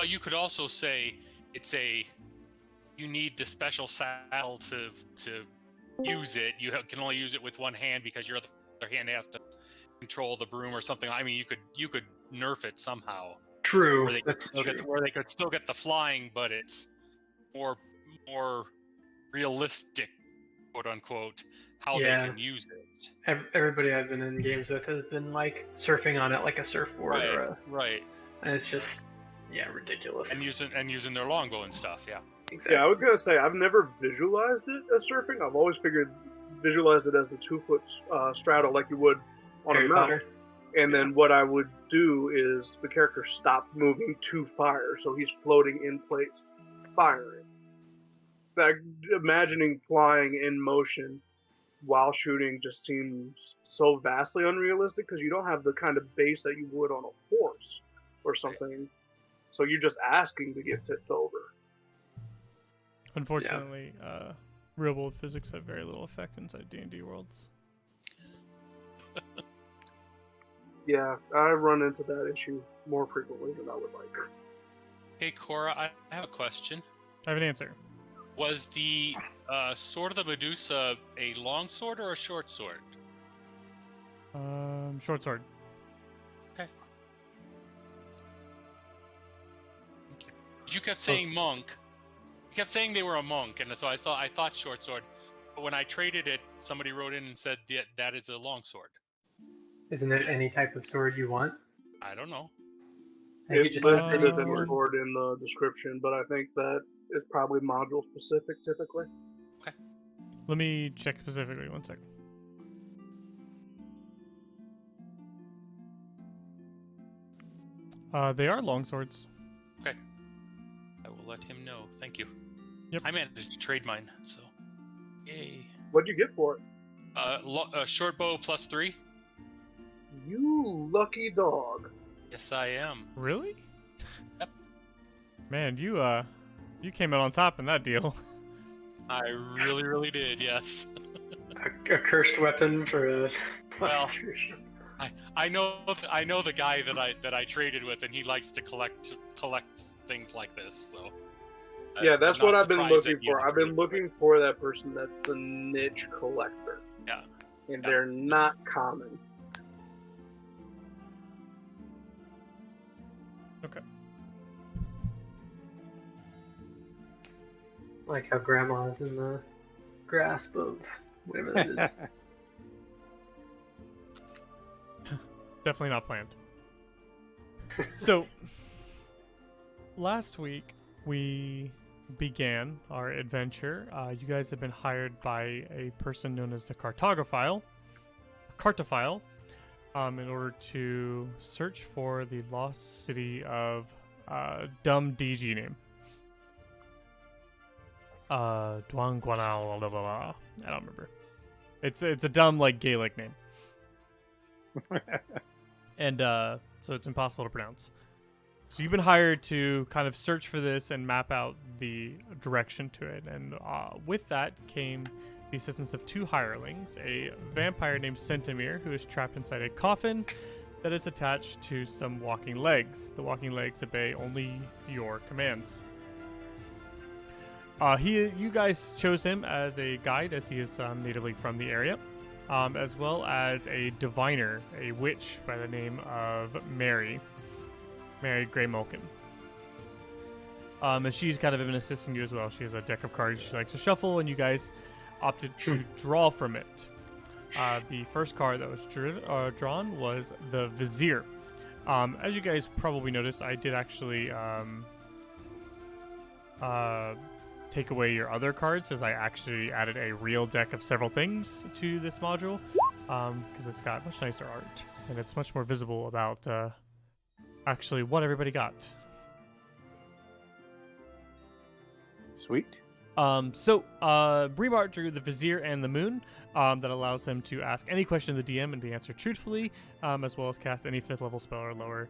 You could also say you need the special saddle to use it. Can only use it with one hand because your other hand has to control the broom or something. I mean, you could nerf it somehow True, where they could still get the flying, but it's more realistic, quote unquote, how they can use it. Everybody I've been in games with has been like surfing on it like a surfboard Right. and it's just ridiculous. And using their longbow and stuff, yeah. Exactly. Yeah, I was gonna say I've never visualized it as surfing. I've always visualized it as the 2-foot straddle like you would on a mount. And then what I would do is the character stops moving to fire, so he's floating in place, firing. Like, imagining flying in motion while shooting just seems so vastly unrealistic because you don't have the kind of base that you would on a horse or something. So you're just asking to get tipped over. Unfortunately, real world physics have very little effect inside D&D worlds. Yeah, I run into that issue more frequently than I would like. Hey, Cora, I have a question. I have an answer. Was the Sword of the Medusa a long sword or a short sword? Short sword. Okay. You kept saying monk. You kept saying they were a monk, and so I thought short sword. But when I traded it, somebody wrote in and said that is a long sword. Isn't it any type of sword you want? I don't know. It's listed as any sword in the description, but I think that is probably module specific typically. Okay. Let me check specifically. 1 second. They are long swords. Okay. I will let him know. Thank you. Yep. I managed to trade mine, so yay. What'd you get for it? Short bow +3. You lucky dog. Yes, I am. Really? Yep. Man, you came out on top in that deal. I really, really did. Yes. a cursed weapon for a. Well, I know the guy that I traded with, and he likes to collect things like this. So. Yeah, that's what I've been looking for. I've been looking for that person that's the niche collector. Yeah. And they're not common. Okay. Like how grandma's in the grasp of whatever that is. Definitely not planned. So, last week we began our adventure. You guys have been hired by a person known as the Cartophile, in order to search for the lost city of dumb DG name. Dwangwanal, blah, blah, blah. I don't remember. It's a dumb like Gaelic name. And so it's impossible to pronounce. So you've been hired to kind of search for this and map out the direction to it. And with that came the assistance of 2 hirelings, a vampire named Centimere, who is trapped inside a coffin that is attached to some walking legs. The walking legs obey only your commands. You guys chose him as a guide, as he is natively from the area, as well as a diviner, a witch by the name of Mary Grey-Mulkin. And she's kind of been assisting you as well. She has a deck of cards she likes to shuffle, and you guys opted to draw from it. The first card that was drawn was the Vizier. As you guys probably noticed, I did actually take away your other cards, as I actually added a real deck of several things to this module, because it's got much nicer art, and it's much more visible about actually what everybody got. Sweet. So Bremart drew the Vizier and the Moon, that allows him to ask any question of the DM and be answered truthfully, as well as cast any 5th level spell or lower.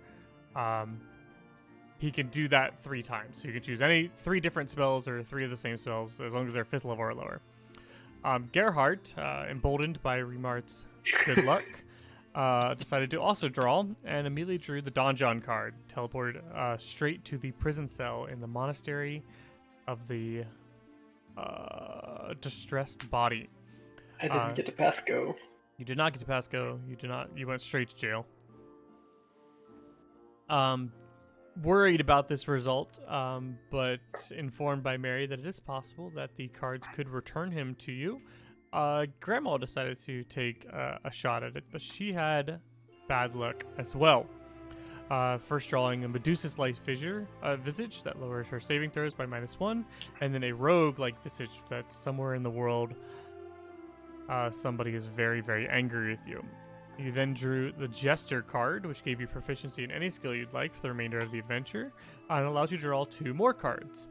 He can do that 3 times. So you can choose any 3 different spells or 3 of the same spells, as long as they're 5th level or lower. Gerhardt, emboldened by Remart's good luck, decided to also draw and immediately drew the Donjon card, teleported straight to the prison cell in the monastery of the distressed body. I didn't get to pass go. You did not get to pass go. You did not. You went straight to jail. Worried about this result, but informed by Mary that it is possible that the cards could return him to you. Grandma decided to take a shot at it, but she had bad luck as well. First drawing a Medusa's-like visage that lowered her saving throws by -1, and then a rogue-like visage that somewhere in the world somebody is very, very angry with you. You then drew the Jester card, which gave you proficiency in any skill you'd like for the remainder of the adventure, and allows you to draw 2 more cards.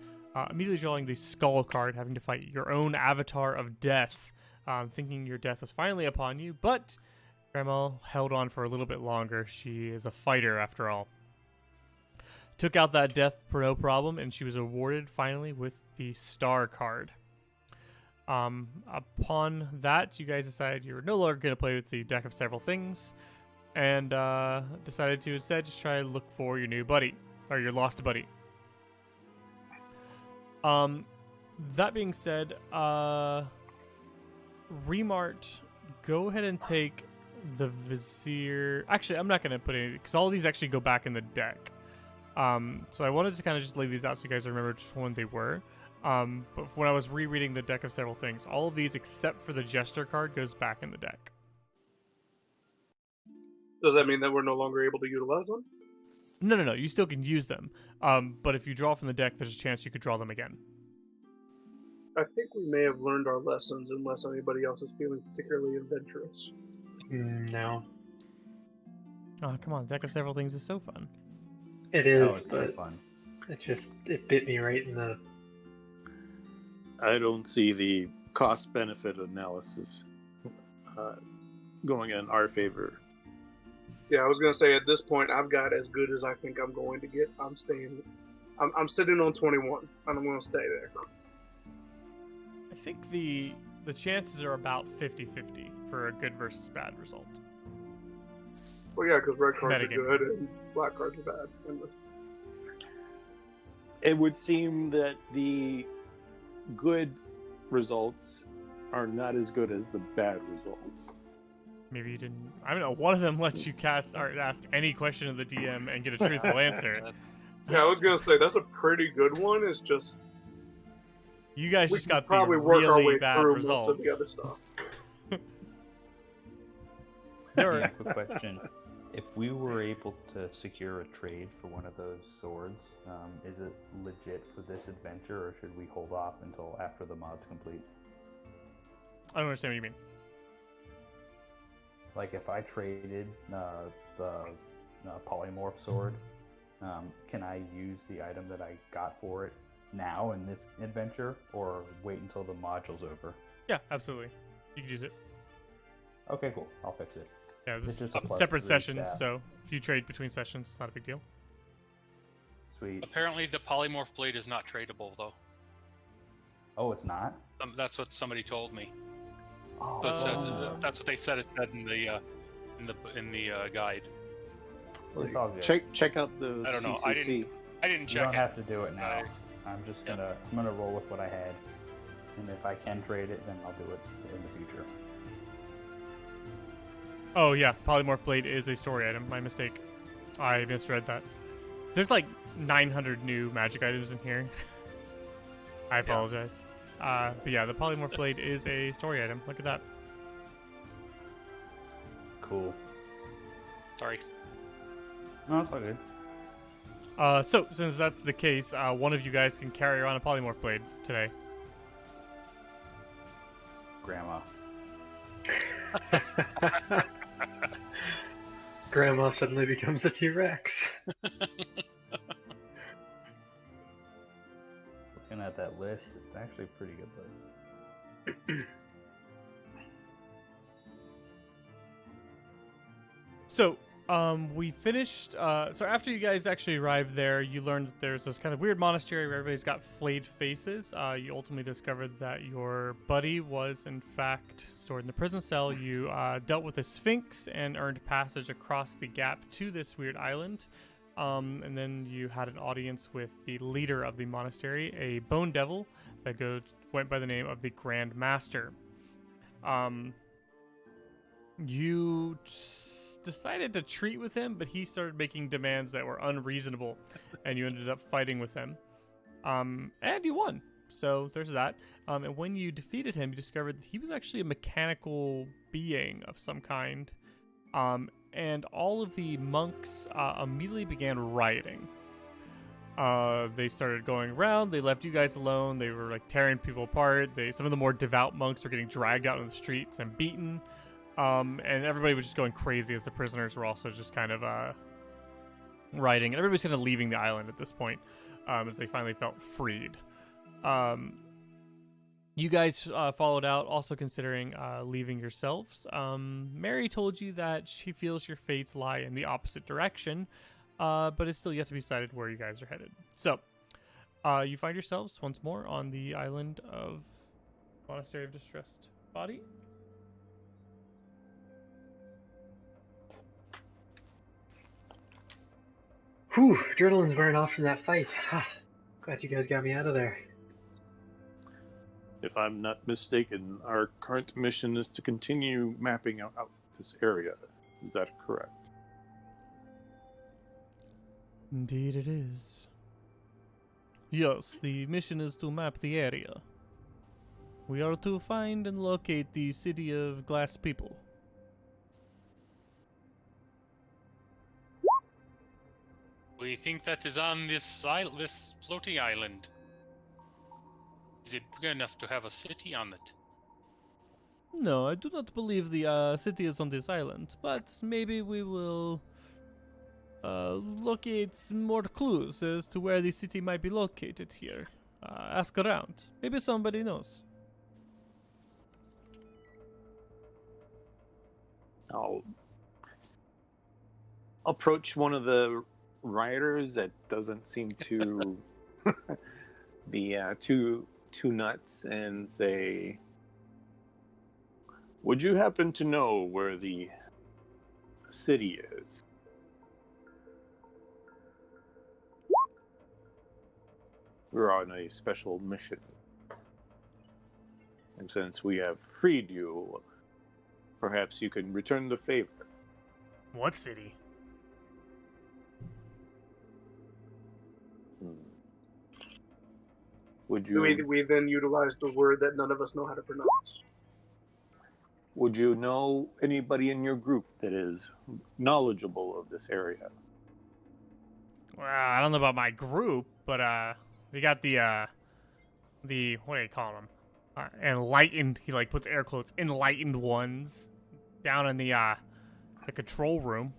Immediately drawing the Skull card, having to fight your own avatar of death, thinking your death was finally upon you, but Grandma held on for a little bit longer. She is a fighter, after all. Took out that death for no problem, and she was awarded finally with the Star card. Upon that, you guys decided you were no longer going to play with the deck of several things, and decided to instead just try to look for your new buddy, or your lost buddy. That being said, Remart, go ahead and take the Vizier. Actually, I'm not going to put any, because all of these actually go back in the deck. So I wanted to kind of just lay these out so you guys remember which one they were. But when I was rereading the deck of several things, all of these except for the Jester card goes back in the deck. Does that mean that we're no longer able to utilize them? No. You still can use them. But if you draw from the deck, there's a chance you could draw them again. I think we may have learned our lessons unless anybody else is feeling particularly adventurous. No. Oh, come on. Deck of several things is so fun. It is, it's so but fun. it bit me right in the... I don't see the cost-benefit analysis going in our favor. Yeah, I was gonna say at this point I've got as good as I think I'm going to get. I'm sitting on 21, and I'm gonna stay there. I think the chances are about 50-50 for a good versus bad result. Well, yeah, because red cards Metagame. are good and black cards are bad. And It would seem that the good results are not as good as the bad results. Maybe you didn't. I don't know. One of them lets you cast or ask any question of the DM and get a truthful answer. yeah, I was gonna say that's a pretty good one. It's just You guys we just can got the probably work our really way bad through results. most of the other stuff. There are- Yeah, quick question. If we were able to secure a trade for one of those swords, is it legit for this adventure, or should we hold off until after the mod's complete? I don't understand what you mean. Like, if I traded the polymorph sword, can I use the item that I got for it now in this adventure, or wait until the module's over? Yeah, absolutely. You can use it. Okay, cool. I'll fix it. Yeah, this It's is just a separate +3 sessions, stat. so if you trade between sessions, it's not a big deal. Sweet. Apparently, the polymorph blade is not tradable, though. Oh, it's not? That's what somebody told me. Oh, So it says, that's what they said. It said in the guide. it's all good. Check out the I don't know. CCC. I didn't You check don't it. have to do it now. I- I'm just Yeah. gonna roll with what I had, and if I can trade it, then I'll do it in the future. Oh yeah, polymorph blade is a story item. My mistake. I misread that. There's like 900 new magic items in here. I apologize. But yeah, the polymorph blade is a story item. Look at that. Cool. Sorry. No, it's all good. So since that's the case, one of you guys can carry around a polymorph blade today. Grandma. Grandma suddenly becomes a T-Rex. Looking at that list, it's actually a pretty good list. So We finished. So after you guys actually arrived there, you learned that there's this kind of weird monastery where everybody's got flayed faces. You ultimately discovered that your buddy was in fact stored in the prison cell. You dealt with a sphinx and earned passage across the gap to this weird island. And then you had an audience with the leader of the monastery, a bone devil that went by the name of the Grand Master. You decided to treat with him, but he started making demands that were unreasonable, and you ended up fighting with him. And you won. So there's that. And when you defeated him, you discovered that he was actually a mechanical being of some kind. And all of the monks immediately began rioting. They started going around. They left you guys alone. They were like tearing people apart. Some of the more devout monks were getting dragged out in the streets and beaten. And everybody was just going crazy as the prisoners were also just kind of rioting. And everybody's kind of leaving the island at this point as they finally felt freed. You guys followed out, also considering leaving yourselves. Mary told you that she feels your fates lie in the opposite direction, but it's still yet to be decided where you guys are headed. So, you find yourselves once more on the island of Monastery of Distressed Body. Whew, adrenaline's wearing off from that fight. Glad you guys got me out of there. If I'm not mistaken, our current mission is to continue mapping out this area. Is that correct? Indeed it is. Yes, the mission is to map the area. We are to find and locate the city of glass people. We think that is on this floating island. Is it big enough to have a city on it? No, I do not believe the city is on this island, but maybe we will locate some more clues as to where the city might be located here. Ask around. Maybe somebody knows. I'll approach one of the rioters that doesn't seem to be too nuts and say, would you happen to know where the city is? We're on a special mission. And since we have freed you, perhaps you can return the favor. What city? Would you? We then utilize the word that none of us know how to pronounce. Would you know anybody in your group that is knowledgeable of this area? Well, I don't know about my group, but we got the what do you call them? Enlightened. He like puts air quotes. Enlightened ones down in the control room.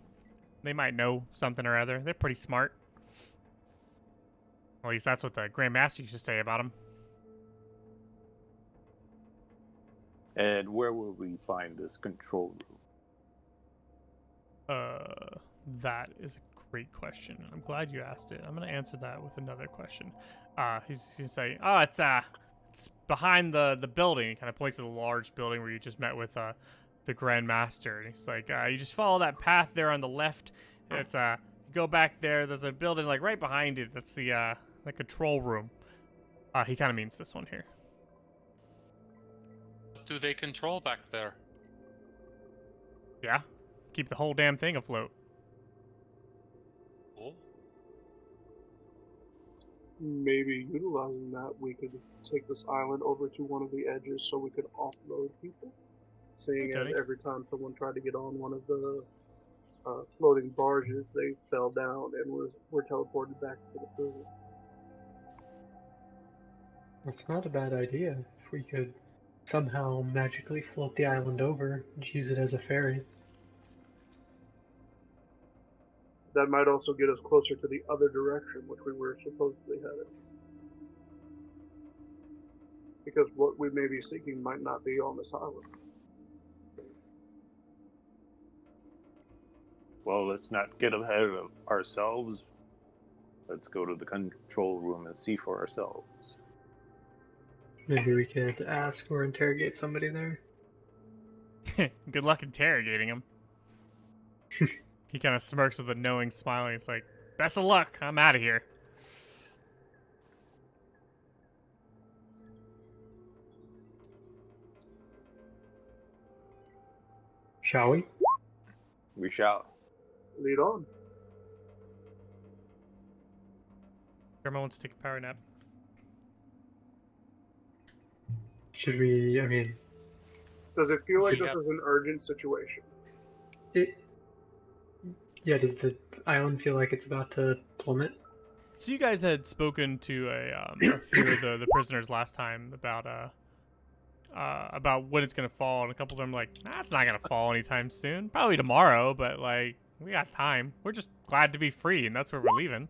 They might know something or other. They're pretty smart. At least that's what the Grand Master used to say about him. And where will we find this control room? That is a great question. I'm glad you asked it. I'm gonna answer that with another question. He's gonna say, "Oh, it's behind the building." He kind of points to the large building where you just met with the Grand Master. And he's like, "You just follow that path there on the left. It's you go back there. There's a building like right behind it. That's the control room." He kind of means this one here. What do they control back there? Yeah, keep the whole damn thing afloat. Oh, Maybe utilizing that, we could take this island over to one of the edges so we could offload people. Seeing Okay. as every time someone tried to get on one of the floating barges, they fell down and were teleported back to the prison. That's not a bad idea. If we could somehow magically float the island over and use it as a ferry. That might also get us closer to the other direction, which we were supposedly headed. Because what we may be seeking might not be on this island. well, let's not get ahead of ourselves. Let's go to the control room and see for ourselves. Maybe we could ask or interrogate somebody there. Good luck interrogating him. He kind of smirks with a knowing smile. And he's like, "Best of luck. I'm out of here." Shall we? We shall. Lead on. Grandma wants to take a power nap. Should we? I mean, Does it feel like Yeah. this is an urgent situation? yeah. Does the island feel like it's about to plummet? So you guys had spoken to a few of the prisoners last time about when it's gonna fall, and a couple of them were like, "Nah, it's not gonna fall anytime soon. Probably tomorrow, but like we got time. We're just glad to be free, and that's where we're leaving."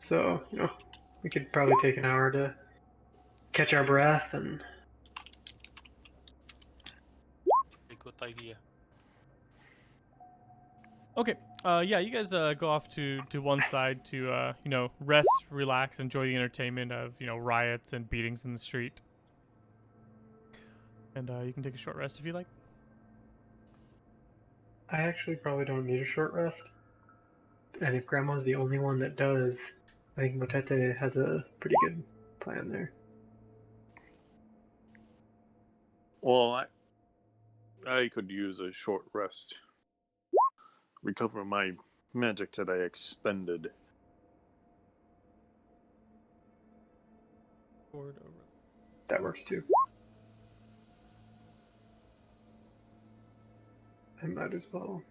So we could probably take an hour to catch our breath and. A good idea. Okay. Yeah, you guys go off to one side to rest, relax, enjoy the entertainment of riots and beatings in the street. And you can take a short rest if you like. I actually probably don't need a short rest. And if Grandma's the only one that does, I think Motete has a pretty good plan there. Well, I could use a short rest. Recover my magic that I expended. That works too. I might as well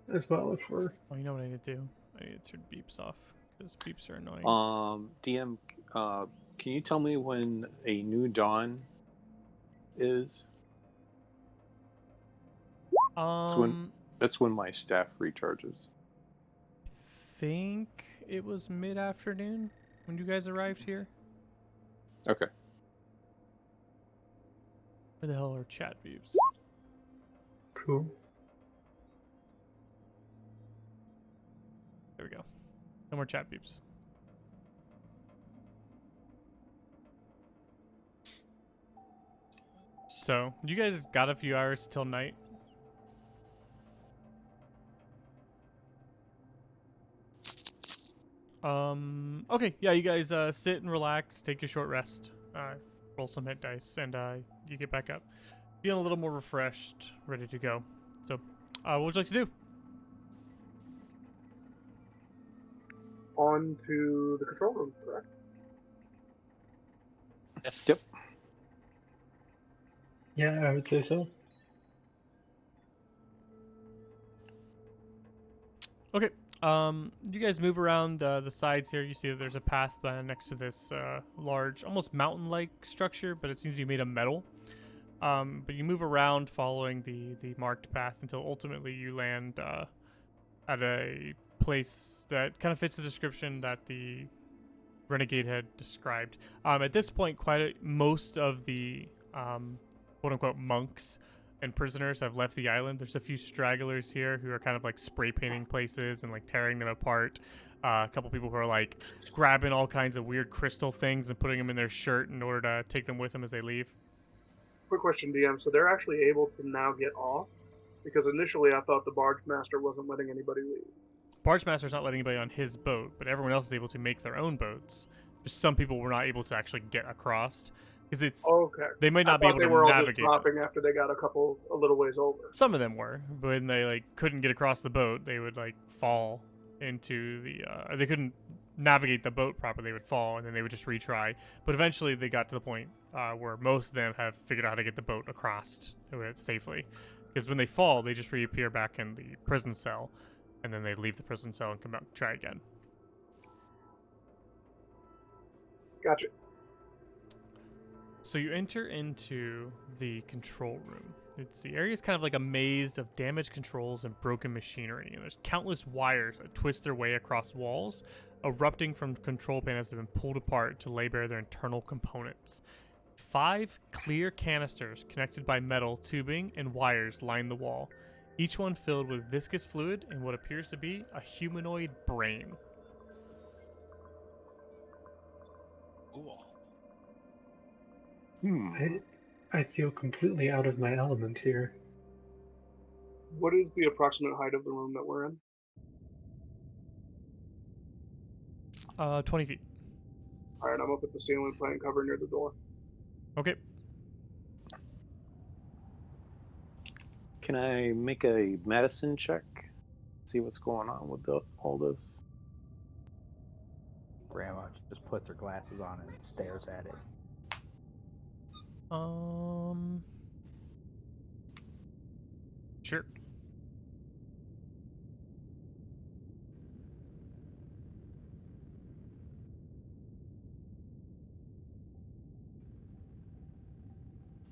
if we're. Oh, you know what I need to do? I need to turn beeps off because beeps are annoying. DM, can you tell me when a new dawn is? That's when my staff recharges. Think it was mid-afternoon when you guys arrived here. Okay. Where the hell are chat beeps? Cool. There we go. No more chat beeps. So, you guys got a few hours till night. Okay, yeah, you guys sit and relax, take your short rest, roll some hit dice, and you get back up. Feeling a little more refreshed, ready to go. So, what would you like to do? On to the control room, correct? Yes. Yep. Yeah, I would say so. Okay. You guys move around the sides here. You see that there's a path next to this large, almost mountain-like structure, but it seems to be made of metal. But you move around following the marked path until ultimately you land at a place that kind of fits the description that the renegade had described. At this point, most of the quote-unquote monks and prisoners have left the island. There's a few stragglers here who are kind of like spray painting places and like tearing them apart. A couple people who are like grabbing all kinds of weird crystal things and putting them in their shirt in order to take them with them as they leave. Quick question, DM. So they're actually able to now get off? Because initially I thought the barge master wasn't letting anybody leave. Barge Master's not letting anybody on his boat, but everyone else is able to make their own boats. Just some people were not able to actually get across because it's Okay. they might not be able they to were all just navigate them. dropping after they got a little ways over. Some of them were, but when they like couldn't get across the boat, they would like fall into the. They couldn't navigate the boat properly. They would fall, and then they would just retry. But eventually, they got to the point where most of them have figured out how to get the boat across safely. Because when they fall, they just reappear back in the prison cell, and then they leave the prison cell and come out and try again. Gotcha. So you enter into the control room. The area is kind of like a maze of damaged controls and broken machinery. And there's countless wires that twist their way across walls, erupting from control panels that have been pulled apart to lay bare their internal components. 5 clear canisters connected by metal tubing and wires line the wall. each one filled with viscous fluid and what appears to be a humanoid brain. Cool. I feel completely out of my element here. What is the approximate height of the room that we're in? 20 feet. All right, I'm up at the ceiling playing cover near the door. Okay. Can I make a medicine check? See what's going on with all this? Grandma just puts her glasses on and stares at it. Sure.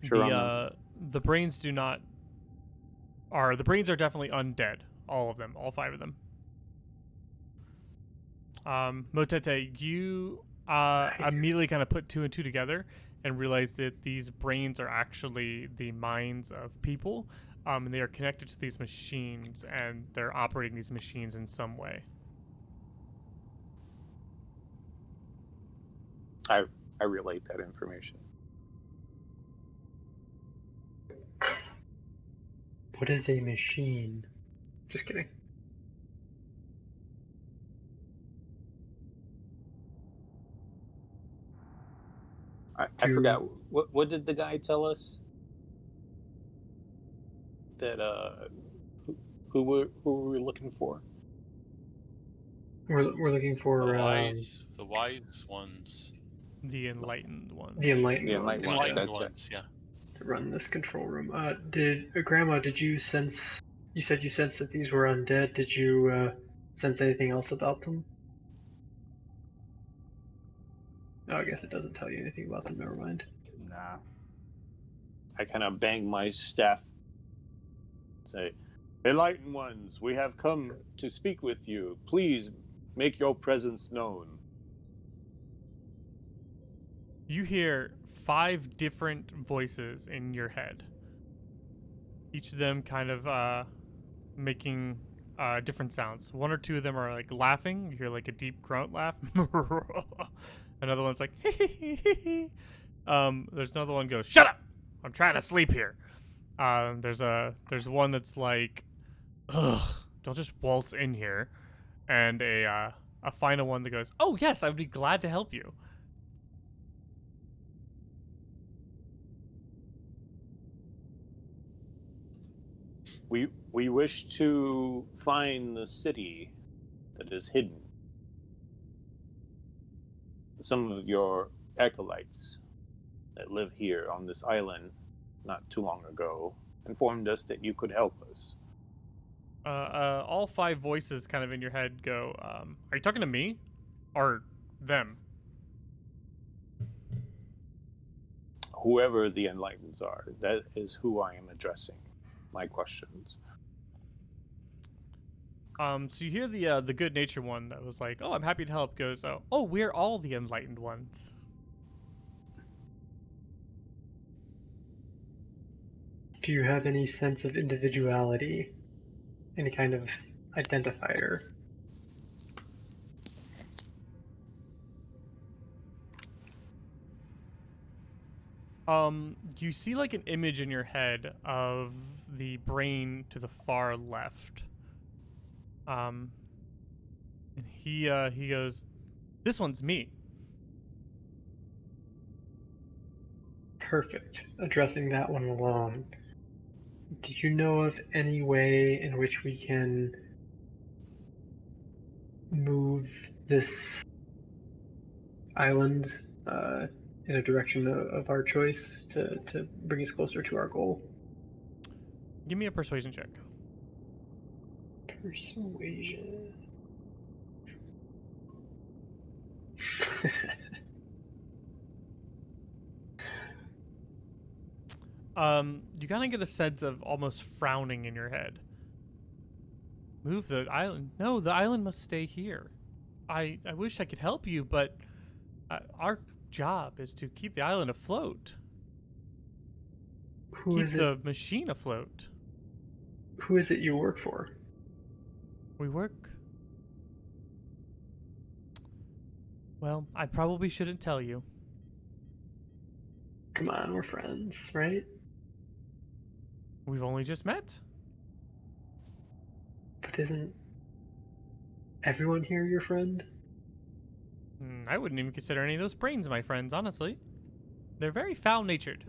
Sure, The brains do not the brains are definitely undead. All of them, all 5 of them. Motete, you Nice. immediately kind of put 2 and 2 together and realized that these brains are actually the minds of people, and they are connected to these machines, and they're operating these machines in some way. I relate that information. What is a machine? Just kidding. I forgot what did the guy tell us? That who were we looking for? We're looking for The wise ones. The enlightened ones. the enlightened The ones enlightened Enlightened that's it. ones, yeah. to run this control room. Grandma, did you sense? You said you sensed that these were undead. Did you sense anything else about them? Oh, I guess it doesn't tell you anything about them. Never mind. Nah. I kind of bang my staff. Say, enlightened ones, we have come to speak with you. Please make your presence known. You hear 5 different voices in your head. Each of them kind of making different sounds. 1 or 2 of them are like laughing. You hear like a deep grunt laugh. Another one's like, there's another one goes, shut up! I'm trying to sleep here. There's one that's like, ugh, don't just waltz in here. And a final one that goes, oh yes, I would be glad to help you. We wish to find the city that is hidden. Some of your acolytes that live here on this island not too long ago informed us that you could help us. All 5 voices kind of in your head go, are you talking to me? Or them? Whoever the enlighteneds are, that is who I am addressing my questions. So you hear the good natured one that was like, oh, I'm happy to help, goes, oh, we're all the enlightened ones. Do you have any sense of individuality? Any kind of identifier? You see like an image in your head of the brain to the far left. And he goes, this one's me. Perfect. Addressing that one alone. Do you know of any way in which we can move this island in a direction of our choice to bring us closer to our goal? Give me a persuasion check. Persuasion. You kind of get a sense of almost frowning in your head. Move the island? No, the island must stay here. I wish I could help you, but our job is to keep the island afloat. Who Keep is the machine afloat. Who is it you work for? We work. Well, I probably shouldn't tell you. Come on, we're friends, right? We've only just met. But isn't everyone here your friend? I wouldn't even consider any of those brains my friends, honestly. They're very foul-natured.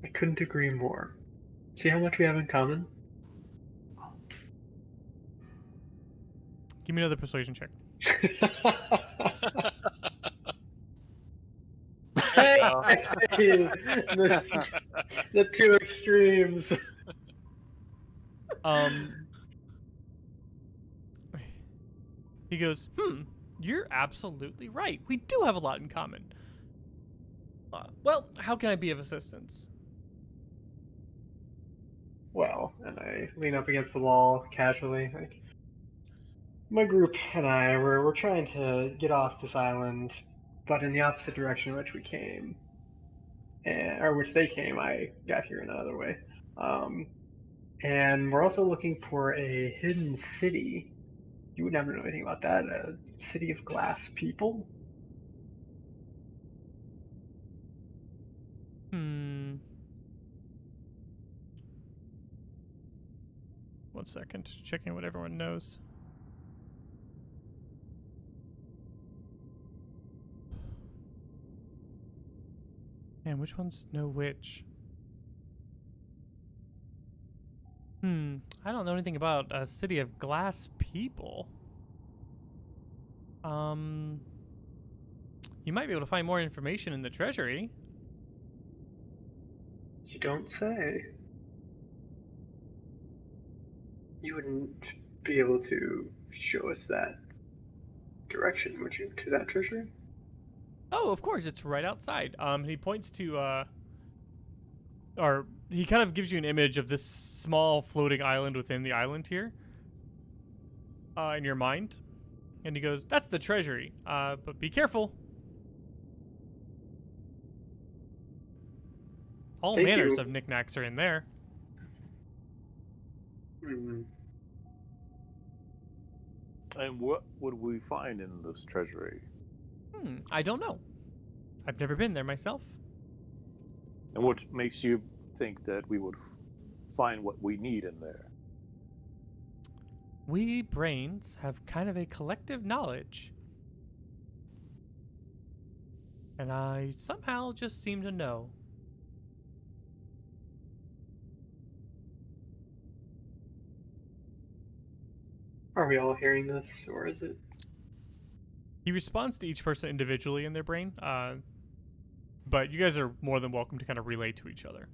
I couldn't agree more. See how much we have in common? Give me another persuasion check. Hey, No. the two extremes. He goes, you're absolutely right. We do have a lot in common. Well, how can I be of assistance? Well, and I lean up against the wall casually. Like, my group and I, we're trying to get off this island, but in the opposite direction in which we came, or which they came. I got here another way. And we're also looking for a hidden city. You would never know anything about that. A city of glass people? Hmm. 1 second. Checking what everyone knows. Man, which ones know which? I don't know anything about a city of glass people. You might be able to find more information in the treasury. You don't say. You wouldn't be able to show us that direction, would you? To that treasury? Oh, of course, it's right outside. He points to or he kind of gives you an image of this small floating island within the island here. In your mind. And he goes, "That's the treasury. But be careful. All Thank manners you. of knickknacks are in there." Hmm. And what would we find in this treasury? I don't know. I've never been there myself. And what makes you think that we would find what we need in there? We brains have kind of a collective knowledge. And I somehow just seem to know. Are we all hearing this, or is it? He responds to each person individually in their brain, but you guys are more than welcome to kind of relate to each other.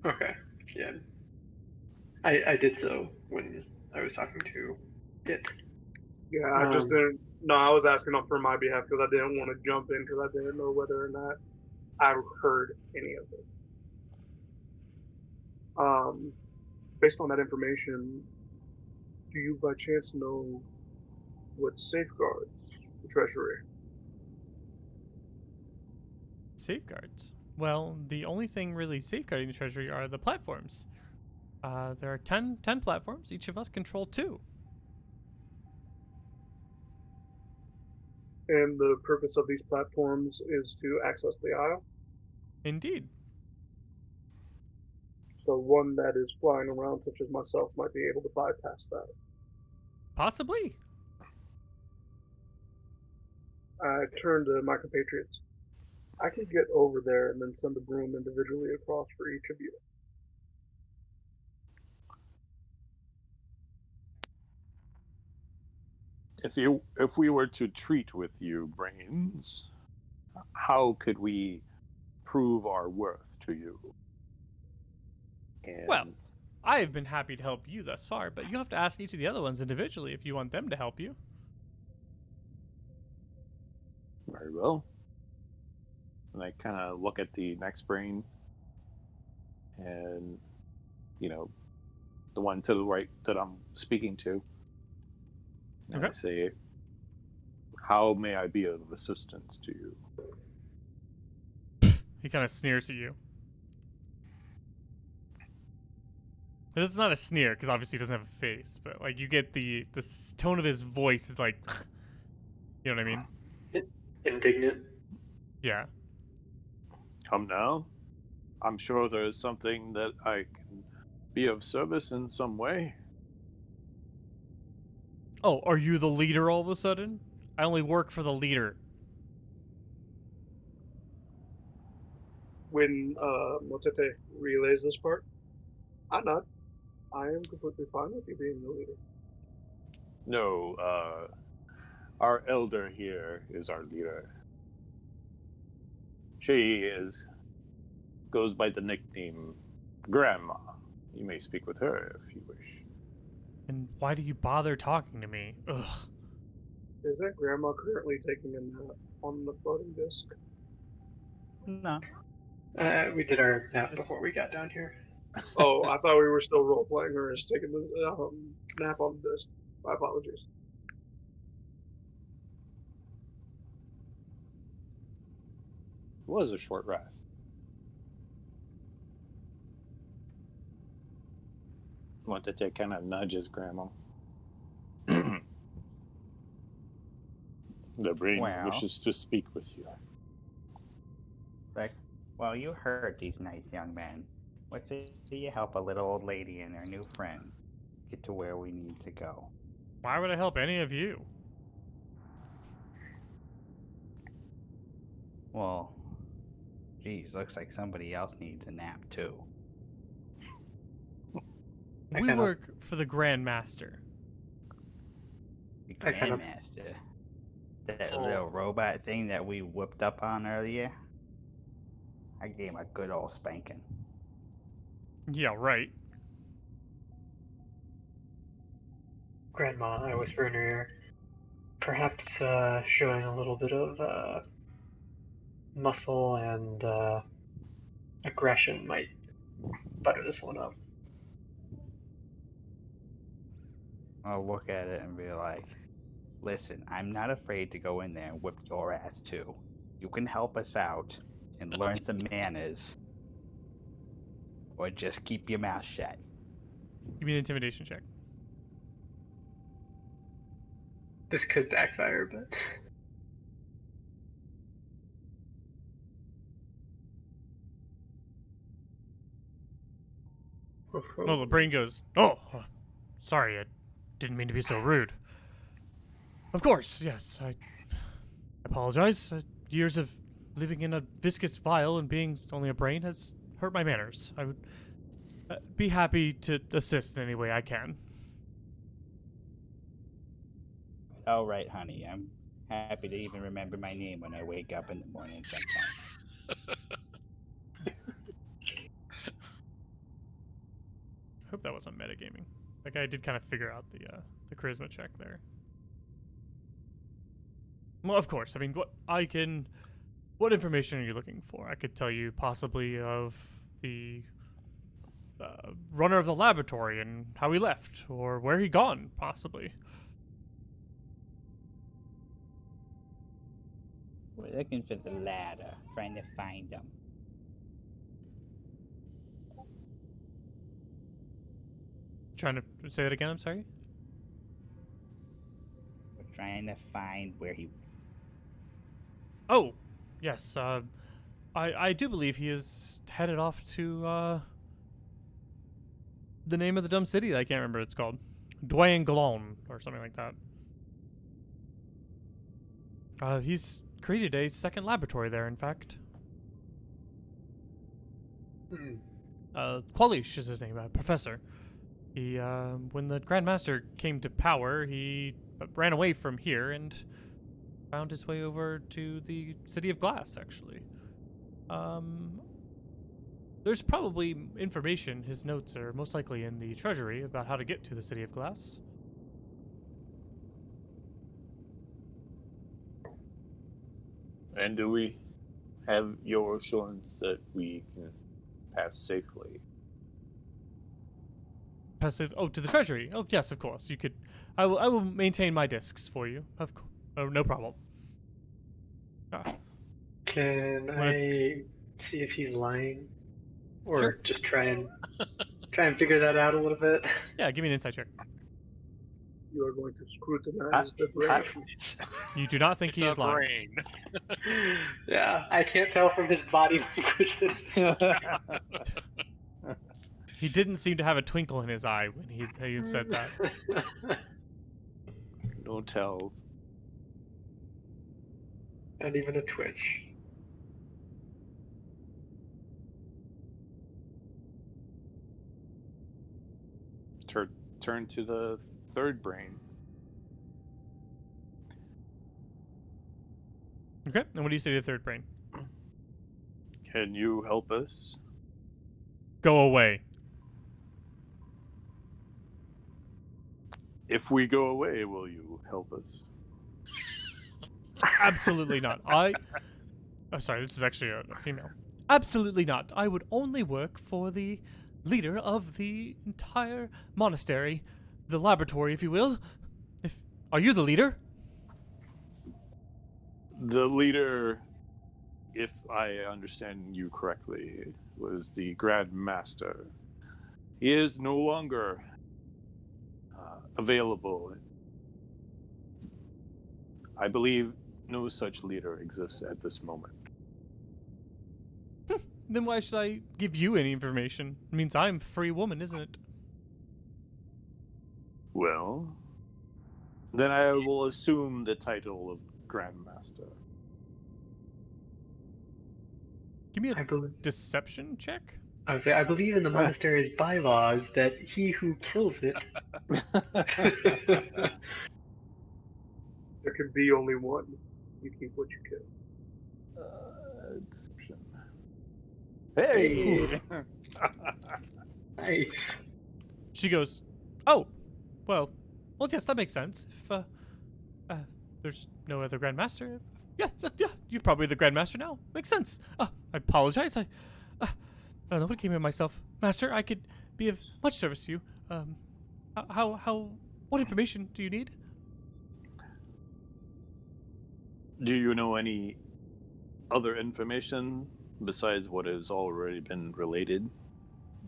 Okay, yeah. I did so when I was talking to it. Yeah, I just didn't. No, I was asking up for my behalf because I didn't want to jump in because I didn't know whether or not I heard any of it. Based on that information, do you by chance know what safeguards the treasury? Safeguards. Well, the only thing really safeguarding the treasury are the platforms. There are 10 platforms. Each of us control 2. And the purpose of these platforms is to access the Isle. Indeed. So one that is flying around, such as myself, might be able to bypass that. Possibly. I turn to my compatriots. I could get over there and then send a broom individually across for each of you. If we were to treat with you, brains, how could we prove our worth to you? And Well, I have been happy to help you thus far, but you have to ask each of the other ones individually if you want them to help you. very well. And I kind of look at the next brain, and the one to the right that I'm speaking to. And Okay. I say, "How may I be of assistance to you?" He kind of sneers at you. It's not a sneer because obviously he doesn't have a face, but like you get the tone of his voice is like, you know what I mean? Indignant. Yeah. Come now. I'm sure there is something that I can be of service in some way. Oh, are you the leader all of a sudden? I only work for the leader. When Motete relays this part, I nod. I am completely fine with you being the leader. No, our elder here is our leader. She goes by the nickname Grandma. You may speak with her if you wish. And why do you bother talking to me? Ugh. Is that grandma currently taking a nap on the floating disc? No. We did our nap before we got down here. Oh, I thought we were still role playing her as taking the nap on the disc. My apologies. It was a short rest. Wanted to kind of nudge his grandma. The brain Well. wishes to speak with you. Like, well, you heard these nice young men. What say you help a little old lady and her new friend get to where we need to go? Why would I help any of you? Well, geez, looks like somebody else needs a nap too. I We kinda- work for the Grand Master. The I kinda- Grandmaster. That Oh. little robot thing that we whipped up on earlier. I gave him a good old spanking. Yeah, right. Grandma, I whisper in her ear. Perhaps showing a little bit of muscle and aggression might butter this one up. I'll look at it and be like, listen, I'm not afraid to go in there and whip your ass too. You can help us out and learn some manners. Or just keep your mouth shut. Give me an intimidation check. This could backfire, but No, the brain goes, oh, sorry, I didn't mean to be so rude. Of course, yes, I apologize. Years of living in a viscous vial and being only a brain has hurt my manners. I would be happy to assist in any way I can. All right, honey. I'm happy to even remember my name when I wake up in the morning sometimes. I hope that wasn't metagaming. Like I did kind of figure out the charisma check there. Well, of course. I mean, what information are you looking for? I could tell you possibly of the runner of the laboratory and how he left, or where he gone, possibly. We're looking for the ladder, trying to find them. Trying to say that again. I'm sorry. We're trying to find where he. Oh, yes. I do believe he is headed off to the name of the dumb city that I can't remember what it's called. Douangalon or something like that. He's created a second laboratory there, in fact. Kwalish is his name, professor. He, when the Grand Master came to power, he ran away from here and found his way over to the City of Glass, actually. There's probably information, his notes are most likely in the treasury about how to get to the City of Glass. And do we have your assurance that we can pass safely? Passive. Oh, to the treasury. Oh, yes, of course. You could. I will maintain my discs for you. Of course. Oh, no problem. can I see if he's lying? Or Sure. just try and try and figure that out a little bit. Yeah, give me an insight check. You are going to scrutinize the brain. You do not think It's he a is lying. brain. Yeah, I can't tell from his body language that He didn't seem to have a twinkle in his eye when he said that. No tells. Not even a twitch. Turn to the third brain. Okay, and what do you say to the third brain? Can you help us? Go away. If we go away, will you help us? Absolutely not. Oh, sorry, this is actually a female. Absolutely not. I would only work for the leader of the entire monastery, the laboratory, if you will. Are you the leader? The leader, if I understand you correctly, was the Grand Master. He is no longer available. I believe no such leader exists at this moment. Then why should I give you any information? It means I'm a free woman, isn't it? Well, then I will assume the title of Grand Master. Give me I a believe. deception check. I would say I believe in the monastery's bylaws that he who kills it. There can be only one. You keep what you kill. Deception. Hey! Nice. She goes, "Oh, well, yes, that makes sense. If there's no other Grandmaster, yeah, you're probably the Grandmaster now. Makes sense. I apologize. I don't know what came in myself, Master. I could be of much service to you. What information do you need? Do you know any other information besides what has already been related?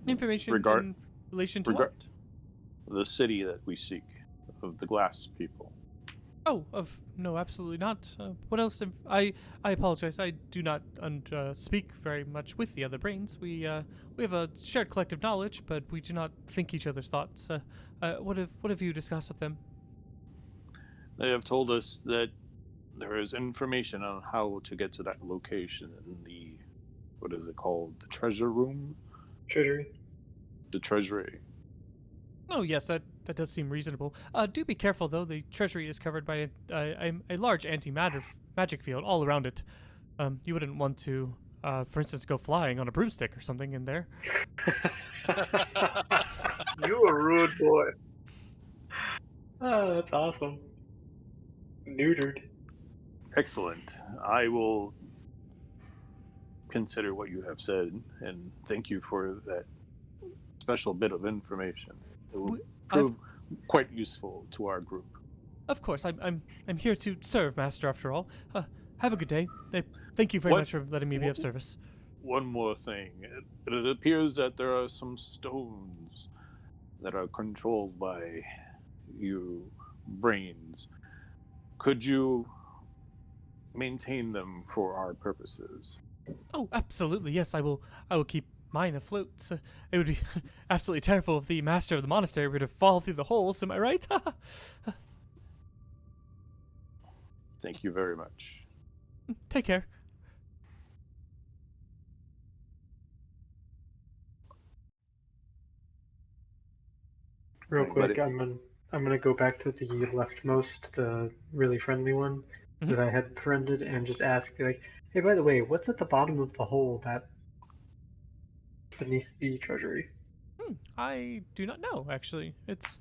Information Regard- in relation to regard- what? The city that we seek, of the glass people. Oh, no, absolutely not. What else? I apologize. I do not speak very much with the other brains. We have a shared collective knowledge, but we do not think each other's thoughts. What have you discussed with them? They have told us that there is information on how to get to that location in the, what is it called? The treasure room? Treasury. The treasury. Oh, yes, that does seem reasonable. Do be careful, though. The treasury is covered by a large anti-matter magic field all around it. You wouldn't want to, for instance, go flying on a broomstick or something in there. You a rude boy. Oh, that's awesome. Neutered. Excellent. I will consider what you have said, and thank you for that special bit of information. It will prove quite useful to our group. Of course, I'm here to serve, Master. After all, have a good day. Thank you very much for letting me be of service. One more thing. It appears that there are some stones that are controlled by you brains. Could you maintain them for our purposes? Oh, absolutely. Yes, I will keep mine afloat. It would be absolutely terrible if the master of the monastery were to fall through the holes. Am I right? Thank you very much. Take care. Real quick, Buddy. I'm gonna go back to the leftmost, the really friendly one that I had befriended, and just ask, like, hey, by the way, what's at the bottom of the hole that beneath the treasury? I do not know, actually. It's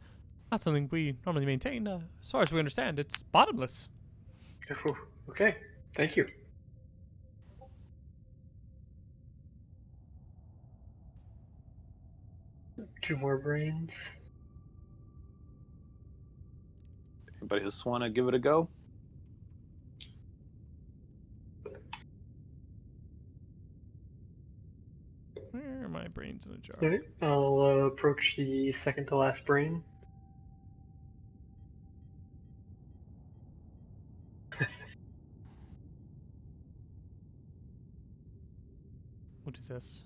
not something we normally maintain. As far as we understand, it's bottomless. Okay, thank you. Two more brains. Anybody else want to give it a go? Where are my brains in a jar. Okay, I'll approach the second to last brain. What is this?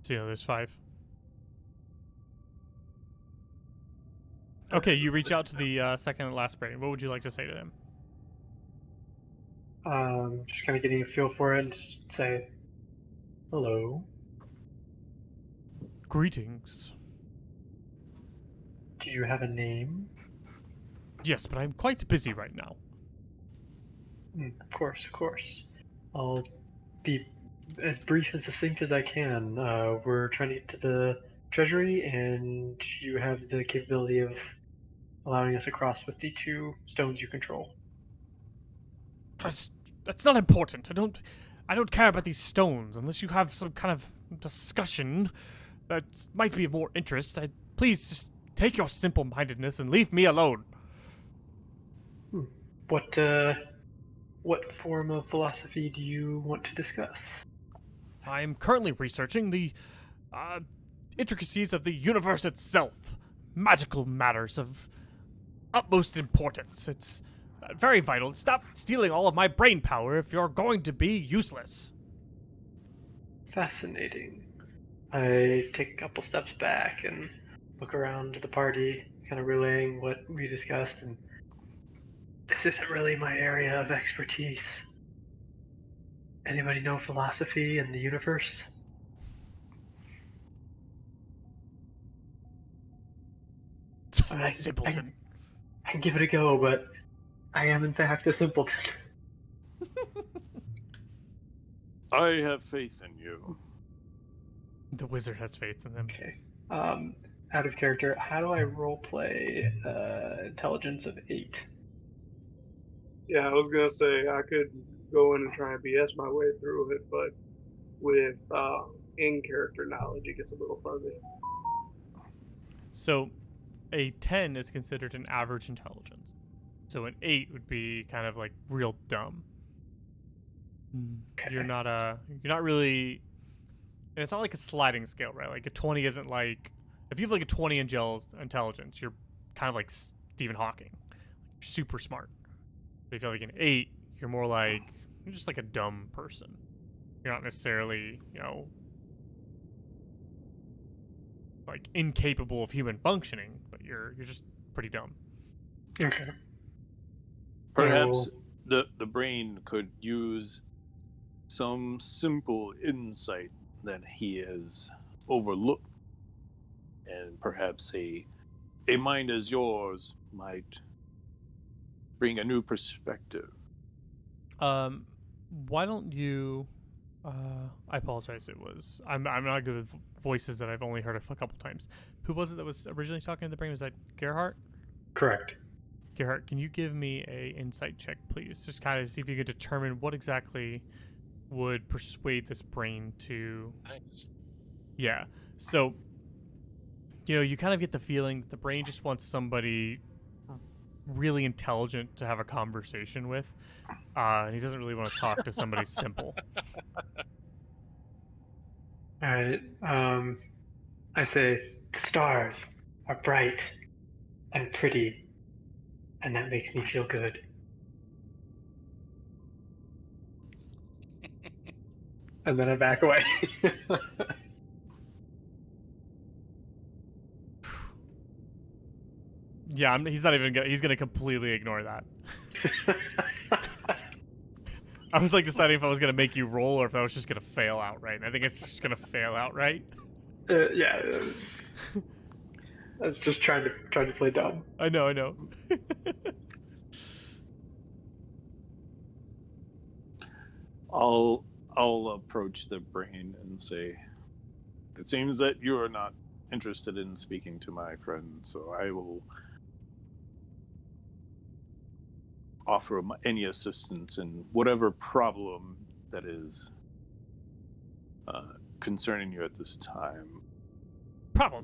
So, there's 5. Okay, you reach out to the second and last brain. What would you like to say to him? Just kind of getting a feel for it and just say, hello. Greetings. Do you have a name? Yes, but I'm quite busy right now. Of course, of course. I'll be as brief and succinct as I can. We're trying to get to the treasury, and you have the capability of allowing us across with the 2 stones you control. That's not important. I don't care about these stones unless you have some kind of discussion that might be of more interest. Please just take your simple-mindedness and leave me alone. What form of philosophy do you want to discuss? I'm currently researching the intricacies of the universe itself. Magical matters of utmost importance. It's very vital. Stop stealing all of my brain power if you're going to be useless. Fascinating. I take a couple steps back and look around the party, kind of relaying what we discussed, and this isn't really my area of expertise. Anybody know philosophy and the universe? Simpleton. I can give it a go, but I am in fact a simpleton. I have faith in you. The wizard has faith in him. Okay. Out of character, how do I roleplay intelligence of 8? Yeah, I was gonna say I could go in and try and BS my way through it, but with in-character knowledge, it gets a little fuzzy. So, a 10 is considered an average intelligence. So an 8 would be kind of like real dumb. Okay. You're not really, and it's not like a sliding scale, right? Like a 20 isn't like, if you have like a 20 in intelligence, you're kind of like Stephen Hawking, super smart. But if you have like an 8, you're more like, you're just like a dumb person. You're not necessarily, like incapable of human functioning, but you're just pretty dumb. Okay. Perhaps the brain could use some simple insight that he has overlooked, and perhaps a mind as yours might bring a new perspective. Why don't you? I apologize. I'm not good with voices that I've only heard a couple times. Who was it that was originally talking to the brain? Was that Gerhardt? Correct. Gerhardt, can you give me a insight check, please? Just kind of see if you could determine what exactly would persuade this brain to. Nice. Yeah. So, you kind of get the feeling that the brain just wants somebody really intelligent to have a conversation with, and he doesn't really want to talk to somebody simple. All right. I say the stars are bright and pretty, and that makes me feel good. And then I back away. Yeah, he's not even gonna. He's gonna completely ignore that. I was like deciding if I was gonna make you roll or if I was just gonna fail outright. I think it's just gonna fail outright. Yeah, I was just trying to play dumb. I know. I'll approach the brain and say, it seems that you are not interested in speaking to my friend, so I will offer any assistance in whatever problem that is concerning you at this time? Problem.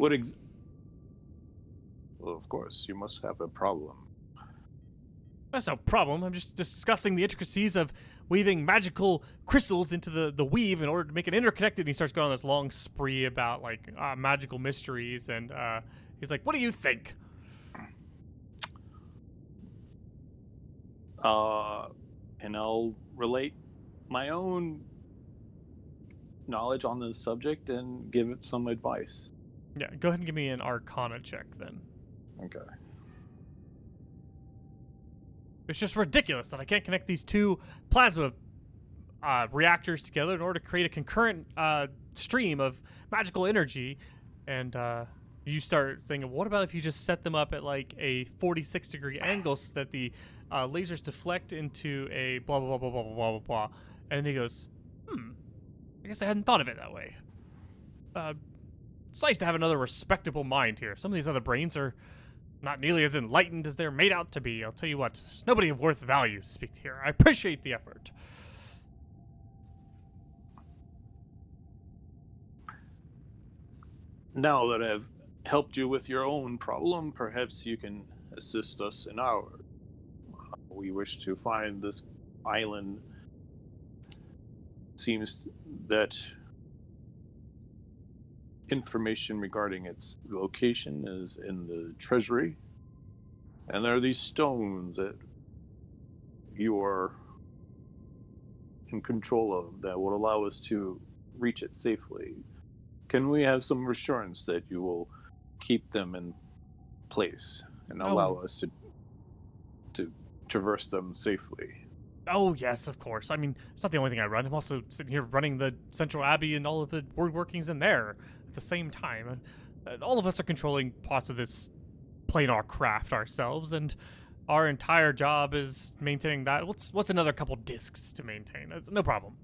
Well, of course, you must have a problem. That's no problem. I'm just discussing the intricacies of weaving magical crystals into the weave in order to make it interconnected. And he starts going on this long spree about like magical mysteries, and he's like, "What do you think?" And I'll relate my own knowledge on this subject and give it some advice. Yeah, go ahead and give me an Arcana check then. Okay. It's just ridiculous that I can't connect these two plasma reactors together in order to create a concurrent stream of magical energy. And you start thinking, what about if you just set them up at like a 46-degree angle so that the lasers deflect into a blah, blah, blah, blah, blah, blah, blah, blah. And then he goes, I guess I hadn't thought of it that way. It's nice to have another respectable mind here. Some of these other brains are not nearly as enlightened as they're made out to be. I'll tell you what, there's nobody of worth value to speak here. I appreciate the effort. Now that I've helped you with your own problem, perhaps you can assist us in ours. We wish to find this island. Seems that information regarding its location is in the treasury, and there are these stones that you are in control of that will allow us to reach it safely. Can we have some assurance that you will keep them in place and allow us to traverse them safely? Oh, yes, of course. I mean, it's not the only thing I run. I'm also sitting here running the Central Abbey and all of the word workings in there at the same time. All of us are controlling parts of this planar craft ourselves, and our entire job is maintaining that. What's another couple discs to maintain? No problem.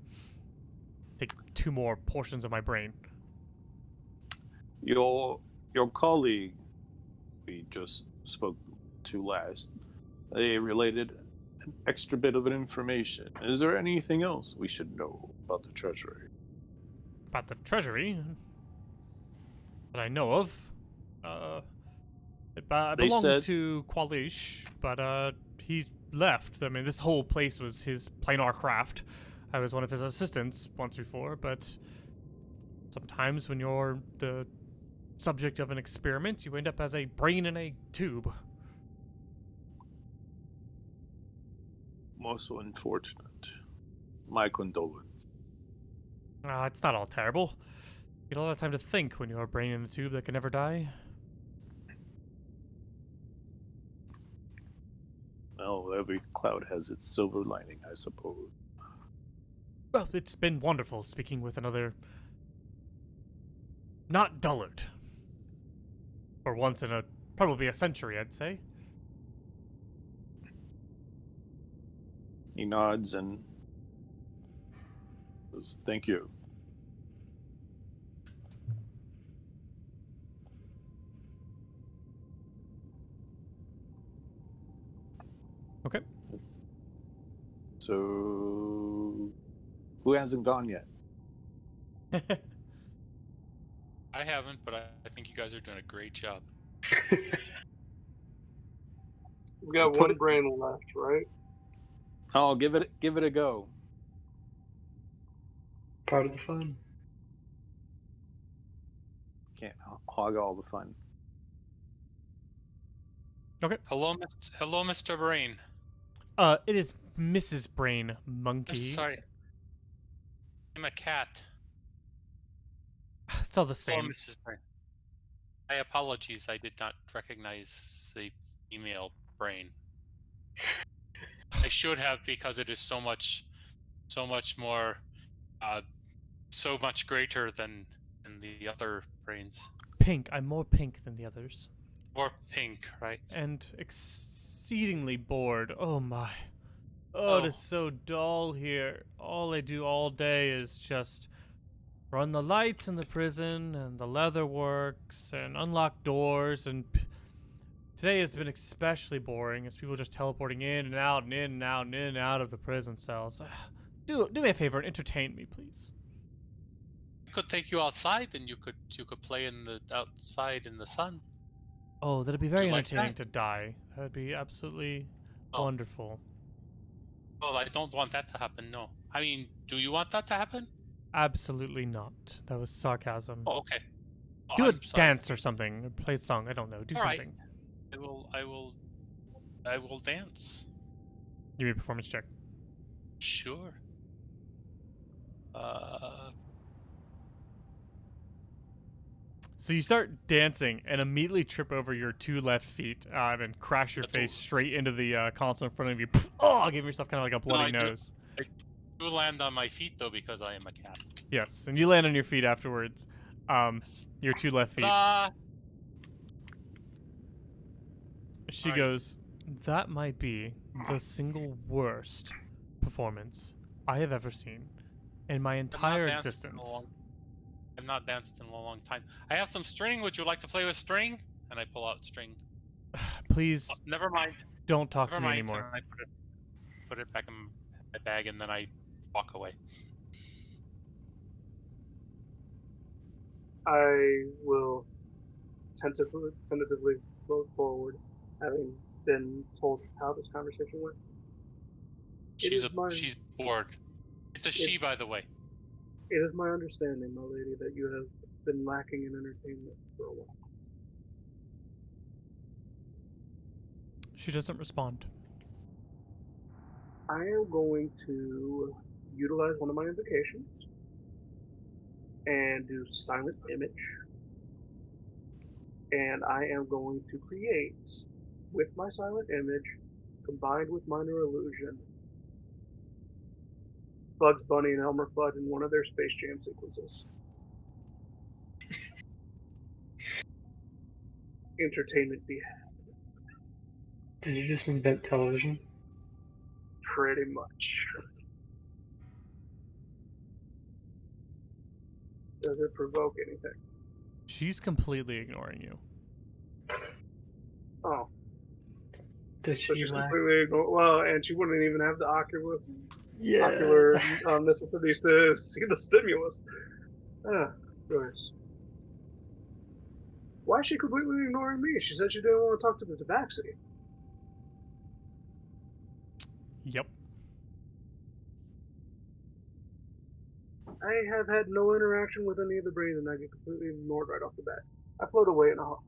Take 2 more portions of my brain. Your colleague we just spoke to last, they related an extra bit of information. Is there anything else we should know about the treasury? About the treasury? That I know of? It belonged to Kwalish, but he left. I mean, this whole place was his planar craft. I was one of his assistants once before, but sometimes when you're the subject of an experiment, you end up as a brain in a tube. Most unfortunate. My condolence. It's not all terrible. You get a lot of time to think when you're a brain in a tube that can never die. Well, every cloud has its silver lining, I suppose. Well, it's been wonderful speaking with another... not dullard. For once in probably a century, I'd say. He nods and says, "Thank you." Okay. So, who hasn't gone yet? I haven't, but I think you guys are doing a great job. We got one brain left, right? Oh, give it a go. Part of the fun. Can't hog all the fun. Okay. Hello, Mr. Brain. It is Mrs. Brain Monkey. I'm sorry. I'm a cat. It's all the Hello, same. Mrs. Brain. My apologies. I did not recognize the email brain. I should have, because it is so much more, so much greater than the other brains. Pink. I'm more pink than the others. More pink, right? And exceedingly bored. Oh my. Oh, it is so dull here. All I do all day is just run the lights in the prison and the leather works and unlock doors, and today has been especially boring as people just teleporting in and out and in and out and in and out of the prison cells. Do me a favor and entertain me, please. could take you outside, and you could play in the outside in the sun. Oh, that'd be you very like entertaining that? to die. That would be absolutely Oh. wonderful. Well, I don't want that to happen. No, I mean, do you want that to happen? Absolutely not. That was sarcasm. Oh, okay. Oh, Do a I'm sorry. dance or something. Or play a song. I don't know. Do All right. something. I will dance. Give me a performance check. Sure. So you start dancing and immediately trip over your 2 left feet and crash your That's face all. straight into the console in front of you. Oh, give yourself kind of like a bloody I do. nose. I do land on my feet though because I am a cat. Yes, and you land on your feet afterwards. Your 2 left feet. Ta-da! She Alrighty. goes, that might be the single worst performance I have ever seen in my entire danced in existence. I've not danced in a long time. I have some string. Would you like to play with string? And I pull out string. Please Never mind. don't talk Never to me mind. anymore. And I put it back in my bag, and then I walk away. I will tentatively go forward, having been told how this conversation went. She's bored. It's a she, by the way. It is my understanding, my lady, that you have been lacking in entertainment for a while. She doesn't respond. I am going to utilize one of my invocations and do silent image. And I am going to create, with my silent image, combined with minor illusion, Bugs Bunny and Elmer Fudd in one of their Space Jam sequences. Entertainment be had. Did you just invent television? Pretty much. Does it provoke anything? She's completely ignoring you. Oh. Does So she she's lack? completely well, and she wouldn't even have the ocular Yeah. necessities to see the stimulus. Gross. Why is she completely ignoring me? She said she didn't want to talk to the tabaxi. Yep. I have had no interaction with any of the brains, and I get completely ignored right off the bat. I float away in a huff.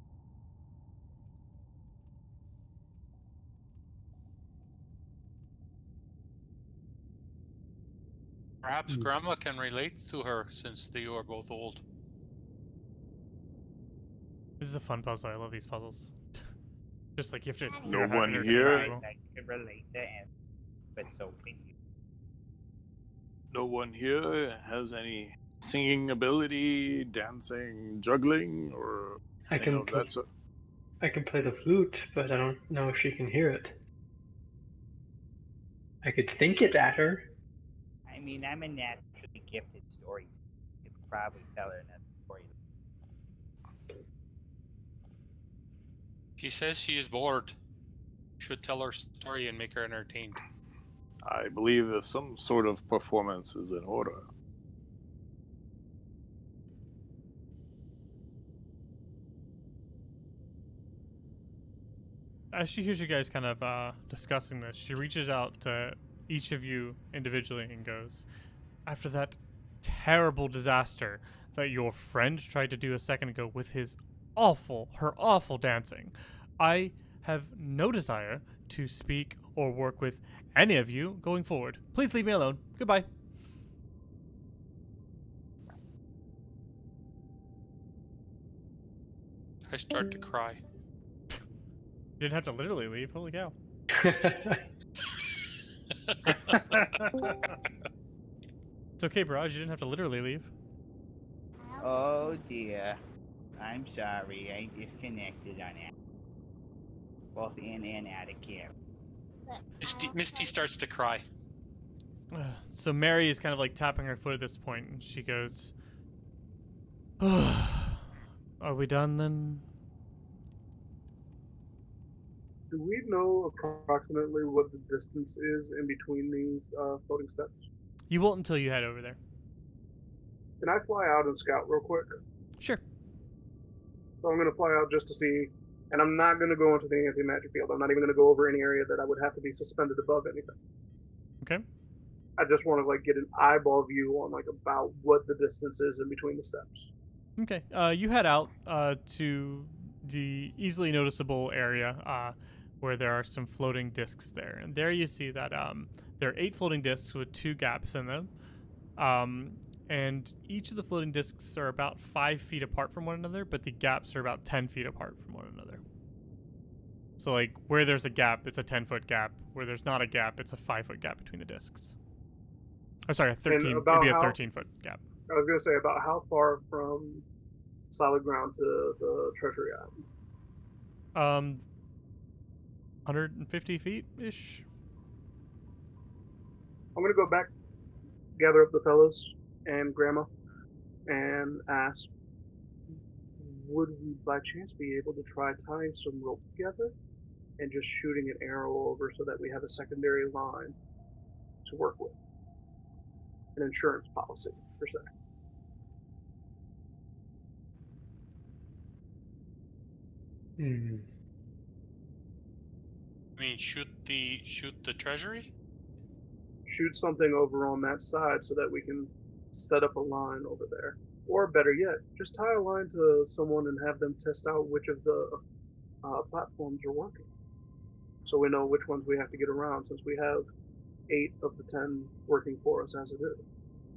Perhaps Grandma can relate to her since they are both old. This is a fun puzzle. I love these puzzles. Just like you have to. No figure out how to one entertain here? people. I can relate to it, but so can you. No one here has any singing ability, dancing, juggling, or I anything can of play, that sort? I can play the flute, but I don't know if she can hear it. I could think it at her. I mean, I'm a naturally gifted storyteller. I could probably tell her another story. She says she is bored. You should tell her story and make her entertained. I believe that some sort of performance is in order. As she hears you guys kind of discussing this, she reaches out to each of you individually and goes, after that terrible disaster that your friend tried to do a second ago with her awful dancing, I have no desire to speak or work with any of you going forward. Please leave me alone. Goodbye. I start to cry. You didn't have to literally leave. Holy cow. It's okay, Barrage. You didn't have to literally leave. Oh dear. I'm sorry, I disconnected on it. Both in and out of care. Misty starts to cry. So Mary is kind of like tapping her foot at this point, and she goes, are we done then? Do we know approximately what the distance is in between these floating steps? You won't until you head over there. Can I fly out and scout real quick? Sure. So I'm going to fly out just to see, and I'm not going to go into the anti-magic field. I'm not even going to go over any area that I would have to be suspended above anything. Okay. I just want to like get an eyeball view on like about what the distance is in between the steps. Okay. You head out to the easily noticeable area where there are some floating discs there, and there you see that there are 8 floating discs with 2 gaps in them. And each of the floating discs are about 5 feet apart from one another, but the gaps are about 10 feet apart from one another. So, like, where there's a gap, it's a 10-foot gap. Where there's not a gap, it's a 5-foot gap between the discs. Oh, sorry, it'd be a 13-foot gap. I was going to say, about how far from solid ground to the treasury island? 150 feet-ish. I'm going to go back, gather up the fellas and Grandma, and ask, would we by chance be able to try tying some rope together and just shooting an arrow over so that we have a secondary line to work with? An insurance policy, per se. I mean, shoot the treasury. Shoot something over on that side so that we can set up a line over there. Or better yet, just tie a line to someone and have them test out which of the platforms are working. So we know which ones we have to get around, since we have 8 of the 10 working for us as it is.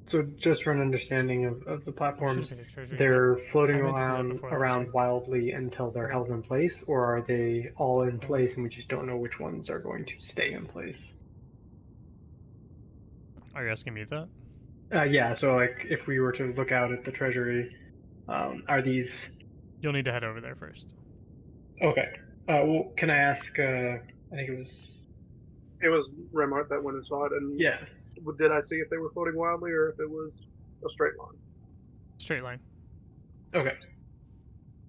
So just for an understanding of the platforms, Should've been a treasury, they're yep. floating I meant to do that before last around week. wildly until they're Okay. held in place, or are they all in place and we just don't know which ones are going to stay in place? Are you asking me that? Yeah, so like if we were to look out at the treasury, are these... You'll need to head over there first. Okay. Well, can I ask, I think it was... It was Remart that went and saw it, and Yeah. did I see if they were floating wildly or if it was a straight line? Straight line. Okay.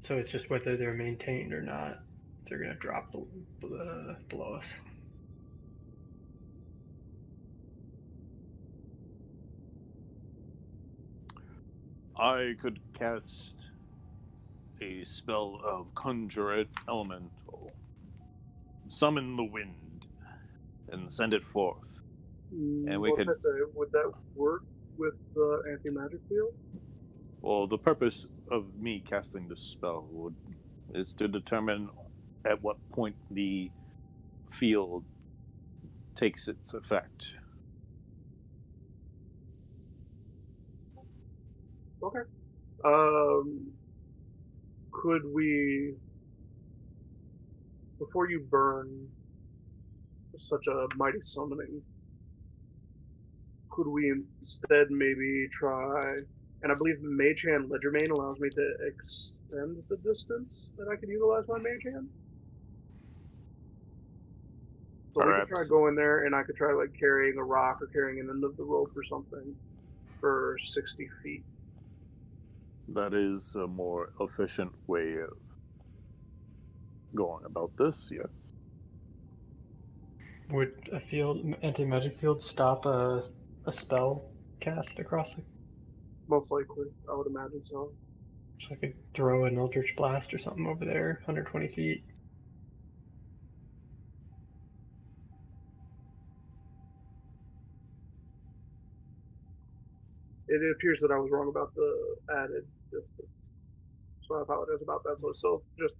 So it's just whether they're maintained or not. They're going to drop below us. I could cast a spell of Conjure It Elemental. Summon the wind and send it forth. And we could... Would that work with the anti-magic field? Well, the purpose of me casting this spell is to determine at what point the field takes its effect. Okay. Could we, before you burn such a mighty summoning, could we instead maybe try, and I believe Mage Hand Ledgermane allows me to extend the distance that I can utilize my Mage Hand? So Perhaps. we could try going there, and I could try like carrying a rock or carrying an end of the rope or something for 60 feet. That is a more efficient way of going about this, yes. Would a anti-magic field stop a spell cast across it? Most likely, I would imagine so. So I could throw an Eldritch Blast or something over there, 120 feet. It appears that I was wrong about the added distance. So I apologize about that. So it's still just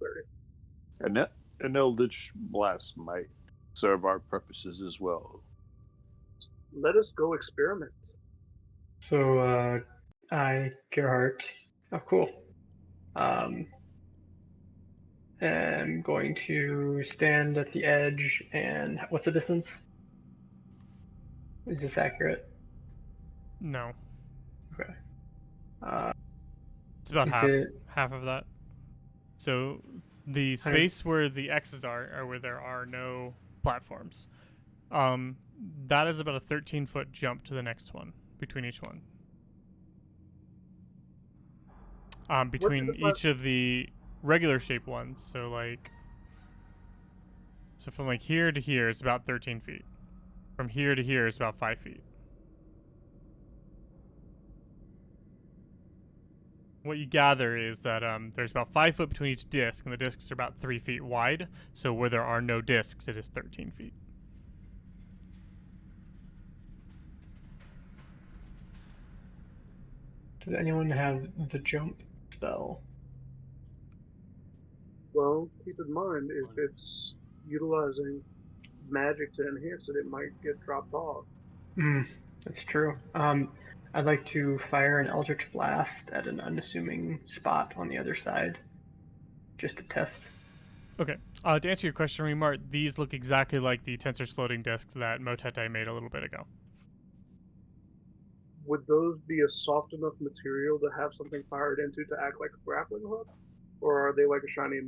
30. An Eldritch Blast might serve our purposes as well. Let us go experiment. So, Gerhardt, oh cool. Am going to stand at the edge, and what's the distance? Is this accurate? No. Okay. It's about Is half of that. So the space where the X's are where there are no platforms. That is about a 13-foot jump to the next one between each one. Between each of the regular shaped ones, so from like here to here is about 13 feet. From here to here is about 5 feet. what you gather is that there's about 5 foot between each disc, and the discs are about 3 feet wide. So where there are no discs, it is 13 feet. Does anyone have the jump spell? Well, keep in mind, if it's utilizing magic to enhance it, it might get dropped off. That's true. I'd like to fire an Eldritch Blast at an unassuming spot on the other side, just to test. Okay. To answer your question, Remart, these look exactly like the Tensor's floating discs that Motete made a little bit ago. Would those be a soft enough material to have something fired into to act like a grappling hook? Or are they like a shiny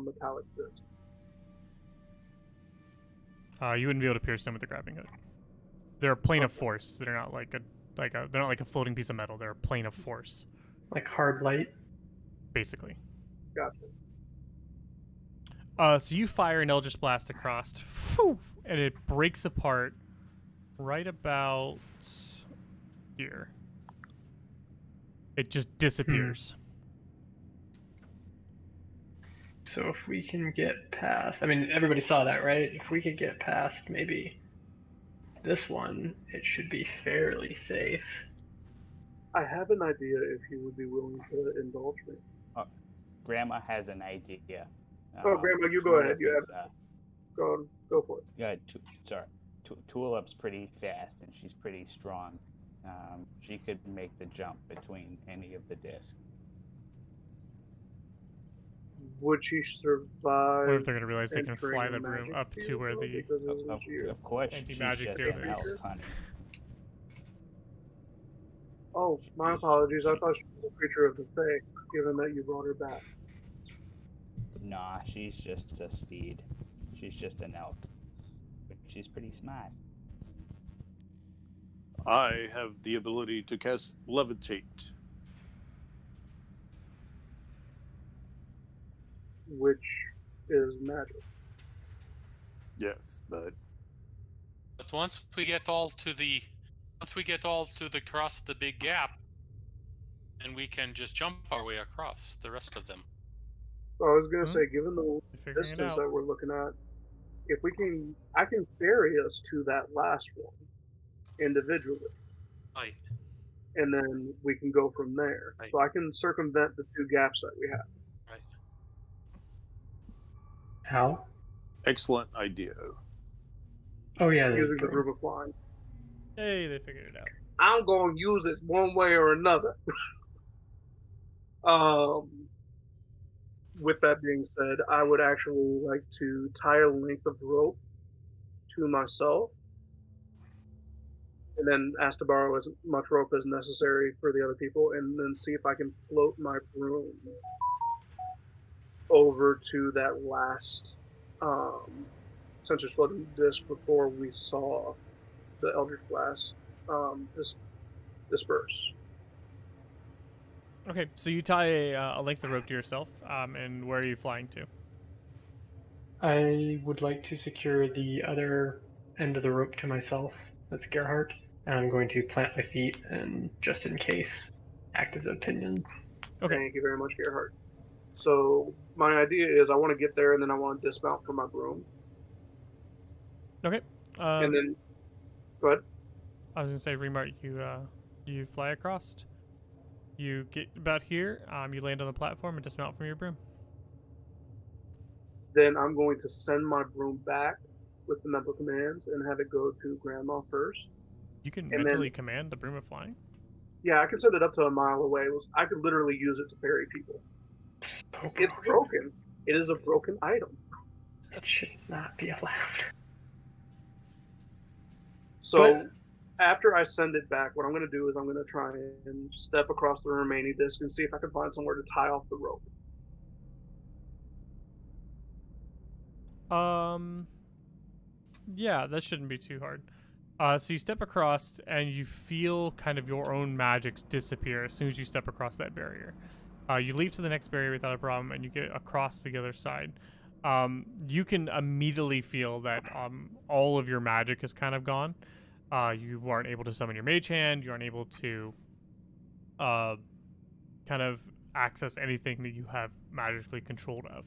metallic disc? You wouldn't be able to pierce them with the grabbing hook. They're a plane of Okay. force. They're not like they're not like a floating piece of metal. They're a plane of force, Like hard light. basically. Gotcha. So you fire an Eldritch Blast across, and it breaks apart right about here. It just disappears. So if we can get past, I mean, everybody saw that, right? If we could get past maybe this one, it should be fairly safe. I have an idea if you would be willing to indulge me. Grandma has an idea. Oh, Grandma, you go ahead. You Tulip have go for it. yeah, Tulip's pretty fast and she's pretty strong. She could make the jump between any of the discs. Would she survive? What if they're gonna realize they can entering fly a the broom magic up to field, where though? the Because isn't she a- Of course, she's Anti-magic just field an is. elf, honey. Oh, my apologies. I thought she was a creature of the Fae, given that you brought her back. Nah, she's just a steed. She's just an elf. But she's pretty smart. I have the ability to cast levitate. Which is magic. Yes, but But once we get all to the across the big gap, then we can just jump our way across the rest of them. So I was gonna say, given the You're figuring it distance out. that we're looking at, if we can, I can ferry us to that last one individually, Right. and then we can go from there. Right. So I can circumvent the 2 gaps that we have. Right. How? excellent idea. Oh yeah, Using the broom. group of flying. Hey, they figured it out. I'm going to use it one way or another. With that being said, I would actually like to tie a length of rope to myself, and then ask to borrow as much rope as necessary for the other people, and then see if I can float my broom over to that last sensor floating disc before we saw the Eldritch Blast disperse. Okay, so you tie a length of rope to yourself, and where are you flying to? I would like to secure the other end of the rope to myself. That's Gerhardt. And I'm going to plant my feet and, just in case, act as a pinion. Okay. Thank you very much, Gerhardt. So my idea is I want to get there, and then I want to dismount from my broom, Okay. and then go ahead. I was gonna say, Remart, you fly across. You get about here. You land on the platform and dismount from your broom. Then I'm going to send my broom back with the mental commands and have it go to Grandma first. You can And mentally then- command the broom of flying. Yeah, I can send it up to a mile away. I could literally use it to ferry people. So It's broken. It is a broken item. It should not be allowed. So after I send it back, what I'm going to do is I'm going to try and step across the remaining disc and see if I can find somewhere to tie off the rope. Yeah, that shouldn't be too hard. So you step across and you feel kind of your own magics disappear as soon as you step across that barrier. You leap to the next barrier without a problem, and you get across the other side. You can immediately feel that all of your magic is kind of gone. You aren't able to summon your mage hand. You aren't able to kind of access anything that you have magically controlled of.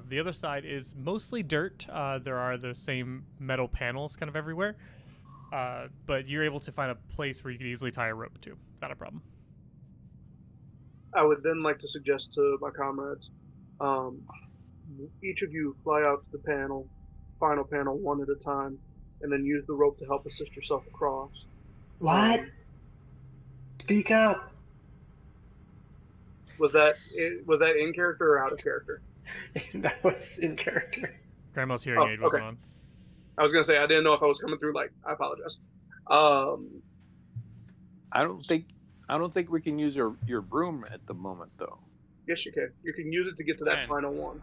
The other side is mostly dirt. There are the same metal panels kind of everywhere, but you're able to find a place where you can easily tie a rope to. Not a problem. I would then like to suggest to my comrades, each of you fly out to the final panel one at a time, and then use the rope to help assist yourself across. What? Speak up. Was that in character or out of character? That was in character. Grandma's hearing aid wasn't on. I was gonna say I didn't know if I was coming through. I apologize. I don't think we can use your broom at the moment, though. Yes, you can. You can use it to get to that Can. final one.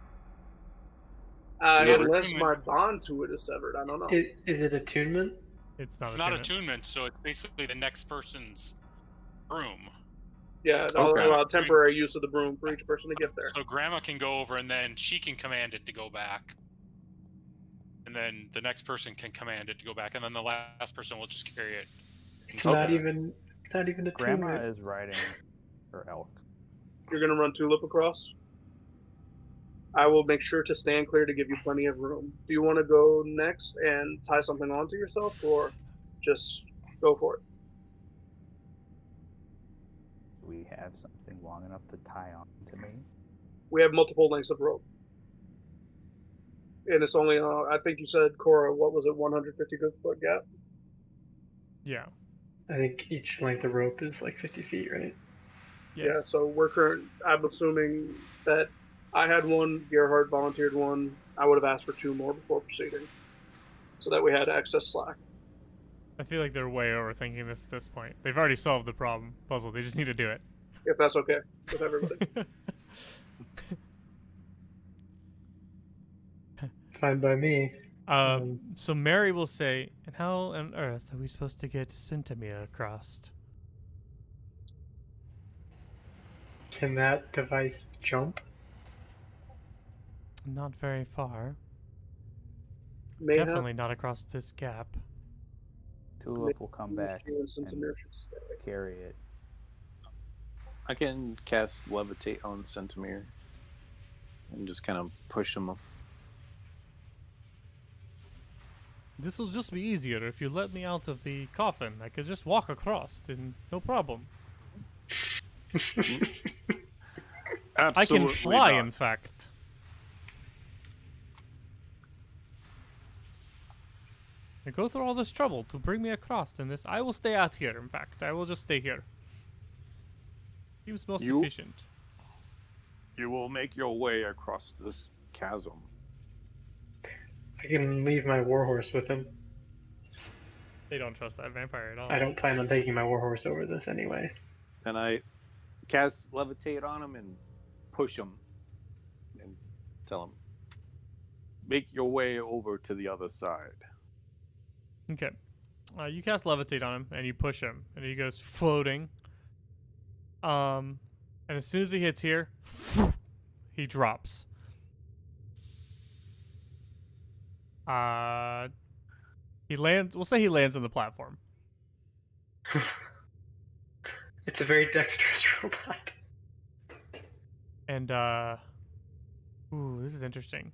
Yeah, Unless attunement. my bond to it is severed. I don't know. Is it attunement? It's not It's attunement. not attunement, so it's basically the next person's room. Yeah, they'll Okay. allow temporary use of the broom for each person to get there. So Grandma can go over, and then she can command it to go back. And then the next person can command it to go back, and then the last person will just carry it. It's not even attunement. Grandma is riding her elk. You're gonna run Tulip across. I will make sure to stand clear to give you plenty of room. Do you want to go next and tie something onto yourself, or just go for it? Do we have something long enough to tie on to me? We have multiple lengths of rope. And it's only, I think you said, Cora, what was it, 150 foot gap? Yeah. I think each length of rope is like 50 feet, right? Yes. Yeah, so I'm assuming that I had one, Gerhard volunteered one. I would have asked for 2 more before proceeding, so that we had excess slack. I feel like they're way overthinking this at this point. They've already solved the puzzle. They just need to do it. If that's okay with everybody. Fine by me. So Mary will say, "And how on earth are we supposed to get Centimere across?" Can that device jump? Not very far. Mayhap, Definitely not across this gap. Tulip will come back and and Centimere should stay. carry it. I can cast Levitate on Centimere and just kind of push him up. This will just be easier if you let me out of the coffin. I could just walk across, and no problem. I can fly, in fact. And go through all this trouble to bring me across in this. I will stay out here, in fact. I will just stay here. Seems most efficient. You will make your way across this chasm. I can leave my warhorse with him. They don't trust that vampire at all. I don't plan on taking my warhorse over this anyway. And I cast Levitate on him and push him and tell him, make your way over to the other side. Okay. You cast Levitate on him, and you push him, and he goes floating. And as soon as he hits here, he drops. He lands. We'll say he lands on the platform. It's a very dexterous robot. And ooh, this is interesting.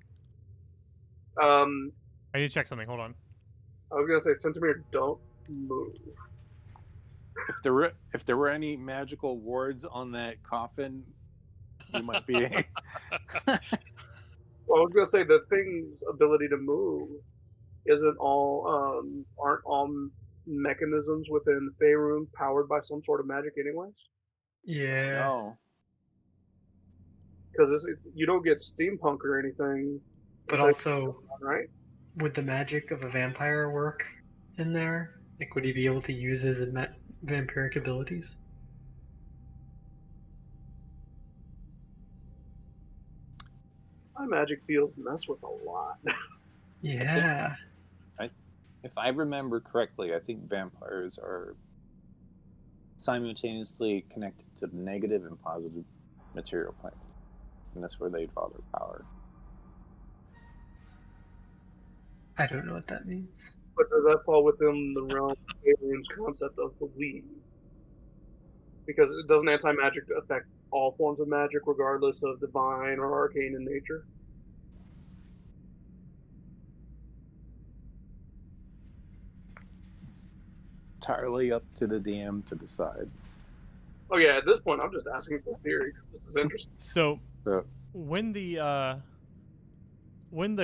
I I need to check something. Hold on. was gonna say, Centimere, don't move. If there were any magical wards on that coffin, you might be. Well, I was gonna say the thing's ability to move aren't all mechanisms within Faerun powered by some sort of magic, anyways. Yeah. No. Because you don't get steampunk or anything. But also, right? would the magic of a vampire work in there? Like, would he be able to use his vampiric abilities? My magic feels mess with a lot. Yeah. If I remember correctly, I think vampires are simultaneously connected to the negative and positive material plane. And that's where they draw their power. I don't know what that means. But does that fall within the realm of Faerun's concept of belief? Because doesn't anti-magic affect all forms of magic, regardless of divine or arcane in nature? Entirely up to the DM to decide. Oh yeah, at this point, I'm just asking for a theory. This is interesting. So So, when the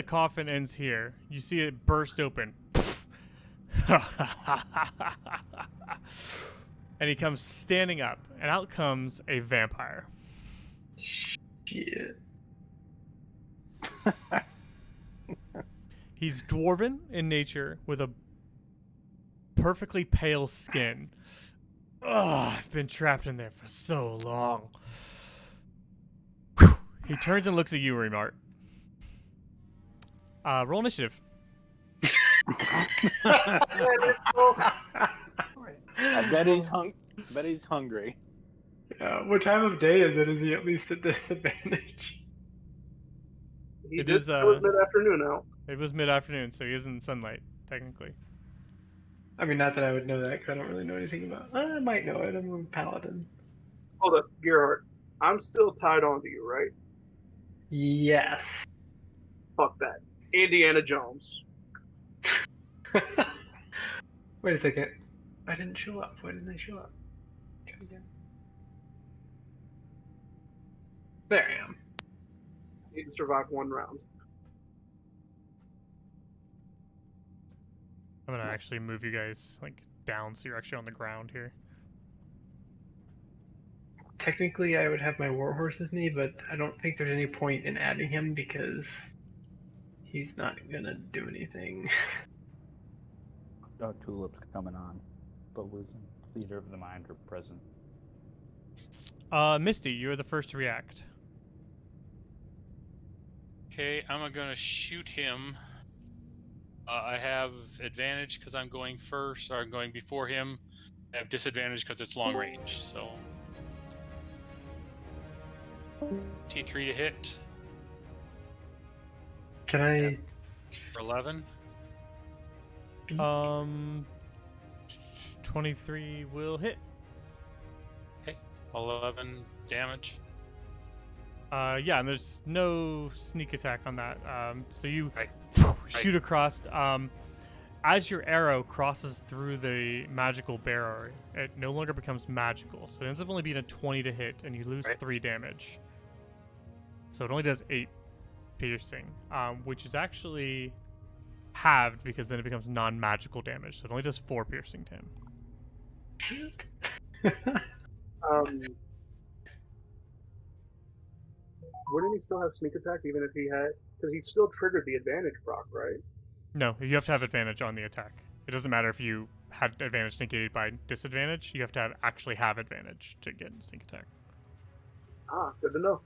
coffin ends here, you see it burst open. And he comes standing up, and out comes a vampire. Shit. He's dwarven in nature with a perfectly pale skin. Ugh, I've been trapped in there for so long. He turns and looks at you, Remart. Roll initiative. I bet he's hungry. What time of day is it? Is he at least at disadvantage? He It did is, say it was mid-afternoon out. It was mid-afternoon, so he is in sunlight, technically. I mean, not that I would know that because I don't really know anything about. I might know it. I'm a paladin. Hold up, Gerhardt. I'm still tied on to you, right? Yes. Fuck that. Indiana Jones. Wait a second. I didn't show up. Why didn't I show up? Try again. There I am. Need to survive one round. I'm gonna actually move you guys like down so you're actually on the ground here. Technically, I would have my warhorse with me, but I don't think there's any point in adding him because he's not gonna do anything. Tulips coming on. The leader of the mind are present. Misty, you're the first to react. Okay, I'm gonna shoot him. I have advantage because I'm going first, or I'm going before him. I have disadvantage because it's long range, so. T3 to hit. Can I? For 11. 23 will hit. Okay, 11 damage. Yeah, and there's no sneak attack on that. So you Right. shoot across. As your arrow crosses through the magical barrier, it no longer becomes magical. So it ends up only being a 20 to hit, and you lose Right. 3 damage. So it only does 8 piercing, which is actually halved because then it becomes non-magical damage. So it only does 4 piercing to him. Wouldn't he still have sneak attack even if he had? Because he'd still triggered the advantage proc, right? No, you have to have advantage on the attack. It doesn't matter if you had advantage negated by disadvantage. You have to actually have advantage to get sneak attack. Ah, good to know.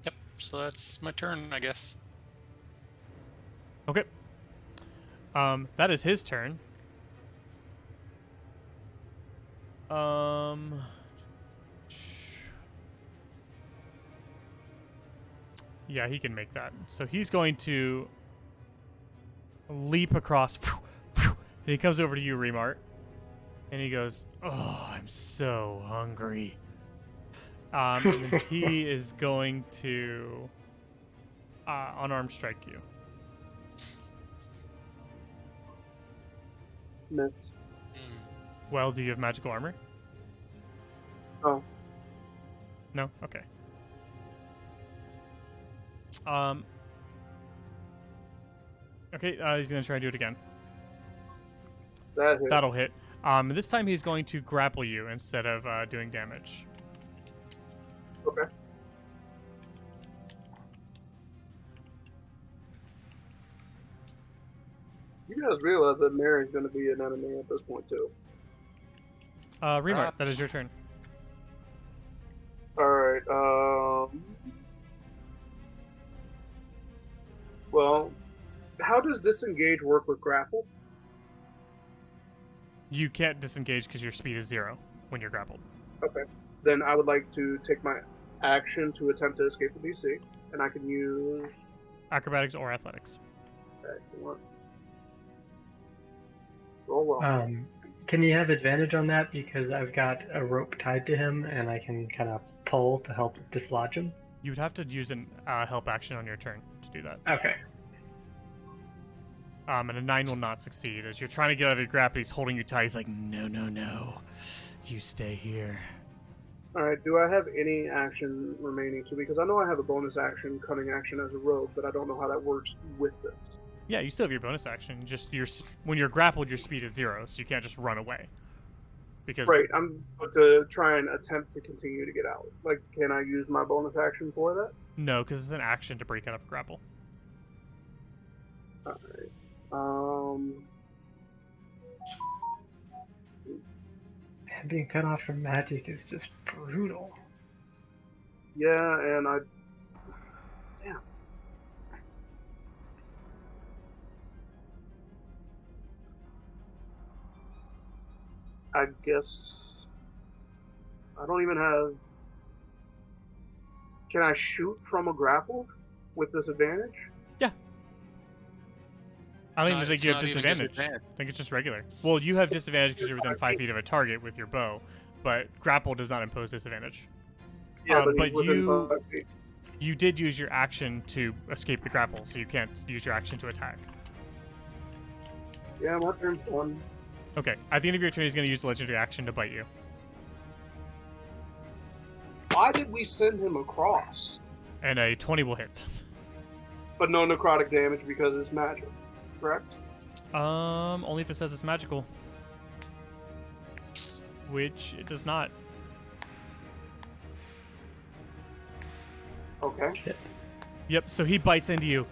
Yep, so that's my turn, I guess. Okay. That is his turn. Yeah, he can make that. So he's going to leap across, and he comes over to you, Remart, and he goes, "Oh, I'm so hungry." And then he is going to unarmed strike you. Miss. Well, do you have magical armor? Oh. No? Okay. Okay, he's gonna try and do it again. That hit. That'll hit. This time he's going to grapple you instead of doing damage. Okay. You guys realize that Mary's going to be an enemy at this point, too. Remart, that is your turn. Alright, well, how does disengage work with grapple? You can't disengage because your speed is 0 when you're grappled. Okay. Then I would like to take my action to attempt to escape the DC, and I can use... Acrobatics or athletics. Excellent. Roll well. Can you have advantage on that because I've got a rope tied to him and I can kind of pull to help dislodge him? You would have to use an help action on your turn to do that. Okay. And a 9 will not succeed. As you're trying to get out of your grapple, he's holding you tight. He's like, no, no, no. You stay here. All right. Do I have any action remaining too? Because I know I have a bonus action, cunning action as a rogue, but I don't know how that works with this. Yeah, you still have your bonus action. Just when you're grappled, your speed is 0, so you can't just run away. Because Right. I'm about to try and attempt to continue to get out. Like, can I use my bonus action for that? No, because it's an action to break out of grapple. All right. Man, being cut off from magic is just brutal. Yeah, and I. Damn. I guess I don't even have. Can I shoot from a grapple with disadvantage? I don't Not- even think it's you have not even disadvantage. disadvantage. I think it's just regular. Well, you have disadvantage because you're within 5 feet of a target with your bow, but grapple does not impose disadvantage. Yeah, but he's within you- 5 feet. You did use your action to escape the grapple, so you can't use your action to attack. Yeah, my turn's done. Okay, at the end of your turn, he's going to use the legendary action to bite you. Why did we send him across? And a 20 will hit. But no necrotic damage because it's magic, correct? Only if it says it's magical. Which it does not. Okay. Yep, so he bites into you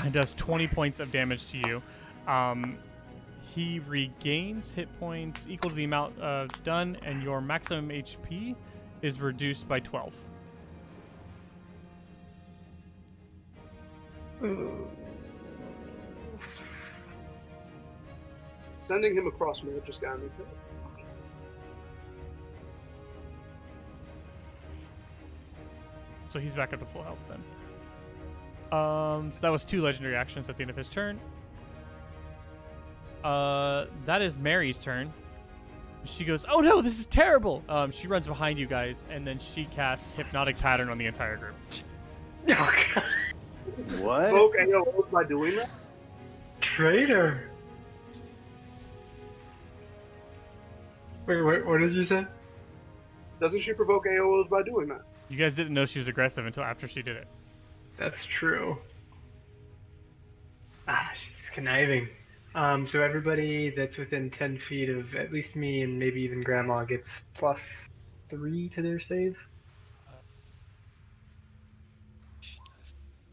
and does 20 points of damage to you. He regains hit points equal to the amount done, and your maximum HP is reduced by 12. Sending him across may have just gotten me killed. So he's back up to full health then. So that was 2 legendary actions at the end of his turn. That is Mary's turn. She goes, "Oh no, this is terrible!" She runs behind you guys, and then she casts Hypnotic Pattern on the entire group. Oh, God. What? Provoke AOs by doing that? Traitor. Wait, what did you say? Doesn't she provoke AOs by doing that? You guys didn't know she was aggressive until after she did it. That's true. She's conniving. So everybody that's within 10 feet of at least me and maybe even Grandma gets +3 to their save.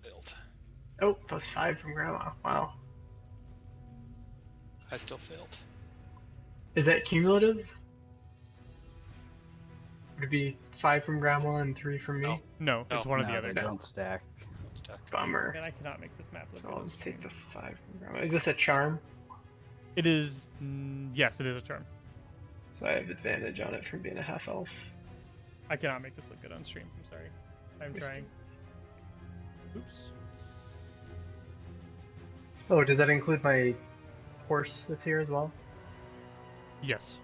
Failed. Oh, +5 from Grandma. Wow. I still failed. Is that cumulative? Would it be 5 from Grandma and 3 from me? No. No, it's No, one or the No, other. they don't stack. It's stuck. Bummer. And I cannot make this map look So good I'll on just take screen. the 5 from Grandma. Is this a charm? It is. Yes, it is a charm. So I have advantage on it from being a half elf. I cannot make this look good on stream. I'm sorry. I'm Yes. trying. Oops. Oh, does that include my horse that's here as well? Yes.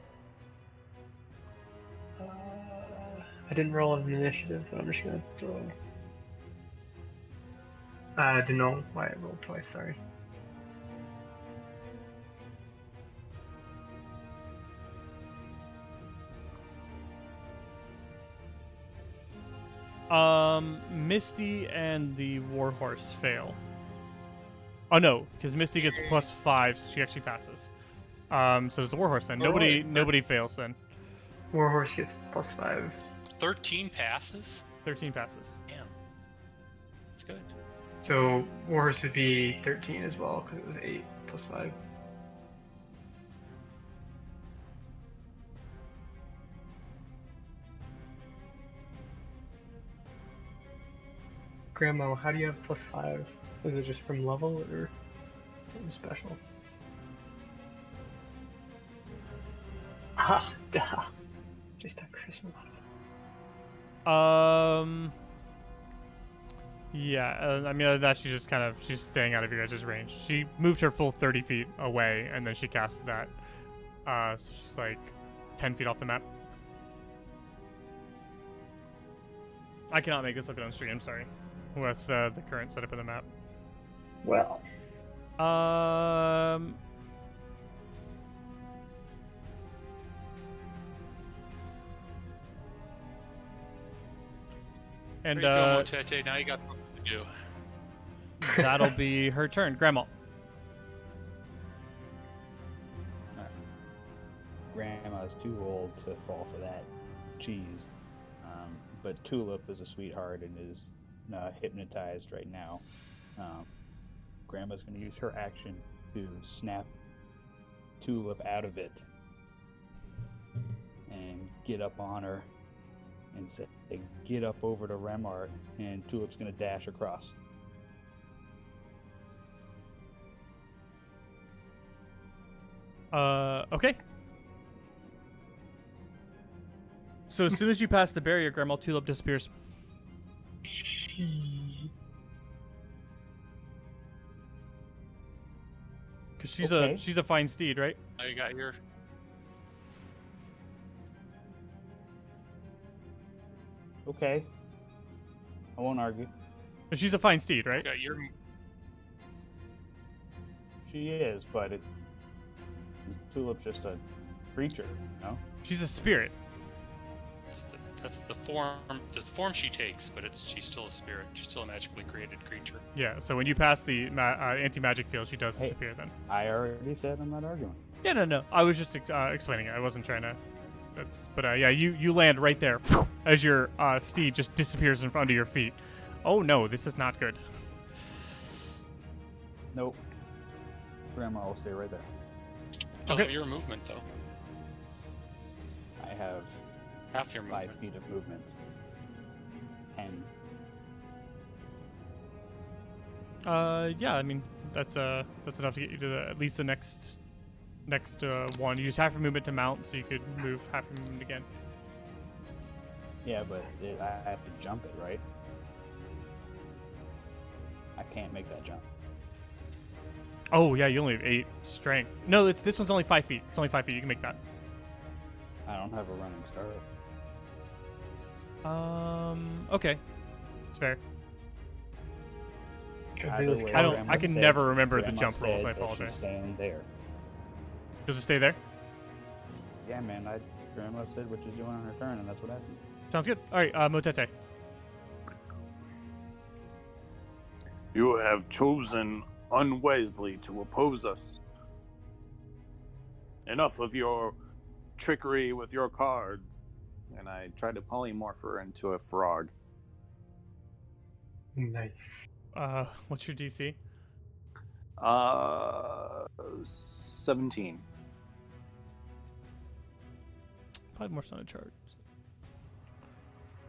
I didn't roll an initiative, but I'm just gonna throw. Didn't know why I rolled twice. Sorry. Misty and the Warhorse fail. Oh no, because Misty gets +5, so she actually passes. So does the Warhorse then. Nobody fails then. Warhorse gets +5. 13 passes? 13 passes. Damn. That's good. So Warhorse would be 13 as well because it was 8 +5. Grandma, how do you have +5? Is it just from level or something special? Ah, duh. Just a Christmas. Yeah, I mean, that she's staying out of your guys' range. She moved her full 30 feet away, and then she casted that. So she's like 10 feet off the map. I cannot make this look on stream, sorry. With the current setup of the map. Well, and There you go, Motete. Now you got something to do. that'll be her turn. Grandma. Grandma's too old to fall for that cheese. But Tulip is a sweetheart and is hypnotized right now. Grandma's going to use her action to snap Tulip out of it and get up on her and say, get up over to Remart, and Tulip's going to dash across. Okay. So as soon as you pass the barrier, Grandma, Tulip disappears. Because she's a fine steed, right? Now you got your. Okay. I won't argue. But she's a fine steed, right? Got your. She is, but Tulip's just a creature, you know? She's a spirit. That's the form she takes, but she's still a spirit. She's still a magically created creature. Yeah, so when you pass the anti-magic field, she does disappear then. I already said I'm not arguing. Yeah, no. I was just explaining it. I wasn't trying to... But yeah, you land right there as your steed just disappears in front of your feet. Oh no, this is not good. Nope. Grandma will stay right there. Tell Okay. me your movement, though. I have Half your 5 movement. feet of movement. 10. Yeah, I mean that's enough to get you to at least the next one. You use half your movement to mount, so you could move half your movement again. Yeah, but I have to jump it, right? I can't make that jump. Oh yeah, you only have 8 strength. No, this one's only 5 feet. It's only 5 feet. You can make that. I don't have a running start. Okay, it's fair. Either way, I can never remember the Grandma jump rolls. said I that she's apologize. staying there. Does it stay there? Yeah, man. Grandma said what she's doing on her turn, and that's what happened. Sounds good. All right, Motete. You have chosen unwisely to oppose us. Enough of your trickery with your cards. And I tried to polymorph her into a frog. nice. What's your DC? 17. Probably more on a chart.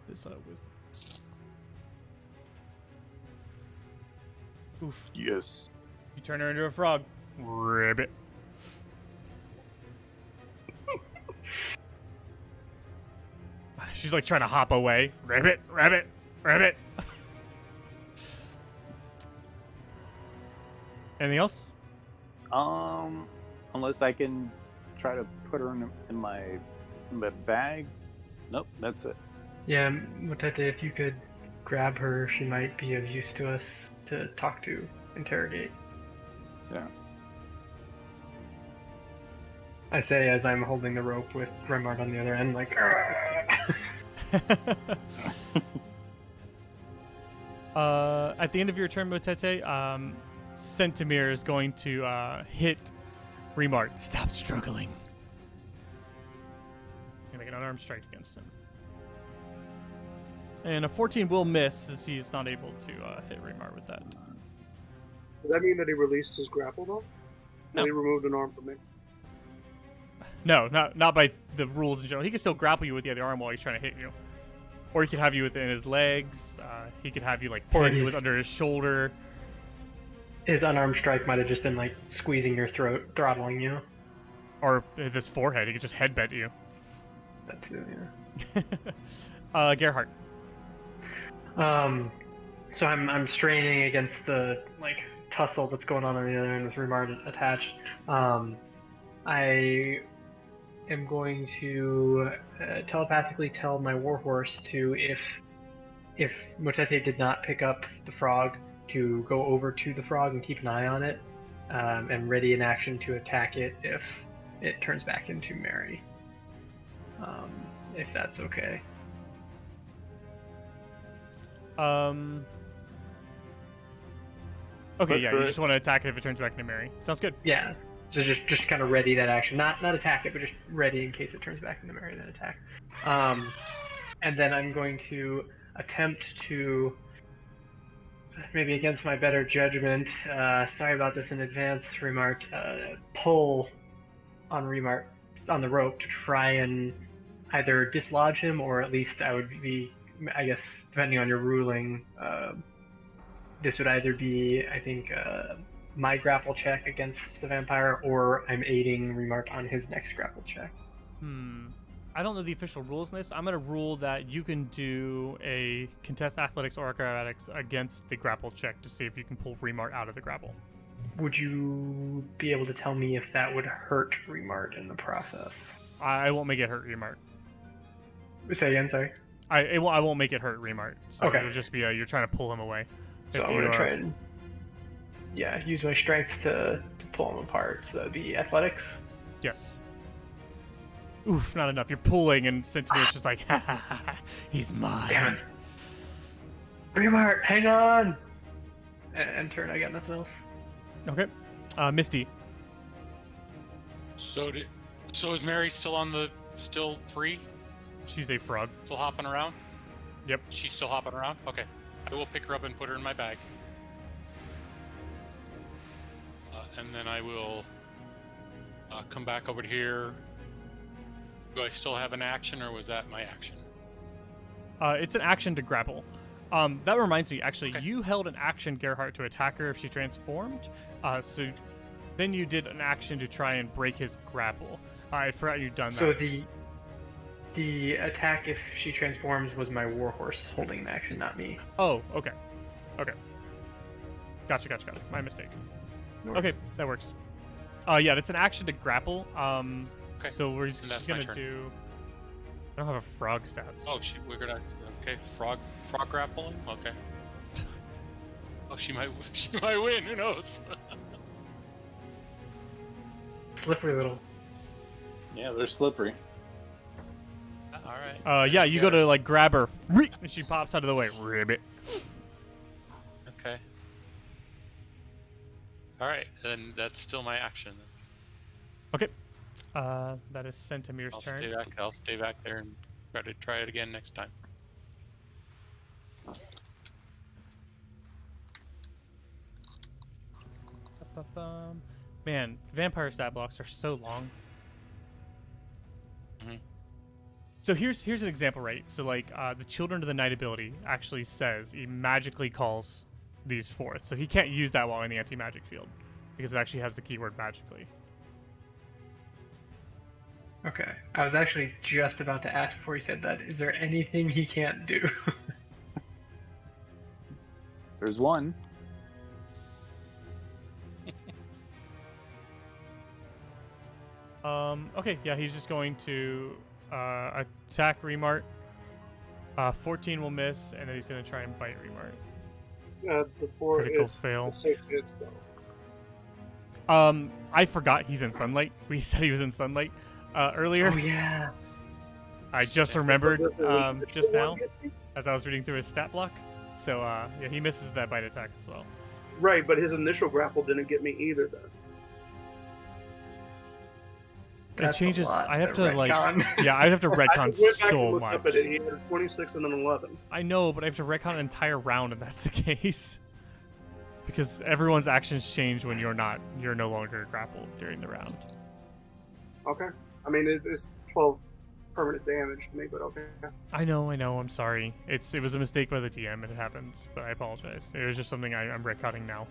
This wisdom. Oof. Yes. You turn her into a frog. Ribbit. She's like trying to hop away. Rabbit, rabbit, rabbit. Anything else? Unless I can try to put her in my bag. Nope, that's it. Yeah, Motete, if you could grab her, she might be of use to us to talk to, interrogate. Yeah. I say as I'm holding the rope with Remart on the other end, like, At the end of your turn, Motete, Centimere is going to hit Remart. Stop struggling. Gonna make an unarmed strike against him. And a 14 will miss, as he's not able to hit Remart with that. Does that mean that he released his grapple, though? No. He removed an arm from me. No, not by the rules in general. He can still grapple you with the other arm while he's trying to hit you. Or he could have you within his legs. He could have you like Or pin you with he's- under his shoulder. his unarmed strike might have just been like squeezing your throat, throttling you. Or his forehead. He could just headbutt you. That too, yeah. Gerhardt. So I'm straining against the like tussle that's going on the other end with Remart attached. I am going to telepathically tell my warhorse to, if Motete did not pick up the frog, to go over to the frog and keep an eye on it, and ready in action to attack it if it turns back into Mary. If that's okay. Okay, yeah, you just want to attack it if it turns back into Mary. Sounds good. Yeah. So just kind of ready that action, not attack it, but just ready in case it turns back into Mary, then attack. And then I'm going to attempt to, maybe against my better judgment, sorry about this in advance, Remark, pull on Remark on the rope to try and either dislodge him, or at least I would be, I guess, depending on your ruling, this would either be, I think, my grapple check against the vampire, or I'm aiding Remark on his next grapple check. I don't know the official rules in this. I'm going to rule that you can do a contest athletics or acrobatics against the grapple check to see if you can pull Remark out of the grapple. Would you be able to tell me if that would hurt Remark in the process? I won't make it hurt Remark. Say again, sorry. I won't make it hurt Remark. So Okay. It'll just be you're trying to pull him away. So I'm gonna try and use my strength to pull him apart. So that'd be athletics. Yes. Oof, not enough. You're pulling, and Centimere's just like, ha ha ha, he's mine. Damn it. Remark, hang on! And turn, I got nothing else. Okay. Misty. So is Mary still free? She's a frog. Still hopping around? Yep. She's still hopping around? Okay. I will pick her up and put her in my bag. And then I will come back over here. Do I still have an action, or was that my action? It's an action to grapple. That reminds me, actually, Okay. you held an action, Gerhardt, to attack her if she transformed. So then you did an action to try and break his grapple. I forgot you'd done that. So the attack, if she transforms, was my warhorse holding an action, not me. Oh, okay. Okay. Gotcha. My mistake. Okay, that works. Yeah, it's an action to grapple. Okay. So we're And just that's gonna my turn. do. I don't have a frog stats. Oh, we're gonna. Okay, frog grappling. Okay. Oh, she might win. Who knows? Slippery little. Yeah, they're slippery. All right. Yeah, you go to like grab her, and she pops out of the way. Ribbit. Okay. All right, then that's still my action. Okay. That is Centimere's turn. I'll stay back there and try it again next time. Man, vampire stat blocks are so long. Mhm. So here's an example, right? So like the Children of the Night ability actually says he magically calls these forth. So he can't use that while in the anti-magic field because it actually has the keyword magically. Okay. I was actually just about to ask before he said that. Is there anything he can't do? There's one. Okay, yeah, he's just going to attack Remart. 14 will miss, and then he's going to try and bite Remart. The 4 Critical is fail. 6 hits though. I forgot he's in sunlight. We said he was in sunlight earlier. Oh yeah. I just remembered This just one now hit me. as I was reading through his stat block. So yeah, he misses that bite attack as well. Right, but his initial grapple didn't get me either then. That's it changes. a lot I have to to like, retcon. yeah, I have to I retcon just went back and so looked much. up at it. He had a 26 and an 11. I know, but I have to retcon an entire round, and that's the case. Because everyone's actions change when you're no longer grappled during the round. Okay. I mean, it's 12 permanent damage to me, but okay. I know. I'm sorry. It was a mistake by the DM, and it happens. But I apologize. It was just something I'm retconning now.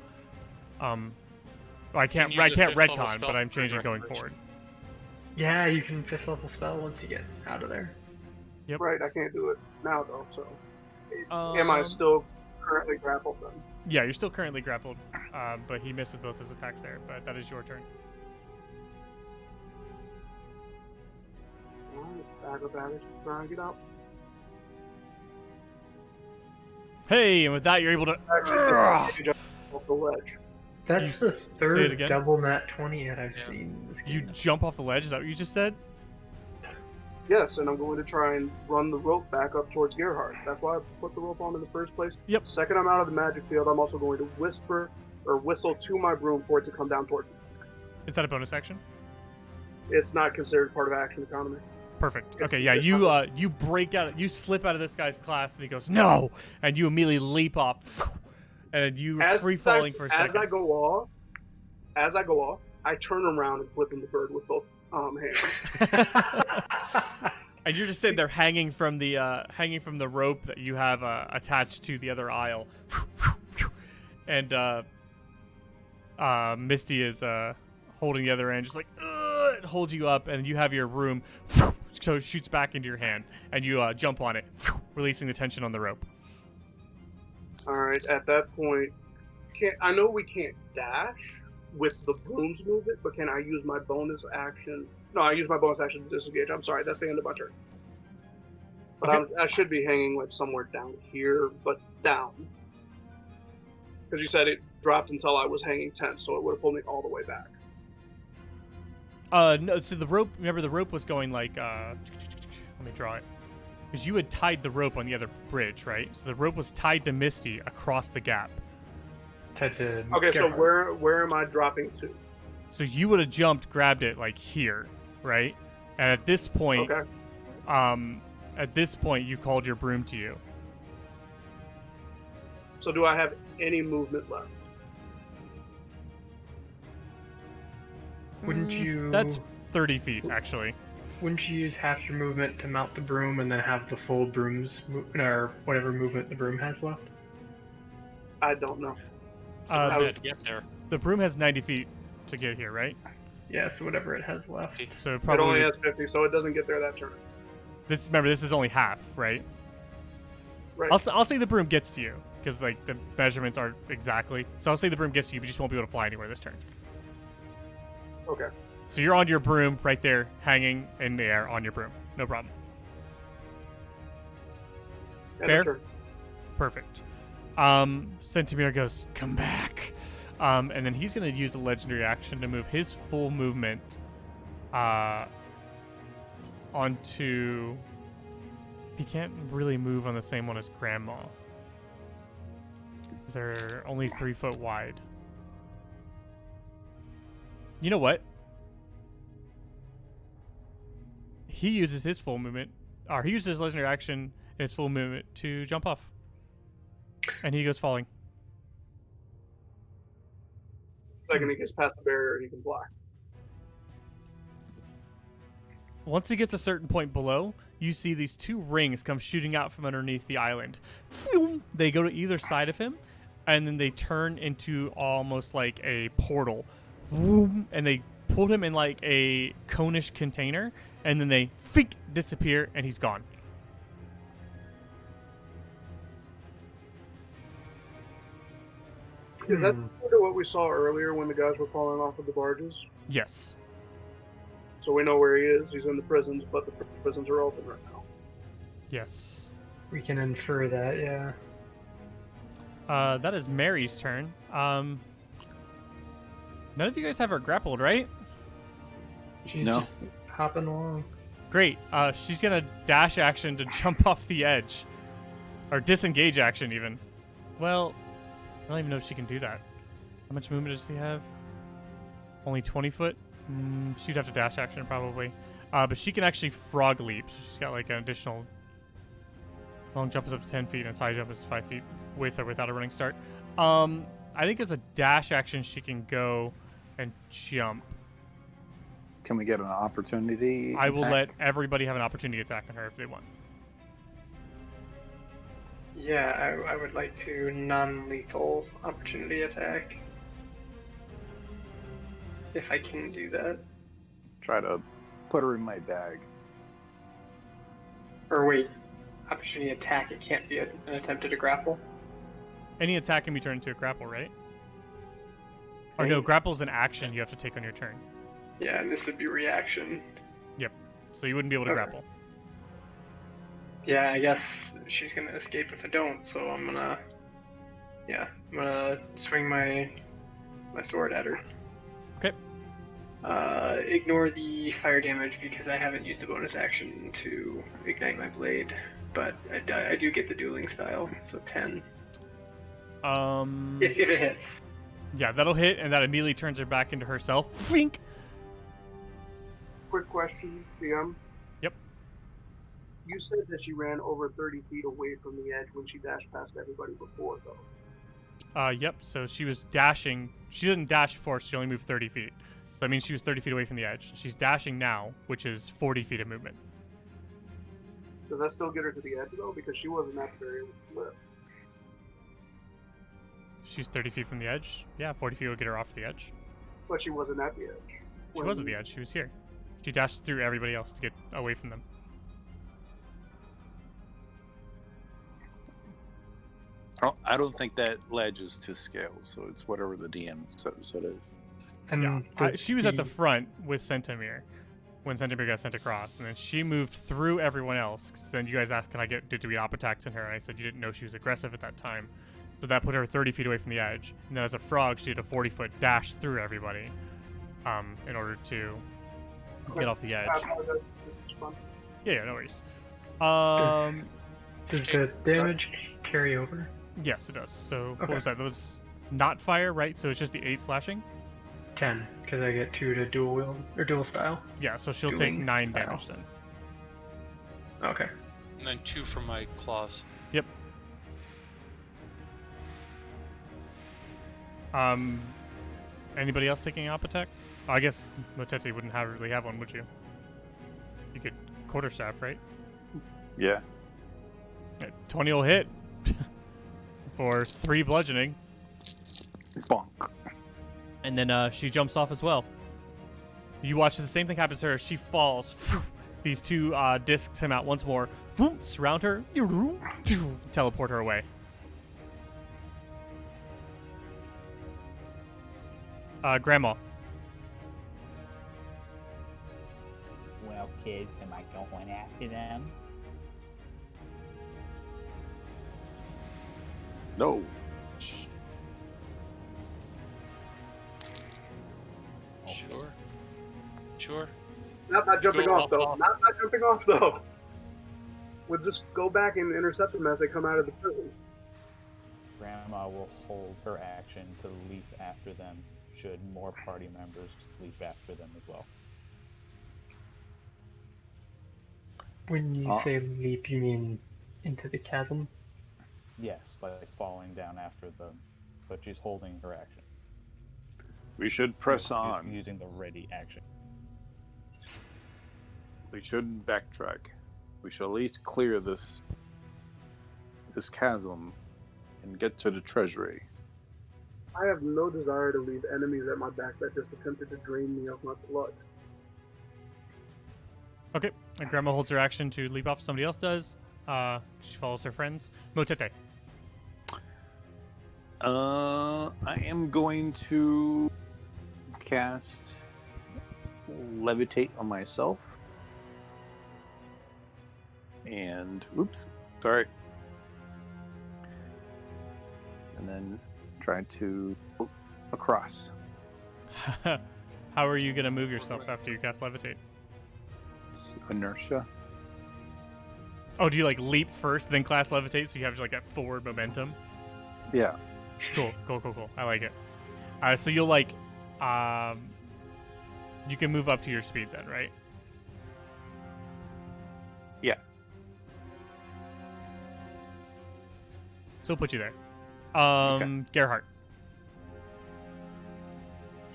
I can't use a fifth level retcon, spell but I'm for changing going reconversion. forward. Yeah, you can 5th level spell once you get out of there. Yep. Right, I can't do it now though, so. Am I still currently grappled then? Yeah, you're still currently grappled, but he misses both his attacks there. But that is your turn. back up at it to try and get out. Hey, and with that, you're able to. Actually, jump off the ledge. That's the say it third again? double nat 20 that I've Yeah. seen in this You game. jump off the ledge. Is that what you just said? Yes, and I'm going to try and run the rope back up towards Gerhardt. That's why I put the rope on in the first place. Yep. Second I'm out of the magic field, I'm also going to whistle to my broom for it to come down towards me. Is that a bonus action? It's not considered part of action economy. Perfect. It's- Okay, yeah, it's you not- you break out, you slip out of this guy's class, and he goes no, and you immediately leap off, and you free falling for a second. As I go off, I turn around and flip in the bird with both hands. And you're just sitting there hanging from the rope that you have attached to the other aisle, and Misty is holding the other end, just like it holds you up, and you have your broom, so it shoots back into your hand, and you jump on it, releasing the tension on the rope. All right. At that point, I know we can't dash with the broom's movement, but can I use my bonus action? No, I use my bonus action to disengage. I'm sorry, that's the end of my turn. But Okay. I should be hanging like somewhere down here, but down. Because you said it dropped until I was hanging tense, so it would have pulled me all the way back. No, so the rope, remember the rope was going like, let me draw it. Because you had tied the rope on the other bridge, right? So the rope was tied to Misty across the gap. To Okay, so Gerhardt. where am I dropping to? So you would have jumped, grabbed it like here, right? And at this point, Okay. you called your broom to you. So do I have any movement left? Wouldn't you? That's 30 feet, actually. Wouldn't you use half your movement to mount the broom and then have the full broom's or whatever movement the broom has left? I don't know. I The, had to get there. the broom has 90 feet to get here, right? Yeah, so whatever it has left. So It probably only has 50, so it doesn't get there that turn. remember, this is only half, right? Right. I'll say the broom gets to you because like the measurements aren't exactly. So I'll say the broom gets to you, but you just won't be able to fly anywhere this turn. Okay. So you're on your broom right there, hanging in the air on your broom. No problem. End Fair? of turn. Perfect. Centimere goes, come back. And then he's going to use a legendary action to move his full movement onto... He can't really move on the same one as Grandma. They're only 3 foot wide. You know what? He uses his full movement, or he uses his legendary action and his full movement to jump off. And he goes falling. Second he gets past the barrier, he can fly. Once he gets a certain point below, you see these 2 rings come shooting out from underneath the island. They go to either side of him, and then they turn into almost like a portal. And they put him in like a conish container, and then they disappear, and he's gone. Is that sort of what we saw earlier when the guys were falling off of the barges? Yes. So we know where he is. He's in the prisons, but the prisons are open right now. Yes. We can infer that, yeah. That is Mary's turn. None of you guys have her grappled, right? She's No. just hopping along. Great. She's gonna dash action to jump off the edge, or disengage action even. Well, I don't even know if she can do that. How much movement does she have? Only 20 foot. She'd have to dash action probably. But she can actually frog leap. So she's got like an additional long jump is up to 10 feet and side jump is 5 feet with or without a running start. I think as a dash action she can go and jump. Can we get an opportunity? I will attack? let everybody have an opportunity attack on her if they want. Yeah, I would like to non-lethal opportunity attack. If I can do that. Try to put her in my bag. Or wait, opportunity attack, it can't be an attempt at a grapple? Any attack can be turned into a grapple, right? Or no, grapple's an action you have to take on your turn. Yeah, and this would be reaction. So you wouldn't be able to Okay. grapple. Yeah, I guess she's gonna escape if I don't. So I'm gonna swing my sword at her. Okay. Ignore the fire damage because I haven't used a bonus action to ignite my blade, but I do get the dueling style, so 10. If it hits. Yeah, that'll hit, and that immediately turns her back into herself. Fink! Quick question, DM. Yep. You said that she ran over 30 feet away from the edge when she dashed past everybody before, though. Yep, so she was dashing. She didn't dash before, she only moved 30 feet. So that means she was 30 feet away from the edge. She's dashing now, which is 40 feet of movement. Does that still get her to the edge, though? Because she wasn't at the very lip. She's 30 feet from the edge. Yeah, 40 feet will get her off the edge. But she wasn't at the edge. She was at the edge. She was here. She dashed through everybody else to get away from them. I don't think that ledge is to scale, so it's whatever the DM says it is. And She was at the front with Centimere when Centimere got sent across, and then she moved through everyone else. 'Cause then you guys asked, do we op attacks in her? And I said you didn't know she was aggressive at that time. So that put her 30 feet away from the edge. And then as a frog, she did a 40-foot dash through everybody in order to get off the edge. Yeah, no worries. Does the damage carry over? Yes, it does. So Okay. what was that? That was not fire, right? So it's just the 8 slashing? 10, because I get 2 to dual wield or dual style. Yeah, so she'll take Dueling 9 style. damage then. Okay. And then 2 from my claws. Yep. Anybody else taking op attack? Oh, I guess Motete wouldn't really have one, would you? You could quarterstaff, right? Yeah. 20 will hit for 3 bludgeoning, Bonk. and then she jumps off as well. You watch the same thing happens to her. She falls. These 2 discs come out once more, surround her, teleport her away. Grandma. Well, kids, am I going after them? No. Sure. Not by jumping Go off, though. off. Not by jumping off, though. We'll just go back and intercept them as they come out of the prison. Grandma will hold her action to leap after them should more party members leap after them as well. When you say leap, you mean into the chasm? Yes, like falling down after them, but she's holding her action. We should press She's on. using the ready action. We shouldn't backtrack. We shall at least clear this chasm and get to the treasury. I have no desire to leave enemies at my back that just attempted to drain me of my blood. Okay, and Grandma holds her action to leap off. Somebody else does. She follows her friends. Motete. I am going to cast Levitate on myself. And, oops, sorry. And then try to go across. How are you going to move yourself after you cast Levitate? Inertia. Oh, do you like leap first, then cast Levitate so you have like that forward momentum? Yeah. Cool. I like it. So you'll like, you can move up to your speed then, right? Yeah. So we'll put you there. Gerhardt.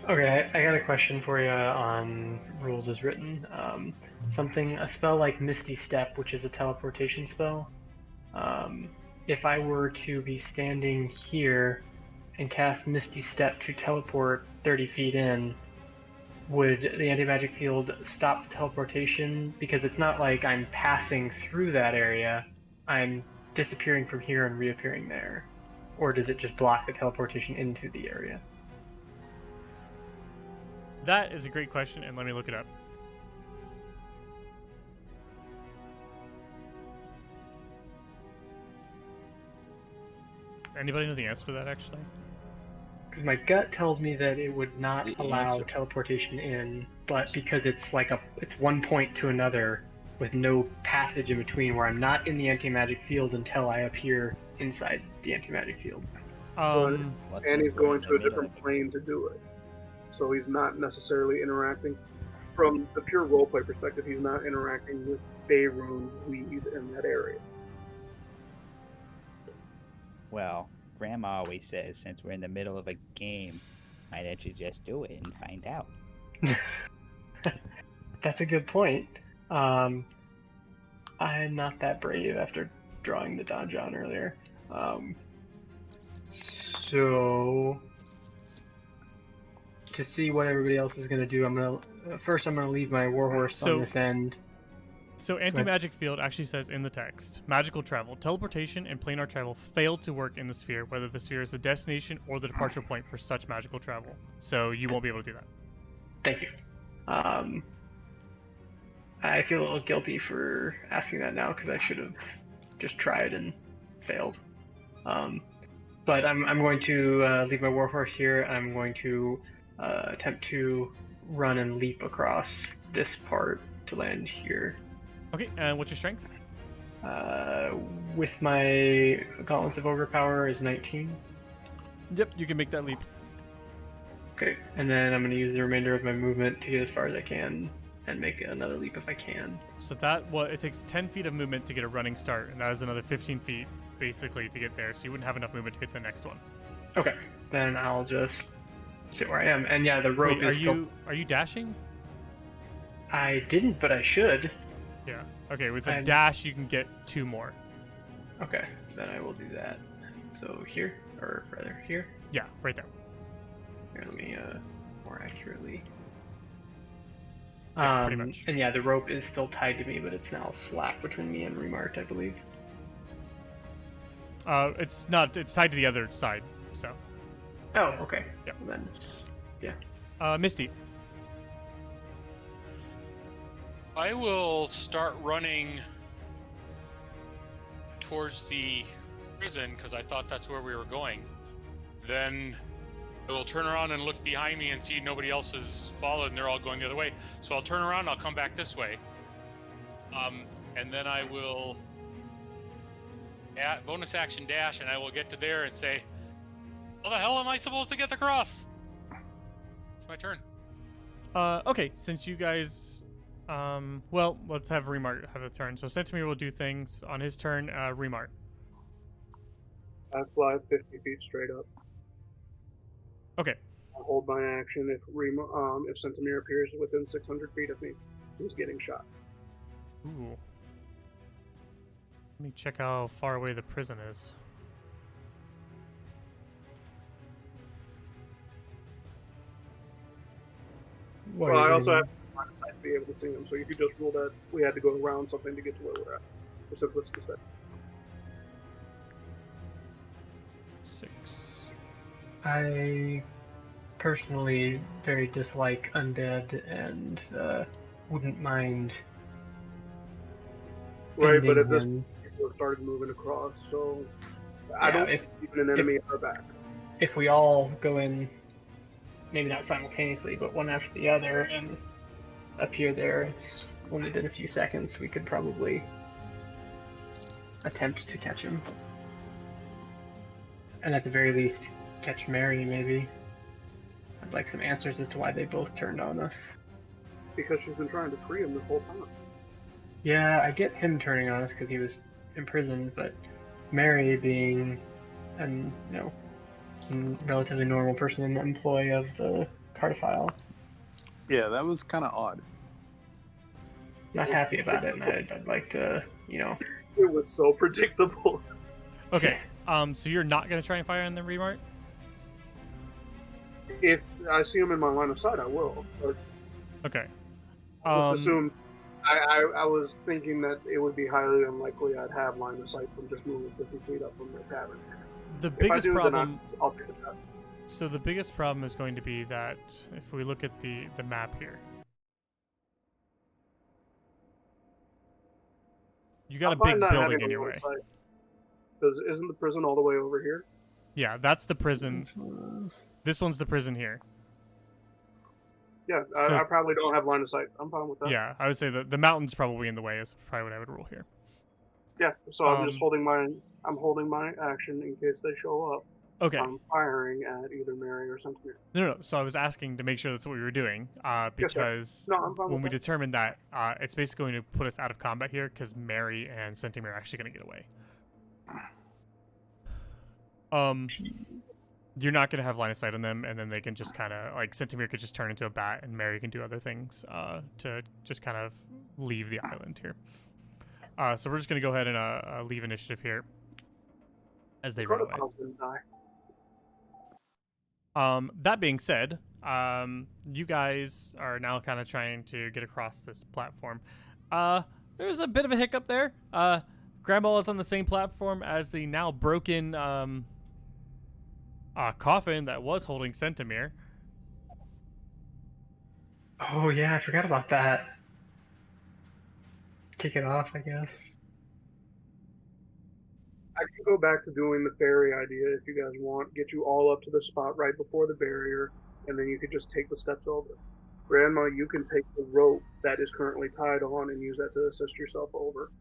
Okay, I got a question for you on rules as written. A spell like Misty Step, which is a teleportation spell. If I were to be standing here and cast Misty Step to teleport 30 feet in, would the anti-magic field stop the teleportation? Because it's not like I'm passing through that area, I'm disappearing from here and reappearing there. Or does it just block the teleportation into the area? That is a great question, and let me look it up. Anybody know the answer to that, actually? Because my gut tells me that it would not The allow answer- teleportation in, but because it's like it's one point to another with no passage in between, where I'm not in the anti-magic field until I appear inside the anti-magic field. What's And the he's point going in the to a middle different of it? plane to do it. So he's not necessarily interacting. From the pure roleplay perspective, he's not interacting with Bayrune's weed in that area. Well, Grandma always says, since we're in the middle of a game, why don't you just do it and find out? That's a good point. I'm not that brave after drawing the dodge on earlier. So to see what everybody else is gonna do, I'm gonna leave my warhorse So- on this end. So anti-magic field actually says in the text, magical travel, teleportation, and planar travel fail to work in the sphere, whether the sphere is the destination or the departure point for such magical travel. So you won't be able to do that. Thank you. I feel a little guilty for asking that now because I should have just tried and failed. But I'm going to leave my warhorse here. I'm going to attempt to run and leap across this part to land here. Okay, and what's your strength? With my Gauntlets of Ogre Power is 19. Yep, you can make that leap. Okay, and then I'm going to use the remainder of my movement to get as far as I can and make another leap if I can. So it takes 10 feet of movement to get a running start, and that is another 15 feet basically to get there. So you wouldn't have enough movement to get to the next one. Okay, then I'll just sit where I am. And yeah, the rope Wait, is still... are you dashing? I didn't, but I should. Yeah. Okay, with a I'm- dash you can get 2 more. Okay, then I will do that. So here, or rather here. Yeah, right there. Here, let me more accurately. Yeah, pretty much. And yeah, the rope is still tied to me, but it's now slack between me and Remart, I believe. It's not. It's tied to the other side. So, Oh, okay. Yeah. Well, then, yeah. Misty. I will start running towards the prison because I thought that's where we were going. Then I will turn around and look behind me and see nobody else has followed and they're all going the other way. So I'll turn around and I'll come back this way. And then I will bonus action dash and I will get to there and say, how the hell am I supposed to get across? It's my turn. Okay, since you guys, well, let's have Remart have a turn. So Centimir will do things on his turn. Remart. I fly 50 feet straight up. Okay. I hold my action if Centimir appears within 600 feet of me. He's getting shot. Ooh. Let me check how far away the prison is. What Well, are I you also doing? have line of sight to be able to see him, so you could just rule that we had to go around something to get to where we're at. For simplicity's sake. 6. I personally very dislike undead and wouldn't mind. Right, but ending at this him. point, people have started moving across, so I Yeah, don't if- see even an enemy at our back. If we all go in, maybe not simultaneously, but one after the other, and appear there, it's only been a few seconds. We could probably attempt to catch him, and at the very least, catch Mary. Maybe. I'd like some answers as to why they both turned on us. Because she's been trying to free him this whole time. Yeah, I get him turning on us because he was imprisoned, but Mary being an relatively normal person in the employ of the Cardophile, Yeah, that was kind of odd. not happy about it, and I'd like to, It was so predictable. Okay. So you're not gonna try and fire on the Remart? If I see him in my line of sight, I will. But Okay. just assume. I was thinking that it would be highly unlikely I'd have line of sight from just moving 50 feet up from the tavern. The If I biggest do, problem. then I'll take a shot. So the biggest problem is going to be that if we look at the map here, you got a big building anyway. Because isn't the prison all the way over here? Yeah, that's the prison. Which was- This one's the prison here. Yeah, So- I probably don't have line of sight. I'm fine with that. Yeah, I would say the mountain's probably in the way is probably what I would rule here. Yeah, so I'm just Um, holding my action in case they show up. Okay. I'm firing at either Mary or something. No. So I was asking to make sure that's what we were doing, Yes, sir. because No, I'm fine when with we that. determined that, it's basically going to put us out of combat here because Mary and Centimere are actually going to get away. You're not going to have line of sight on them, and then they can just kind of like Centimere could just turn into a bat, and Mary can do other things to just kind of leave the island here. So we're just going to go ahead and leave initiative here as they run away. Protocol's gonna die. That being said, you guys are now kind of trying to get across this platform. There's a bit of a hiccup there. Grandma is on the same platform as the now broken coffin that was holding Centimere. Oh yeah, I forgot about that. Kick it off, I guess. I can go back to doing the ferry idea if you guys want. Get you all up to the spot right before the barrier, and then you could just take the steps over. Grandma, you can take the rope that is currently tied on and use that to assist yourself over.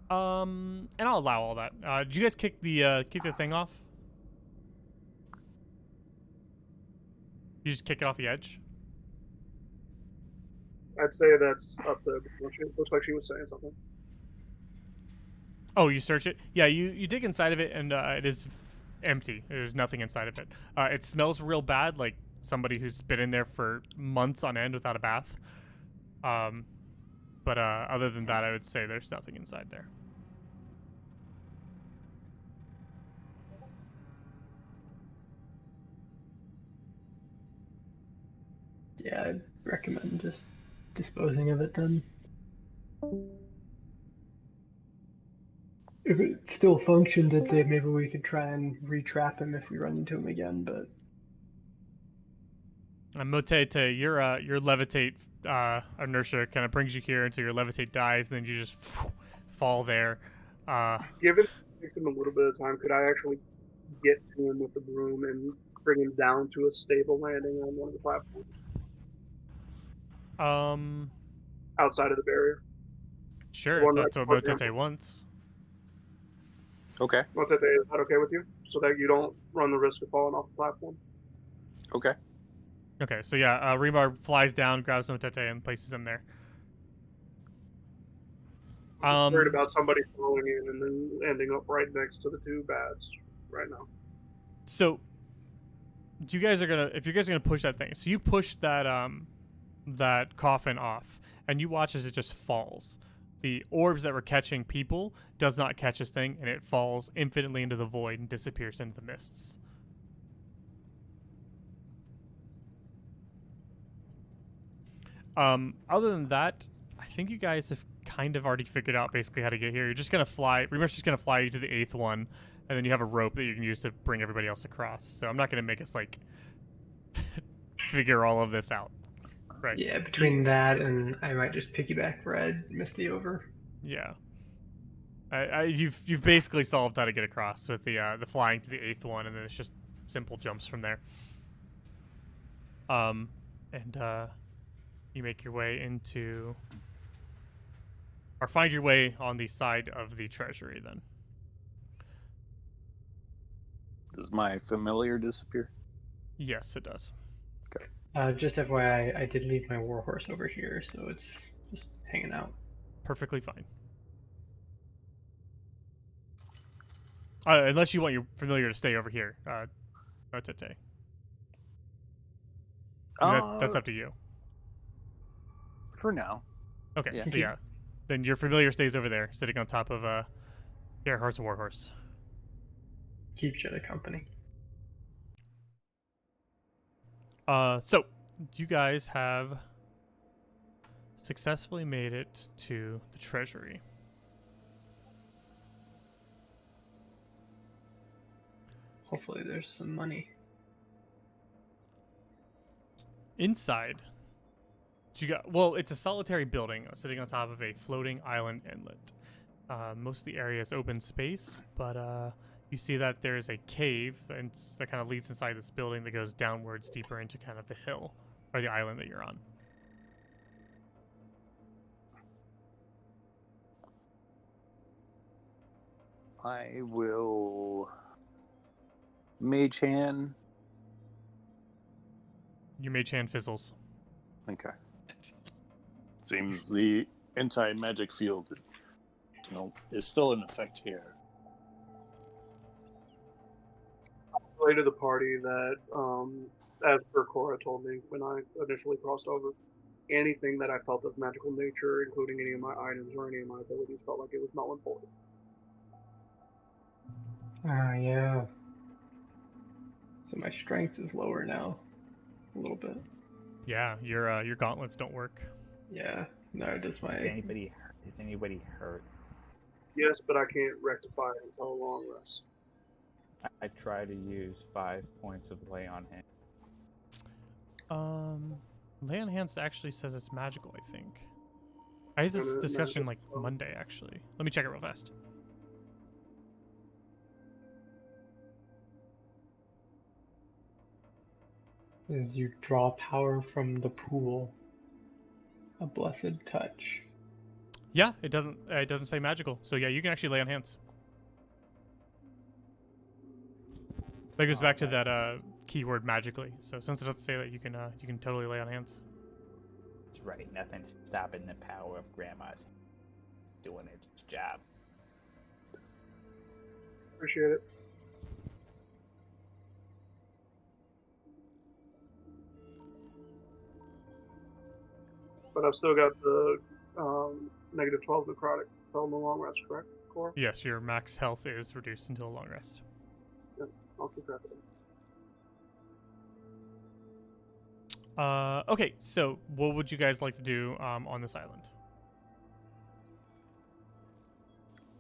And I'll allow all that. Did you guys kick the thing off? You just kick it off the edge? I'd say that's up to. Looks like she was saying something. Oh, you search it? Yeah, you dig inside of it, and it is empty. There's nothing inside of it. It smells real bad, like somebody who's been in there for months on end without a bath. But other than that, I would say there's nothing inside there. Yeah, I'd recommend just disposing of it then. If it still functioned, I'd say maybe we could try and re-trap him if we run into him again, but Motete, your levitate inertia kind of brings you here until your levitate dies, and then you just fall there. Given it takes him a little bit of time, could I actually get to him with the broom and bring him down to a stable landing on one of the platforms outside of the barrier? Sure, One if that's right what before Motete wants. Okay. What's that? Is that okay with you? So that you don't run the risk of falling off the platform? Okay. Okay, so yeah, Rebar flies down, grabs Motete, and places him there. I'm worried about somebody falling in and then ending up right next to the two bats right now. So, if you guys are gonna push that thing, so you push that that coffin off, and you watch as it just falls. The orbs that were catching people does not catch this thing, and it falls infinitely into the void and disappears into the mists. Other than that, I think you guys have kind of already figured out basically how to get here. You're just gonna fly. Remar's just gonna fly you to the 8th one, and then you have a rope that you can use to bring everybody else across. So I'm not gonna make us like figure all of this out. Right. yeah, between that and I might just piggyback Red Misty over. Yeah. You've basically solved how to get across with the flying to the 8th one, and then it's just simple jumps from there. You make your way into, or find your way on the side of the treasury. Then Does my familiar disappear? yes, it does. Just FYI, I did leave my warhorse over here, so it's just hanging out. Perfectly fine. Unless you want your familiar to stay over here, Otete. That's up to you. For now. Okay, Yeah. so yeah, then your familiar stays over there, sitting on top of Gerhardt's warhorse. Keep each other company. So you guys have successfully made it to the treasury. Hopefully there's some money. Inside, it's a solitary building sitting on top of a floating island inlet. Most of the area is open space, but you see that there's a cave and that kind of leads inside this building that goes downwards deeper into kind of the hill or the island that you're on. I will mage hand. Your mage hand fizzles. Okay. Seems the anti-magic field is still in effect here. Relay to the party that, as per Cora told me when I initially crossed over, anything that I felt of magical nature, including any of my items or any of my abilities, felt like it was null and void. Ah, yeah. So my strength is lower now, a little bit. Yeah, your gauntlets don't work. Yeah. No, does my Is anybody hurt? Yes, but I can't rectify it until a long rest. I try to use 5 points of lay on hand. Lay on hands actually says it's magical, I think. I had this discussion like Monday, actually. Let me check it real fast. is you draw power from the pool. A blessed touch. Yeah, it doesn't say magical. So yeah, you can actually lay on hands. That goes back to that keyword magically. So since it doesn't say that, you can totally lay on hands. That's right. Nothing's stopping the power of Grandma's doing its job. Appreciate it. But I've still got the negative 12 necrotic from the long rest, correct, Cora? Yes, your max health is reduced until a long rest. Yeah, I'll keep track of it. Okay, so what would you guys like to do on this island?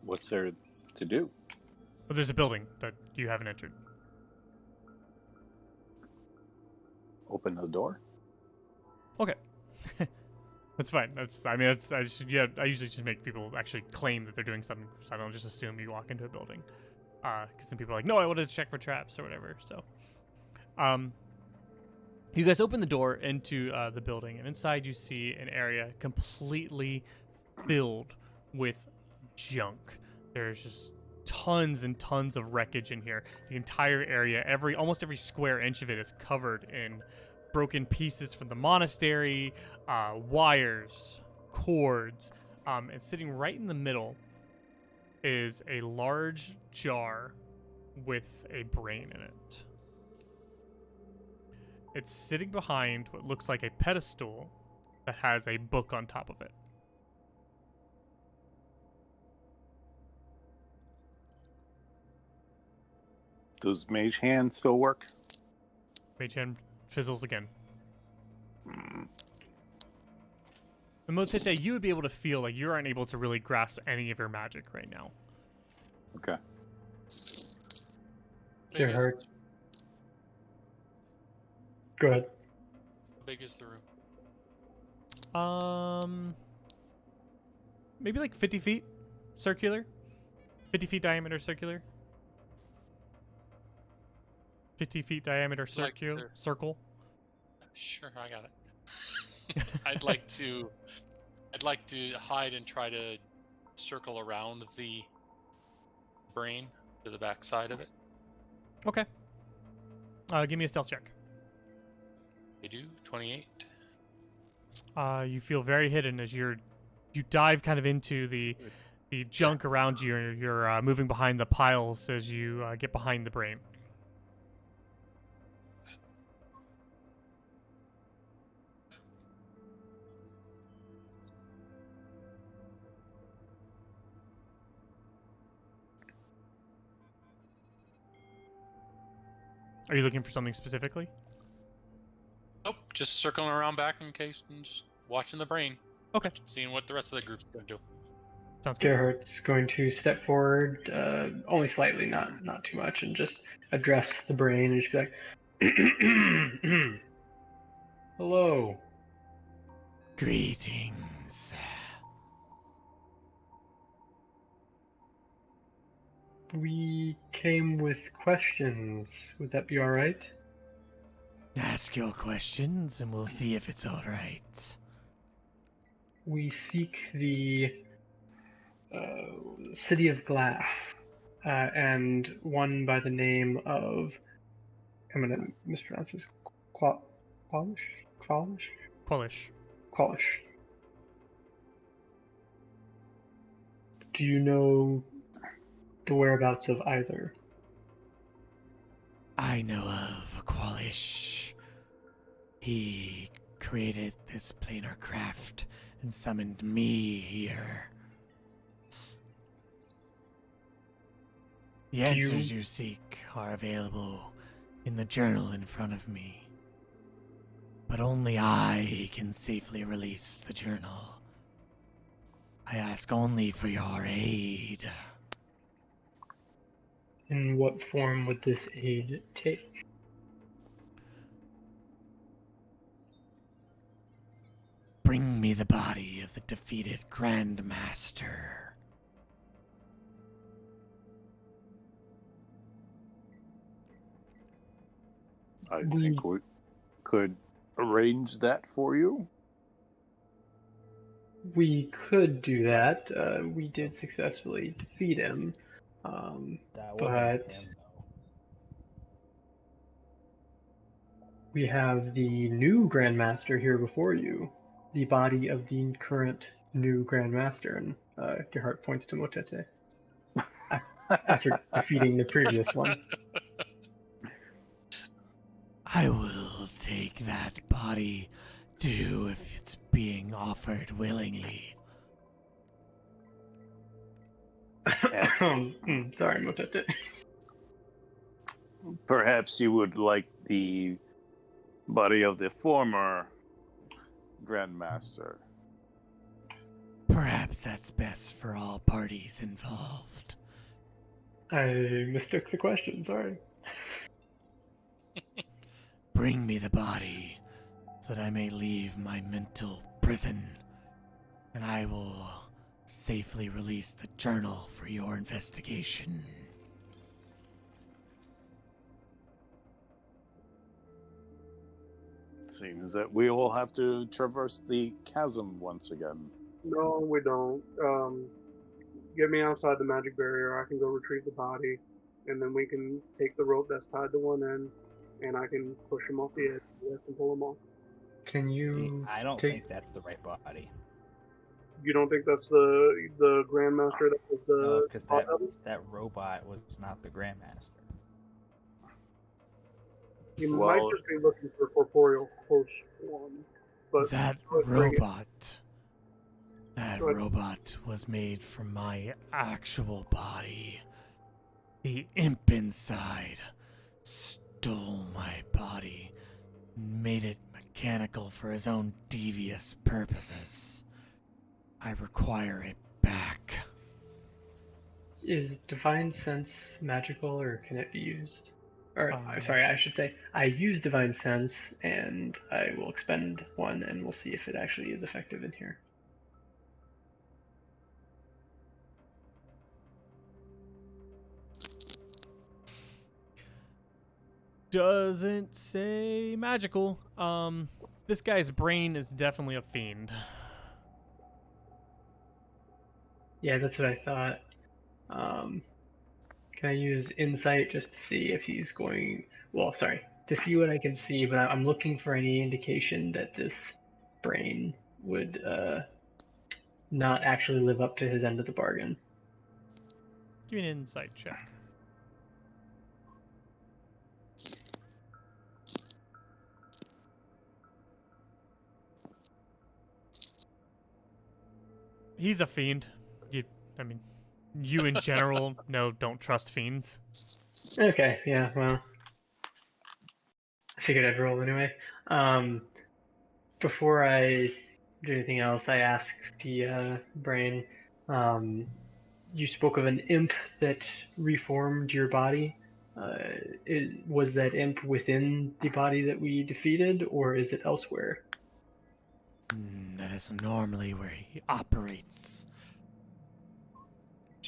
What's there to do? Well, there's a building that you haven't entered. Open the door? Okay. That's fine. I usually just make people actually claim that they're doing something, so I don't just assume you walk into a building. Because then people are like, no, I wanted to check for traps or whatever. So, you guys open the door into the building, and inside you see an area completely filled with junk. There's just tons and tons of wreckage in here. The entire area, almost every square inch of it is covered in broken pieces from the monastery, wires, cords, and sitting right in the middle is a large jar with a brain in it. It's sitting behind what looks like a pedestal that has a book on top of it. Does Mage Hand still work? Mage Hand fizzles again. And Motete, you would be able to feel like you aren't able to really grasp any of your magic right now. Okay. You're hurt. Go ahead. How big is the room? Maybe like 50 feet circular. 50 feet diameter circular. 50 feet diameter circle. Sure, I got it. I'd like to hide and try to circle around the brain to the back side of it. Okay. Give me a stealth check. I do 28. You feel very hidden as you dive kind of into the junk around you, and you're moving behind the piles as you get behind the brain. Are you looking for something specifically? Nope, just circling around back in case and just watching the brain. Okay. Seeing what the rest of the group's gonna do. Sounds good. Gerhardt's going to step forward, only slightly, not too much, and just address the brain and just be like, "Hello." Greetings. We came with questions. Would that be all right? Ask your questions and we'll see if it's all right. We seek the City of Glass, and one by the name of, I'm going to mispronounce this, Kwalish? Kwalish? Kwalish. Kwalish. Do you know the whereabouts of either? I know of Kwalish. He created this planar craft and summoned me here. The answers you seek are available in the journal in front of me. But only I can safely release the journal. I ask only for your aid. In what form would this aid take? Bring me the body of the defeated Grand Master. I think we could arrange that for you. We could do that. We did successfully defeat him. That But wasn't him, though. we have the new Grandmaster here before you. The body of the current new Grandmaster. And Gerhardt points to Motete. After defeating the previous one. I will take that body, too, if it's being offered willingly. Sorry, Motete. Perhaps you would like the body of the former Grandmaster. Perhaps that's best for all parties involved. I mistook the question, sorry. Bring me the body so that I may leave my mental prison, and I will safely release the journal for your investigation. Seems that we will have to traverse the chasm once again. No, we don't. Get me outside the magic barrier. I can go retrieve the body, and then we can take the rope that's tied to one end, and I can push him off the edge. I can pull him off. Can See, you I don't take... think that's the right body. You don't think that's the Grandmaster that was No, the because bot double? that robot was not the Grandmaster. You might just be looking for corporeal host one. But That robot was made from my actual body. The imp inside stole my body and made it mechanical for his own devious purposes. I require it back. Is Divine Sense magical, or can it be used? Or, sorry, I should say, I use Divine Sense, and I will expend one, and we'll see if it actually is effective in here. Doesn't say magical. This guy's brain is definitely a fiend. Yeah, that's what I thought. Can I use Insight just to see if he's going... Well, sorry, to see what I can see, but I'm looking for any indication that this brain would not actually live up to his end of the bargain. Give me an insight check. He's a fiend. You in general, don't trust fiends. Okay, yeah, well, I figured I'd roll anyway. Before I do anything else, I ask the brain, you spoke of an imp that reformed your body. Was that imp within the body that we defeated, or is it elsewhere? That is normally where he operates.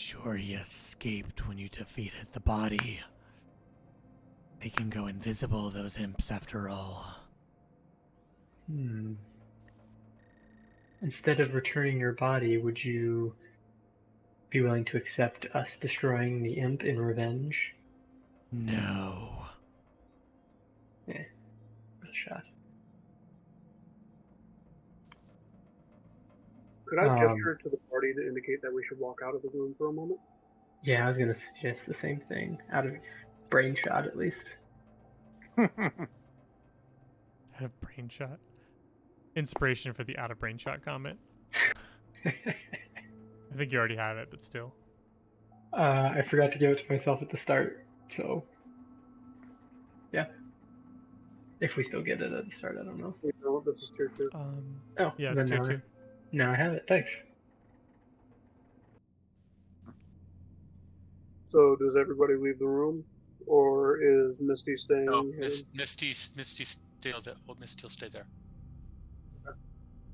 sure he escaped when you defeated the body. They can go invisible, those imps, after all. Instead of returning your body, would you be willing to accept us destroying the imp in revenge? No. Worth a shot. Could I gesture to the party to indicate that we should walk out of the room for a moment? Yeah, I was gonna suggest the same thing. Out of brain shot, at least. Out of brain shot. Inspiration for the out of brain shot comment. I think you already have it, but still. I forgot to give it to myself at the start, so yeah. If we still get it at the start, I don't know. You know, this is tier 2. Oh, Yeah, then it's tier now, 2. now I have it. Thanks. So does everybody leave the room, or is Misty staying? No, here? Misty still stay there.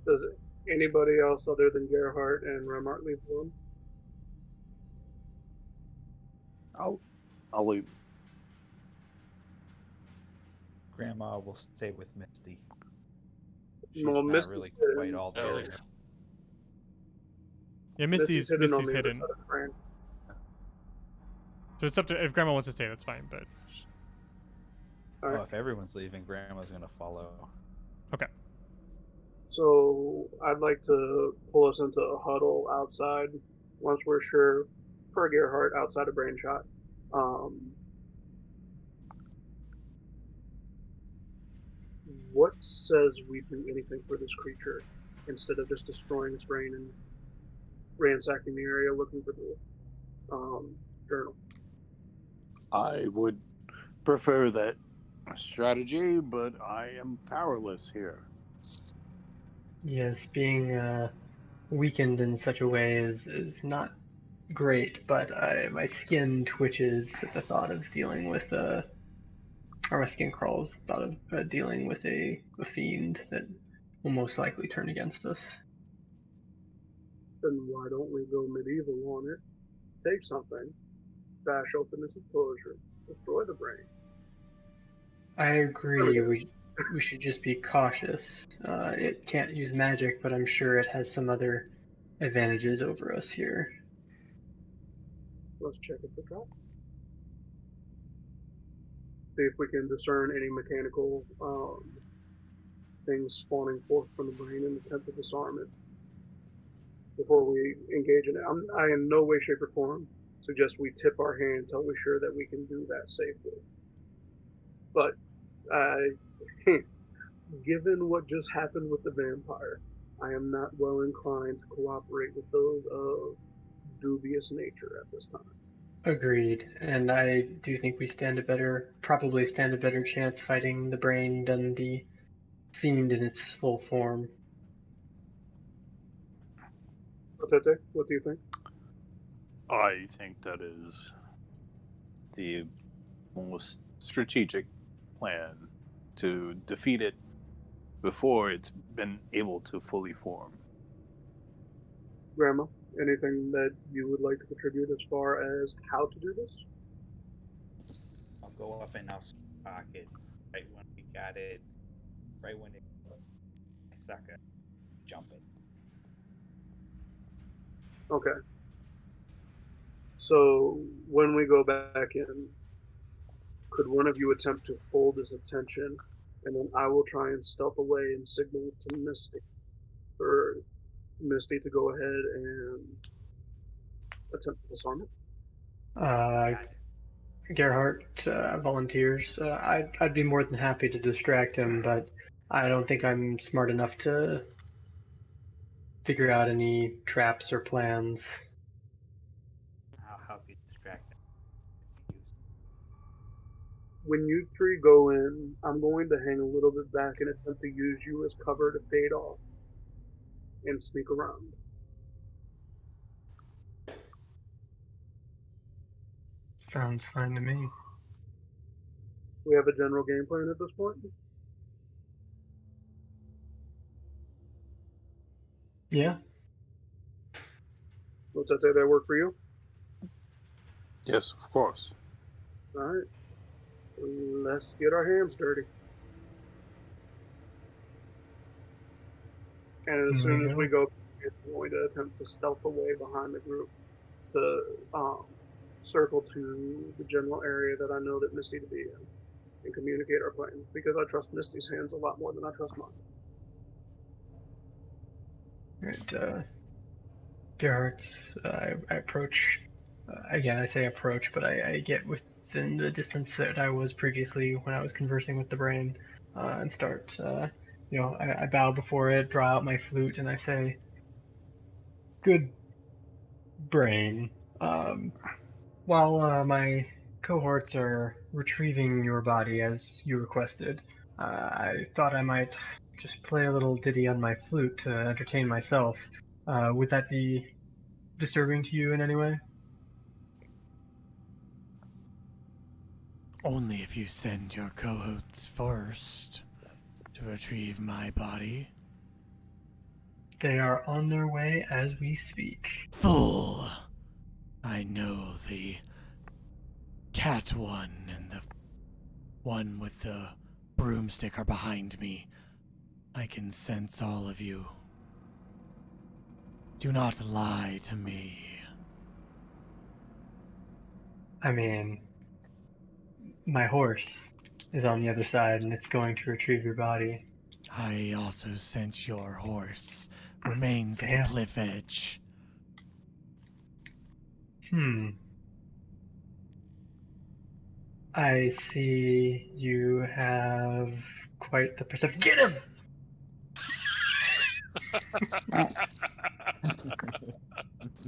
Does anybody else other than Gerhardt and Remart leave the room? I'll leave. Grandma will stay with Misty. She's Well, not Misty's really hidden. quite all there. Yeah, Misty's hidden on Misty's the other hidden. side of the brain. So it's up to if Grandma wants to stay, that's fine. But All right. Oh, if everyone's leaving, Grandma's gonna follow. okay. So I'd like to pull us into a huddle outside once we're sure, per Gerhardt, outside of brain shot. What says we do anything for this creature instead of just destroying its brain and ransacking the area looking for the journal? I would prefer that strategy, but I am powerless here. Yes, being weakened in such a way is not great, but my skin twitches at the thought of dealing with or my skin crawls at the thought of dealing with a fiend that will most likely turn against us. Then why don't we go medieval on it? Take something, bash open this enclosure, destroy the brain. I agree. We should just be cautious. It can't use magic, but I'm sure it has some other advantages over us here. Let's check it for drop. See if we can discern any mechanical things spawning forth from the brain and attempt to disarm it before we engage in it. I in no way, shape, or form suggest we tip our hand until we're sure that we can do that safely. But given what just happened with the vampire, I am not well inclined to cooperate with those of dubious nature at this time. Agreed, and I do think we probably stand a better chance fighting the brain than the fiend in its full form. Otete, what do you think? I think that is the most strategic plan to defeat it before it's been able to fully form. Grandma, anything that you would like to contribute as far as how to do this? I'll go up and I'll pocket right when we got it, right when it sucker jump it. Okay. So when we go back in, could one of you attempt to hold his attention, and then I will try and stealth away and signal to Misty for Misty to go ahead and attempt to disarm it? Gerhardt volunteers. I'd be more than happy to distract him, but I don't think I'm smart enough to figure out any traps or plans. I'll help you distract them. When you three go in, I'm going to hang a little bit back and attempt to use you as cover to fade off and sneak around. Sounds fine to me. We have a general game plan at this point? Yeah. Let's say that work for you? Yes, of course. All right. Let's get our hands dirty. And as soon as we go, we're going to attempt to stealth away behind the group to circle to the general area that I know that Misty to be in and communicate our plan, because I trust Misty's hands a lot more than I trust mine. Right, Gerhardt, I approach. Again, I say approach, but I get within the distance that I was previously when I was conversing with the brain, and start. I bow before it, draw out my flute, and I say, "Good brain. While my cohorts are retrieving your body as you requested, I thought I might just play a little ditty on my flute to entertain myself. Would that be disturbing to you in any way?" Only if you send your cohorts first to retrieve my body. They are on their way as we speak. Fool! I know the cat one and the one with the broomstick are behind me. I can sense all of you. Do not lie to me. I mean, my horse is on the other side and it's going to retrieve your body. I also sense your horse remains at Damn. the cliff edge. I see you have quite the perception. Get him!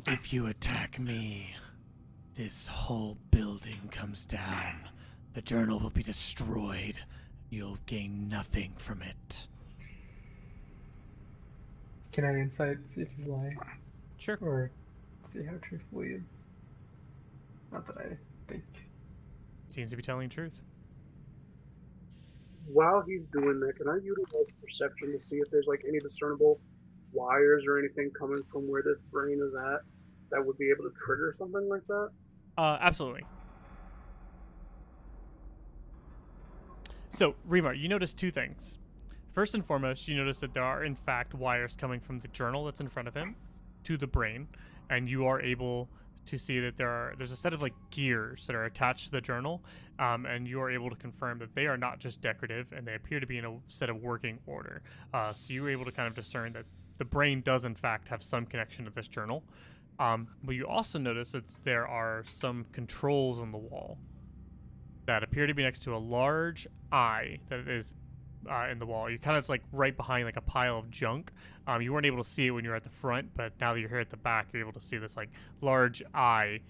If you attack me, this whole building comes down. The journal will be destroyed. You'll gain nothing from it. Can I insight see if he's lying? Sure. Or see how truthful he is? Not that I think. Seems to be telling the truth. While he's doing that, can I utilize perception to see if there's like any discernible wires or anything coming from where this brain is at that would be able to trigger something like that? Absolutely. So, Remar, you notice two things. First and foremost, you notice that there are, in fact, wires coming from the journal that's in front of him to the brain, and you are able to see that there's a set of like gears that are attached to the journal, and you are able to confirm that they are not just decorative, and they appear to be in a set of working order. So you were able to kind of discern that the brain does, in fact, have some connection to this journal. But you also notice that there are some controls on the wall that appear to be next to a large eye that is in the wall. You're kind of like right behind like a pile of junk. You weren't able to see it when you were at the front, but now that you're here at the back, you're able to see this like large eye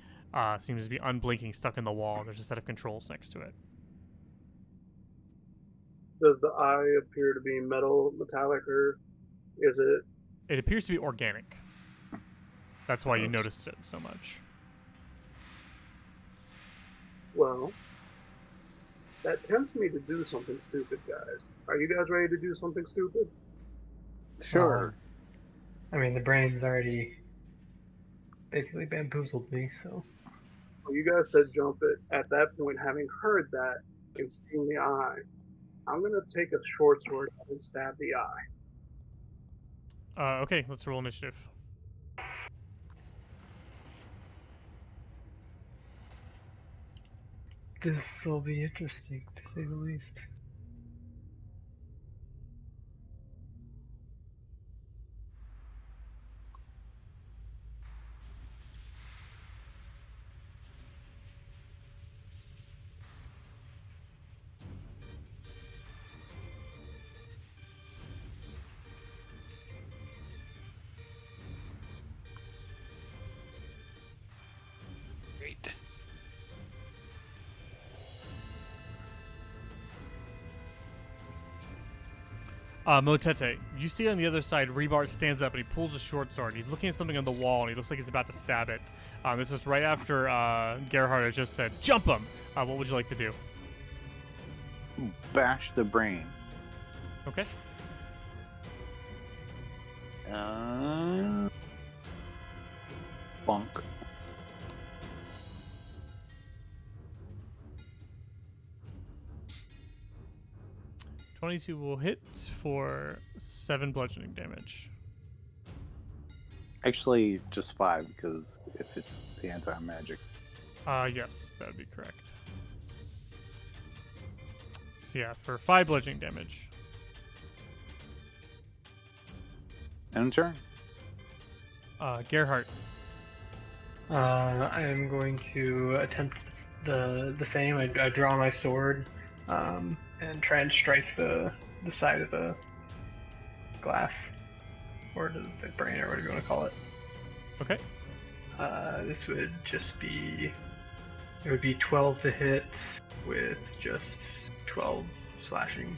seems to be unblinking, stuck in the wall. There's a set of controls next to it. Does the eye appear to be metal, metallic, or is it? It appears to be organic. That's why you noticed it so much. Well, that tempts me to do something stupid, guys. Are you guys ready to do something stupid? Sure. I mean, the brain's already basically bamboozled me, so. Well, you guys said jump it. At that point, having heard that and seeing the eye, I'm gonna take a short sword and stab the eye. Okay, let's roll initiative. This will be interesting, to say the least. Great. Motete, you see on the other side, Rebar stands up and he pulls a short sword. He's looking at something on the wall and he looks like he's about to stab it. This is right after Gerhard has just said, "Jump him!" What would you like to do? Bash the brain. Okay. Bunk. 22 will hit for 7 bludgeoning damage. Actually, just 5, because if it's the anti-magic. Yes, that would be correct. So yeah, for 5 bludgeoning damage. End turn? Gerhardt. I am going to attempt the same. I draw my sword and try and strike the side of the glass, or the brain, or whatever you want to call it. Okay. This would just be, it would be 12 to hit with just 12 slashing.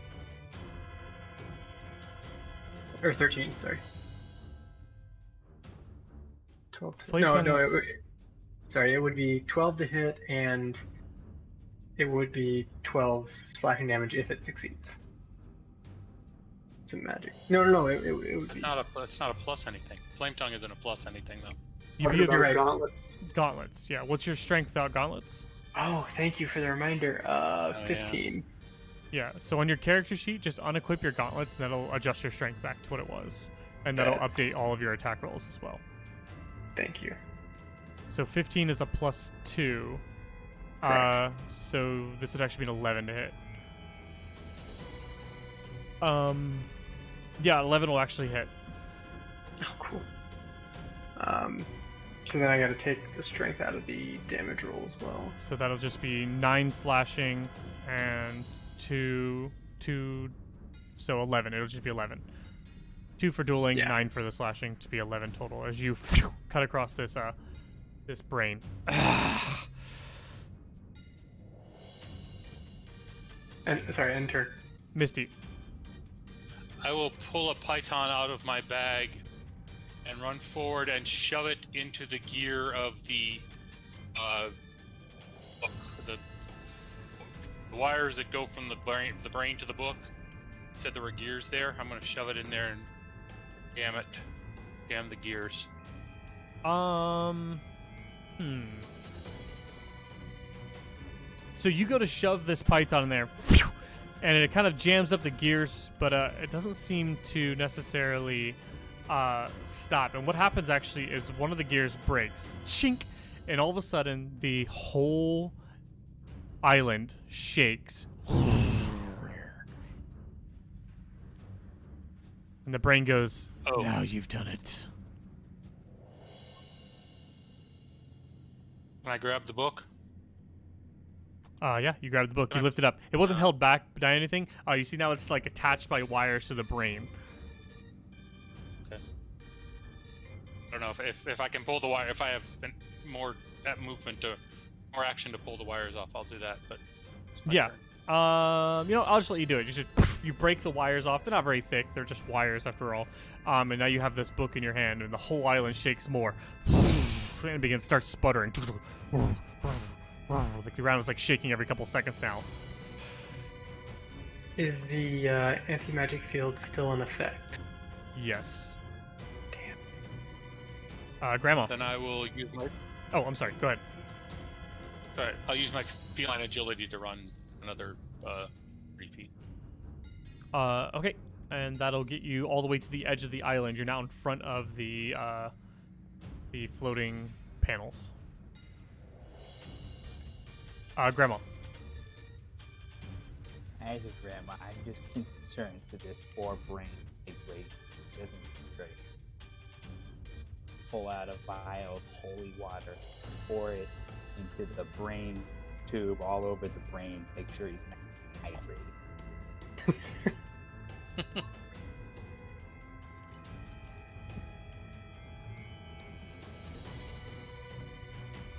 Or 13, sorry. 12 to, sorry, it would be 12 to hit, and it would be 12 slashing damage if it succeeds. It's a magic. No, it would It's be. it's not a plus anything. Flame tongue isn't a plus anything though. You're right. Gauntlets. Yeah. What's your strength without gauntlets? Oh, thank you for the reminder. 15. Yeah. So on your character sheet, just unequip your gauntlets, and that'll adjust your strength back to what it was, and that'll update all of your attack rolls as well. Thank you. So 15 is a +2. Correct. So this would actually be an 11 to hit. Yeah, 11 will actually hit. Oh, cool. So then I gotta take the strength out of the damage roll as well. So that'll just be 9 slashing and 2, so 11. It'll just be 11. 2 for dueling, 9 for the slashing, to be 11 total as you cut across this this brain. Sorry, enter. Misty. I will pull a python out of my bag and run forward and shove it into the gear of the book. The wires that go from the brain to the book. You said there were gears there. I'm going to shove it in there and jam the gears. So you go to shove this python in there, and it kind of jams up the gears, but it doesn't seem to necessarily stop. And what happens actually is one of the gears breaks, chink, and all of a sudden the whole island shakes. And the brain goes, Oh. Now you've done it. Can I grab the book? Yeah, you grab the book, you lift it up. It wasn't held back by anything. You see now it's like attached by wires to the brain. Okay. I don't know if I can pull the wire. If I have more movement to more action to pull the wires off, I'll do that. But it's my Yeah. turn. I'll just let you do it. You break the wires off. They're not very thick. They're just wires after all. And now you have this book in your hand, and the whole island shakes more. And begins starts sputtering. Like the ground is like shaking every couple seconds now. Is the anti-magic field still in effect? Yes. Damn. Grandma. Then I will use my. Oh, I'm sorry. Go ahead. All right, I'll use my feline agility to run another 3 feet. Okay, and that'll get you all the way to the edge of the island. You're now in front of the floating panels. Grandma. As a grandma, I'm just concerned for this poor brain. It doesn't straight. Pull out a vial of holy water, pour it into the brain tube, all over the brain. Make sure he's not hydrated.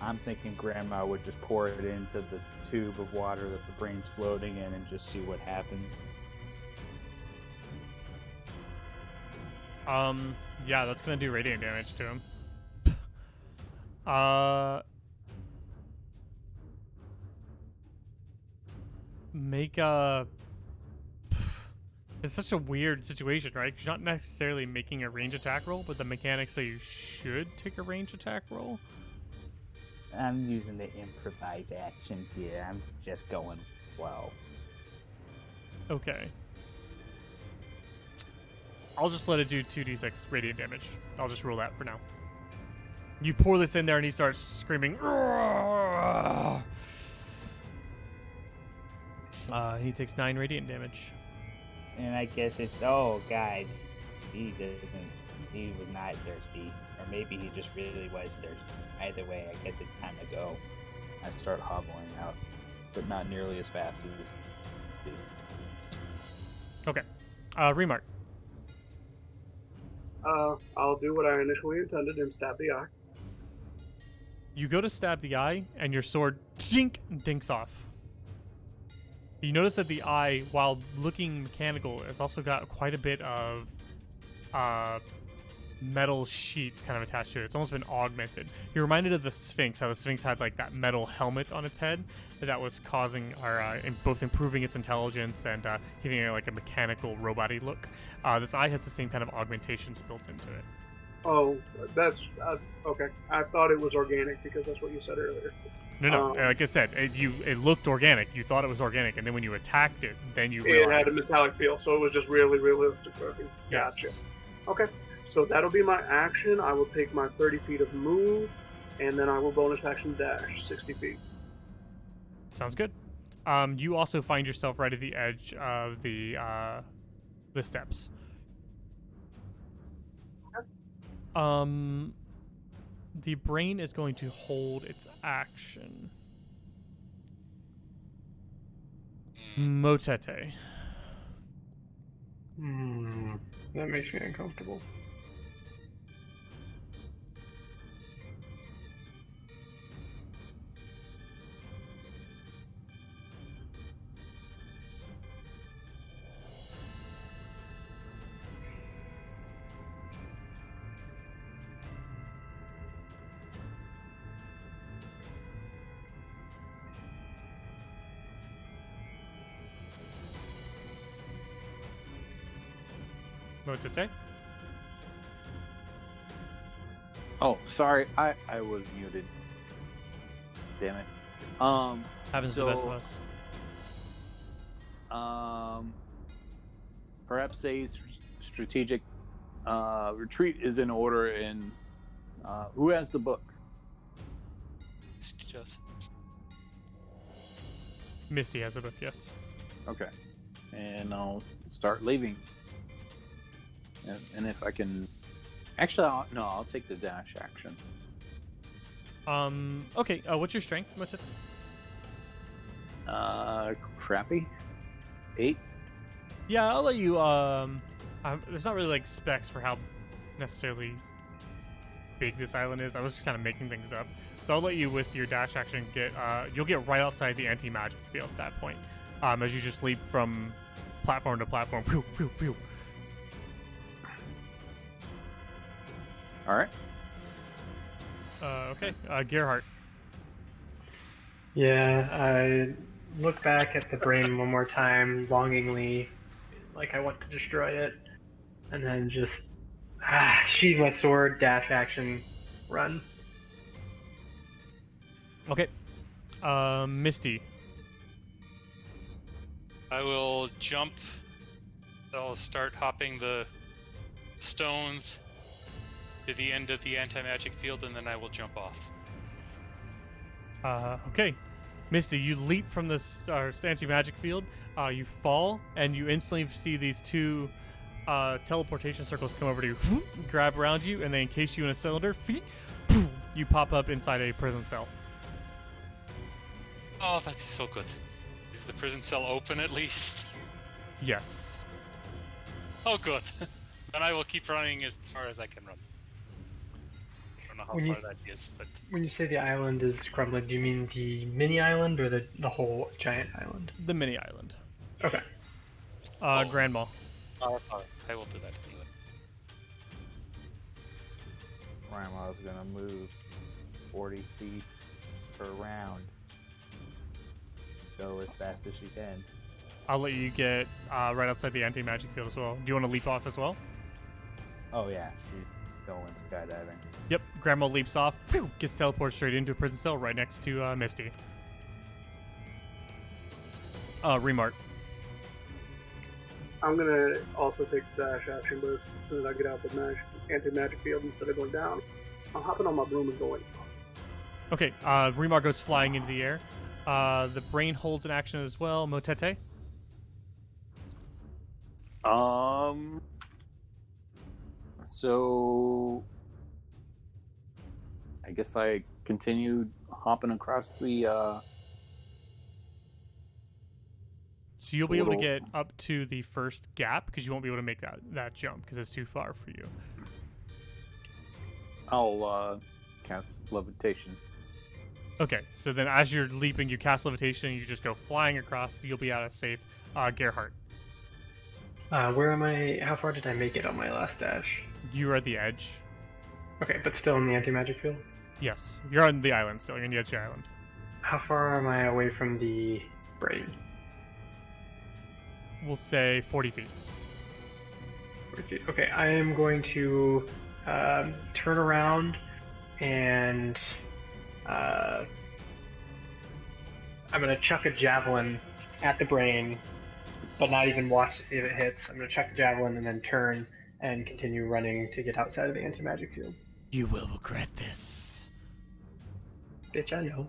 I'm thinking Grandma would just pour it into the tube of water that the brain's floating in and just see what happens. Yeah, that's gonna do radiant damage to him. Make a... It's such a weird situation, right? 'Cause you're not necessarily making a range attack roll, but the mechanics say you should take a range attack roll. I'm using the improvised action here. I'm just going well. Okay. I'll just let it do 2d6 radiant damage. I'll just rule that for now. You pour this in there, and he starts screaming. He takes 9 radiant damage. And I guess it's God, he was not thirsty, or maybe he just really was thirsty. Either way, I guess it's time to go. I start hobbling out, but not nearly as fast as Steve. Okay. Remark. I'll do what I initially intended and stab the eye. You go to stab the eye, and your sword dinks off. You notice that the eye, while looking mechanical, has also got quite a bit of metal sheets kind of attached to it. It's almost been augmented. You're reminded of the Sphinx, how the Sphinx had like that metal helmet on its head that was causing, or both improving its intelligence and giving it like a mechanical, robot-y look. This eye has the same kind of augmentations built into it. Oh, that's okay. I thought it was organic because that's what you said earlier. No. Like I said, it looked organic. You thought it was organic, and then when you attacked it, then you It realized had a metallic feel, so it was just really realistic looking. Yes. Gotcha. Okay, so that'll be my action. I will take my 30 feet of move, and then I will bonus action dash 60 feet. Sounds good. You also find yourself right at the edge of the steps. The brain is going to hold its action. Motete. That makes me uncomfortable. Motete? Oh, sorry, I was muted. Damn it. Happens to the best of us. Perhaps a strategic retreat is in order. And who has the book? Just Misty has a book, yes. Okay, and I'll start leaving. And if I can, actually, I'll take the dash action. Okay. What's your strength, Motete? Crappy. 8. Yeah, I'll let you. There's not really like specs for how necessarily big this island is. I was just kind of making things up, so I'll let you with your dash action get. You'll get right outside the anti-magic field at that point, as you just leap from platform to platform. Phew, phew, phew. All right. Okay. Gerhardt. Yeah, I look back at the brain one more time, longingly, like I want to destroy it, and then just sheathe my sword, dash action, run. Okay. Misty. I will jump. I'll start hopping the stones to the end of the anti-magic field, and then I will jump off. Okay. Misty, you leap from the anti-magic field, you fall, and you instantly see these two teleportation circles come over to you, grab around you, and they encase you in a cylinder. You pop up inside a prison cell. Oh, that is so good. Is the prison cell open at least? Yes. Oh, good. Then I will keep running as far as I can run. I don't know how far that is, but... When you say the island is crumbling, do you mean the mini island or the whole giant island? The mini island. Okay. Grandma. Oh, sorry. I will do that anyway. Grandma's gonna move 40 feet per round. Go as fast as she can. I'll let you get right outside the anti-magic field as well. Do you want to leap off as well? Oh yeah, she's going skydiving. Yep. Grandma leaps off, gets teleported straight into a prison cell right next to Misty. I'm gonna also take the dash action, but as soon as I get out the anti-magic field, instead of going down, I'm hopping on my broom and going. Okay, Remar goes flying into the air. The brain holds an action as well. Motete? So I guess I continued hopping across the So you'll be able to Total. get up to the first gap because you won't be able to make that jump because it's too far for you. I'll cast levitation. Okay, so then as you're leaping, you cast levitation and you just go flying across. You'll be out of safe. Gerhardt, Where am I? How far did I make it on my last dash? you are at the edge. Okay, but still in the anti-magic field. Yes, you're on the island still. You're on the edge of the island. How far am I away from the brain? We'll say 40 feet. 40 feet. Okay, I am going to turn around and I'm going to chuck a javelin at the brain, but not even watch to see if it hits. I'm going to chuck the javelin and then turn and continue running to get outside of the anti-magic field. You will regret this. Bitch, I know.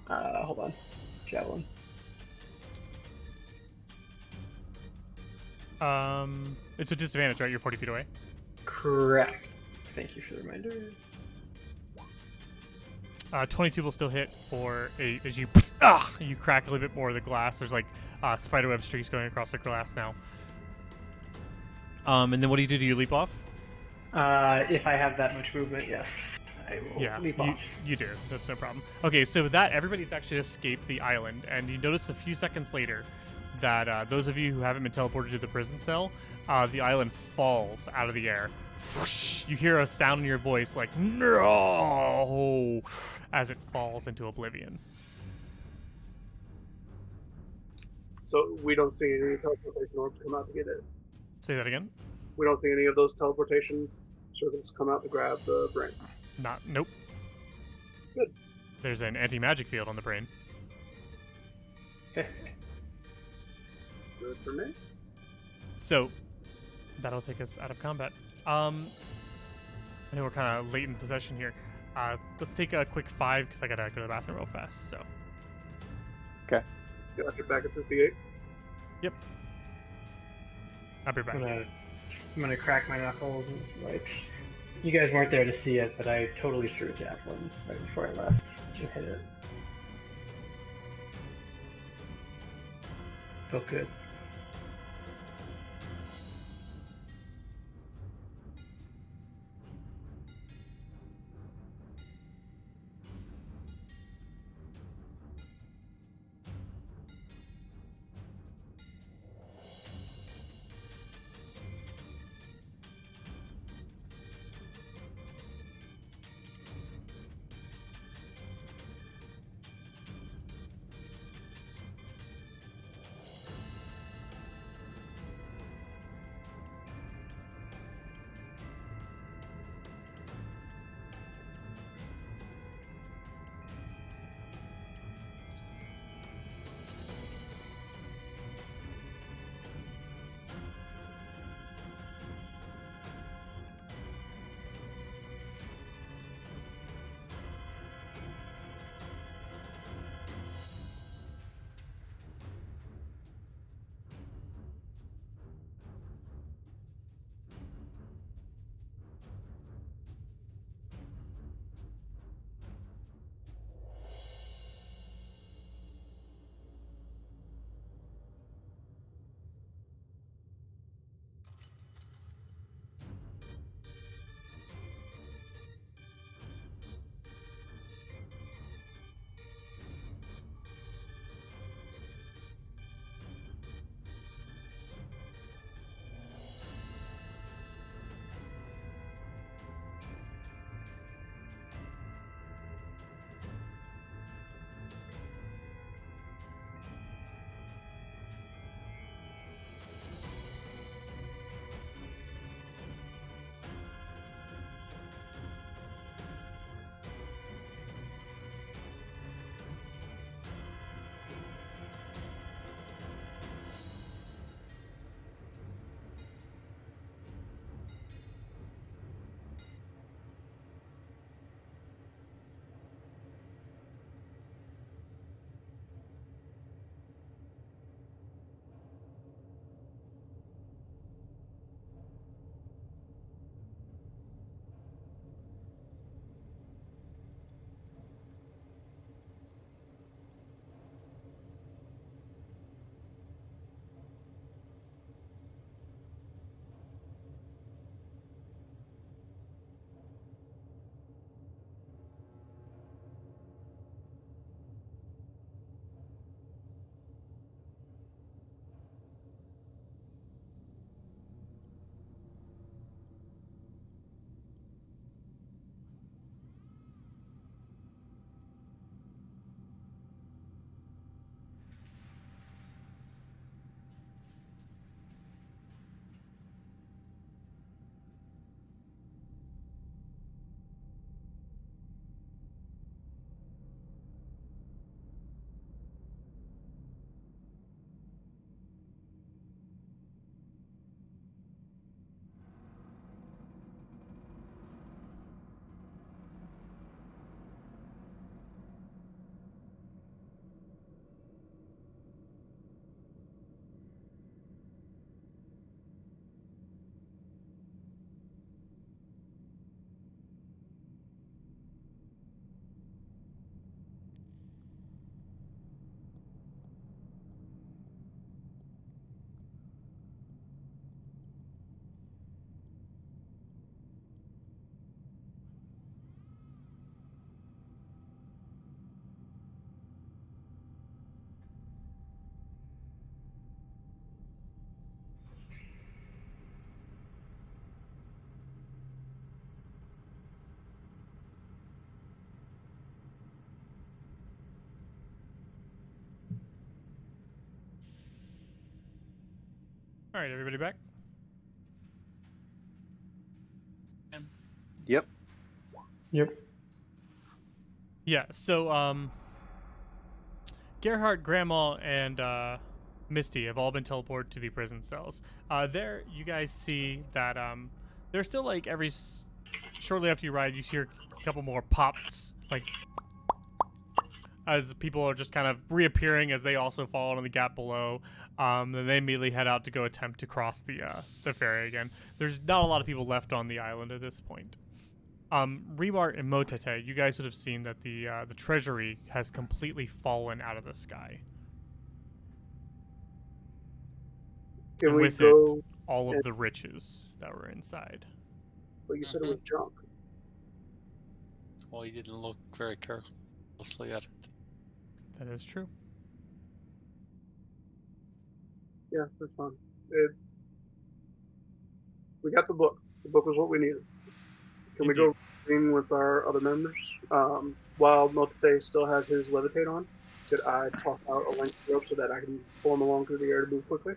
Hold on. Javelin. It's a disadvantage, right? You're 40 feet away. Correct. Thank you for the reminder. 22 will still hit for as you you crack a little bit more of the glass. There's like spiderweb streaks going across the glass now. And then what do? Do you leap off? If I have that much movement, yes. I will leap off. You do. That's no problem. Okay, so with that, everybody's actually escaped the island, and you notice a few seconds later that those of you who haven't been teleported to the prison cell, the island falls out of the air. You hear a sound in your voice like "No!" as it falls into oblivion. So we don't see any teleportation orbs come out to get it. Say that again. We don't see any of those teleportation servants come out to grab the brain. Nope. Good. There's an anti-magic field on the brain. Good for me. So that'll take us out of combat. I know we're kind of late in the session here. Let's take a quick 5 because I gotta go to the bathroom real fast. So. Got your back at 58. Yep. I'll be back. I'm gonna crack my knuckles and just like, you guys weren't there to see it, but I totally threw a javelin right before I left and hit it. Felt good. right, everybody back? Yep. Yep. Yeah, so Gerhardt, Grandma, and Misty have all been teleported to the prison cells. There, you guys see that there's still like shortly after you ride, you hear a couple more pops, like as people are just kind of reappearing as they also fall into the gap below. Then they immediately head out to go attempt to cross the ferry again. There's not a lot of people left on the island at this point. Remart and Motete, you guys would have seen that the treasury has completely fallen out of the sky. Can And we with go? it, all of and- the riches that were inside. But you said it was junk. Well, he didn't look very carelessly at it. That is true. Yeah, that's fine. We got the book. The book was what we needed. Can we go ring with our other members? While Motate still has his levitate on, could I toss out a length of rope so that I can pull him along through the air to move quickly?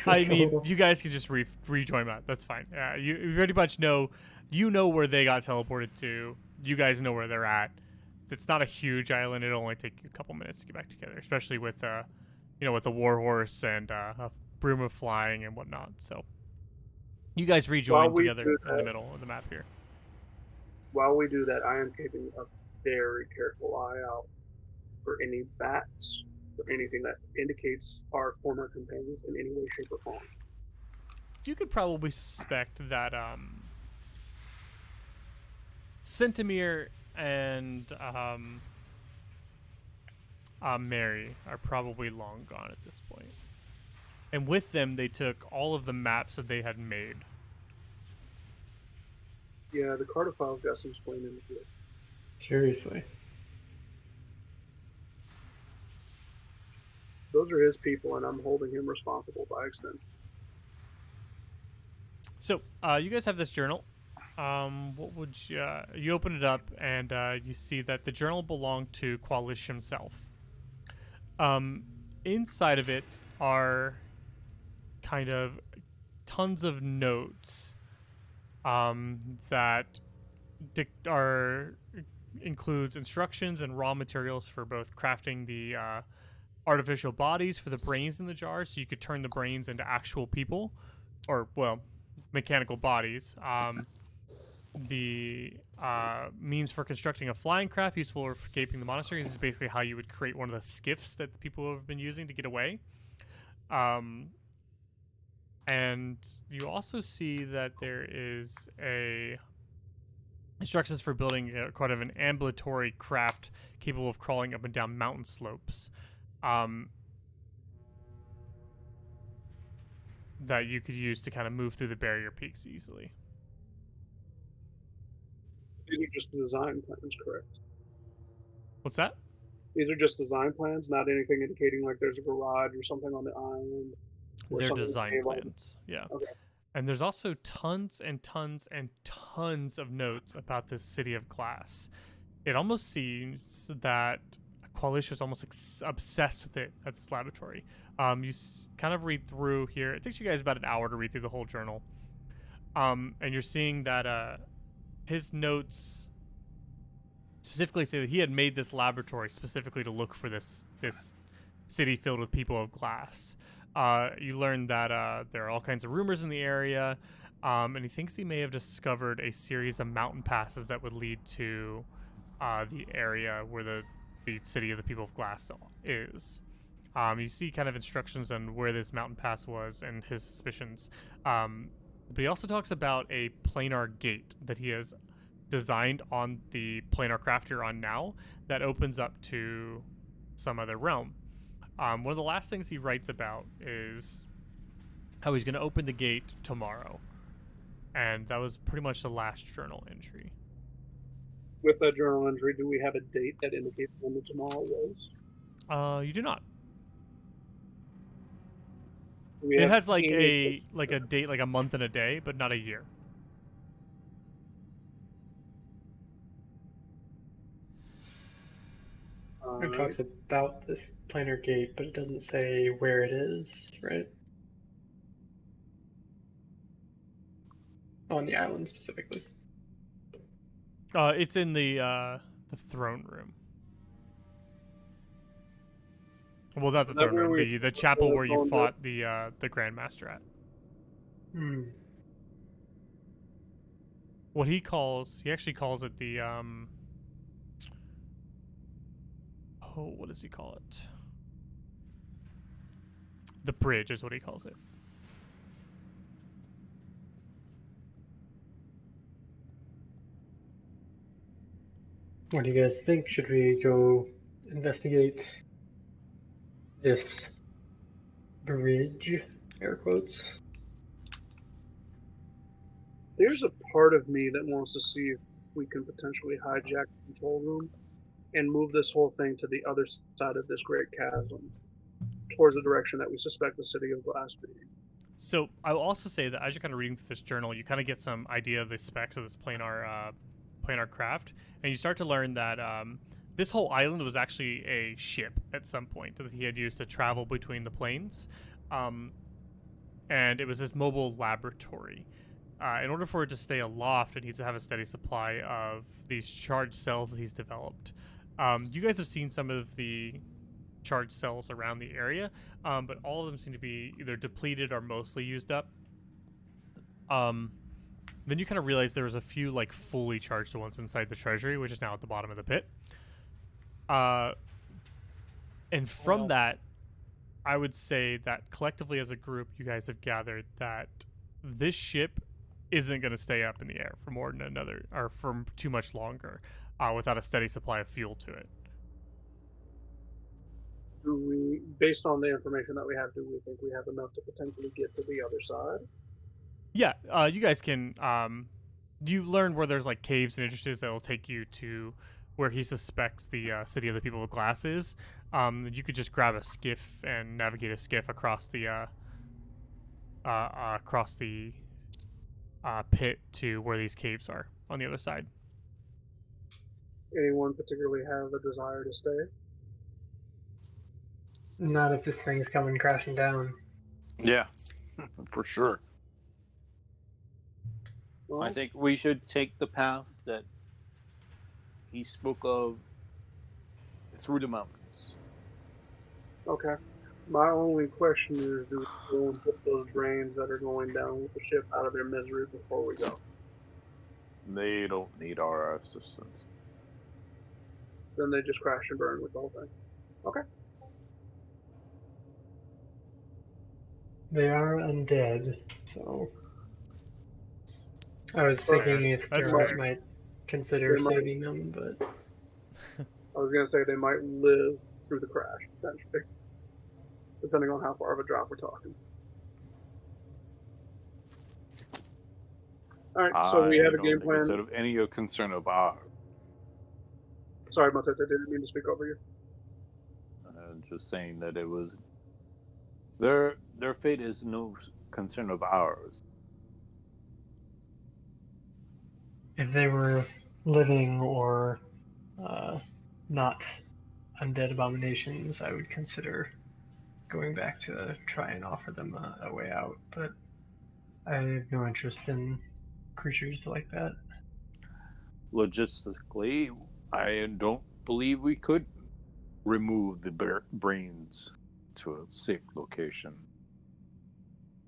I mean, you guys can just rejoin that. That's fine. You pretty much know, where they got teleported to. You guys know where they're at. It's not a huge island. It'll only take you a couple minutes to get back together, especially with, with a warhorse and a broom of flying and whatnot. So, you guys rejoin together in the middle of the map here. While we do that, I am keeping a very careful eye out for any bats or anything that indicates our former companions in any way, shape, or form. You could probably suspect that Centimere and Mary are probably long gone at this point. And with them, they took all of the maps that they had made. Yeah, the Cartophile's got some explaining to do. Seriously. Those are his people, and I'm holding him responsible by extension. So, you guys have this journal. What would you open it up, and you see that the journal belonged to Kwalish himself. Inside of it are kind of tons of notes that includes instructions and raw materials for both crafting the artificial bodies for the brains in the jar, so you could turn the brains into actual people, or mechanical bodies. The means for constructing a flying craft useful for escaping the monastery. This is basically how you would create one of the skiffs that the people have been using to get away. And you also see that there is instructions for building quite of an ambulatory craft capable of crawling up and down mountain slopes. That you could use to kind of move through the barrier peaks easily. These are just design plans, correct? What's that? These are just design plans, not anything indicating like there's a garage or something on the island. They're design plans, yeah. Okay. And there's also tons and tons and tons of notes about this city of glass. It almost seems that Kwalish was almost obsessed with it at this laboratory. You kind of read through here. It takes you guys about an hour to read through the whole journal. And you're seeing that his notes specifically say that he had made this laboratory specifically to look for this city filled with people of glass. You learn that there are all kinds of rumors in the area, and he thinks he may have discovered a series of mountain passes that would lead to the area where the city of the people of glass is. You see kind of instructions on where this mountain pass was and his suspicions. But he also talks about a planar gate that he has designed on the planar craft you're on now that opens up to some other realm. One of the last things he writes about is how he's going to open the gate tomorrow. And that was pretty much the last journal entry. With that journal entry, do we have a date that indicates when the tomorrow was? You do not. We It have has like any- a date, like a month and a day, but not a year. It Alright. talks about this planar gate, but it doesn't say where it is, right? On the island specifically. It's in the throne room. Well, not the Is that throne where room. we- The chapel where you going to- fought the Grandmaster at. Hmm. What he actually calls it the Oh, what does he call it? The bridge is what he calls it. What do you guys think? Should we go investigate this bridge? Air quotes. There's a part of me that wants to see if we can potentially hijack the control room and move this whole thing to the other side of this great chasm, towards the direction that we suspect the city of Glass being. So I will also say that as you're kind of reading through this journal, you kind of get some idea of the specs of this planar craft, and you start to learn that this whole island was actually a ship at some point that he had used to travel between the planes, and it was this mobile laboratory. In order for it to stay aloft, it needs to have a steady supply of these charged cells that he's developed. You guys have seen some of the charged cells around the area, but all of them seem to be either depleted or mostly used up. Then you kind of realize there was a few like fully charged ones inside the treasury, which is now at the bottom of the pit. And from that, I would say that collectively as a group, you guys have gathered that this ship isn't going to stay up in the air for more than another, or for too much longer, without a steady supply of fuel to it. Do we, based on the information that we have, do we think we have enough to potentially get to the other side? Yeah, you guys can. You learn where there's like caves and entrances that will take you to where he suspects the city of the people of glass is. You could just grab a skiff and navigate a skiff across the pit to where these caves are on the other side. Anyone particularly have a desire to stay? Not if this thing's coming crashing down. Yeah, for sure. Well, I think we should take the path that he spoke of through the mountains. okay. My only question is, do we go and put those drains that are going down with the ship out of their misery before we go? They don't need our assistance. Then they just crash and burn with the whole thing. Okay. They are undead, so I was Fair. thinking if That's Geralt fair. might consider They might. saving them, but I was gonna say they might live through the crash, potentially. Depending on how far of a drop we're talking. Alright, so we have a game plan. Instead of any concern of ours, Sorry, Matete, I didn't mean to speak over you. just saying that it was their fate is no concern of ours. if they were living or not undead abominations, I would consider going back to try and offer them a way out. But I have no interest in creatures like that. Logistically, I don't believe we could remove the brains to a safe location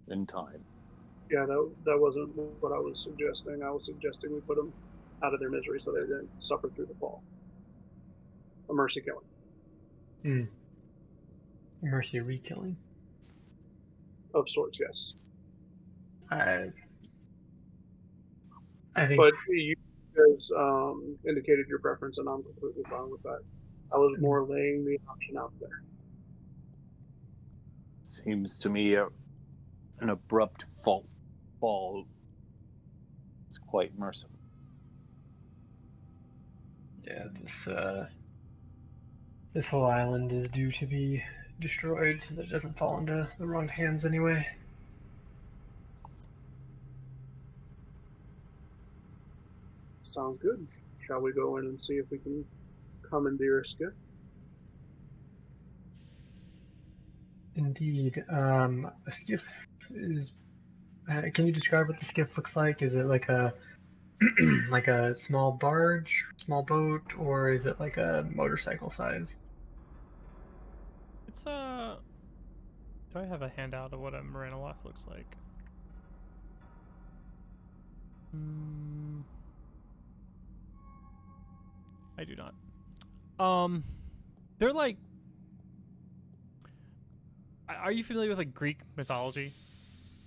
in time. Yeah, that wasn't what I was suggesting. I was suggesting we put them out of their misery so they didn't suffer through the fall. A mercy killing. Mercy re-killing. Of sorts, yes. I think. But you guys indicated your preference, and I'm completely fine with that. I was more laying the option out there. Seems to me an abrupt fall is quite merciful. Yeah, this whole island is due to be destroyed so that it doesn't fall into the wrong hands anyway. Sounds good. Shall we go in and see if we can commandeer a skiff? Indeed. A skiff is. Can you describe what the skiff looks like? Is it like a like a small barge, small boat, or is it like a motorcycle size? It's Do I have a handout of what a Marinaloth looks like? I do not. They're like. Are you familiar with like Greek mythology?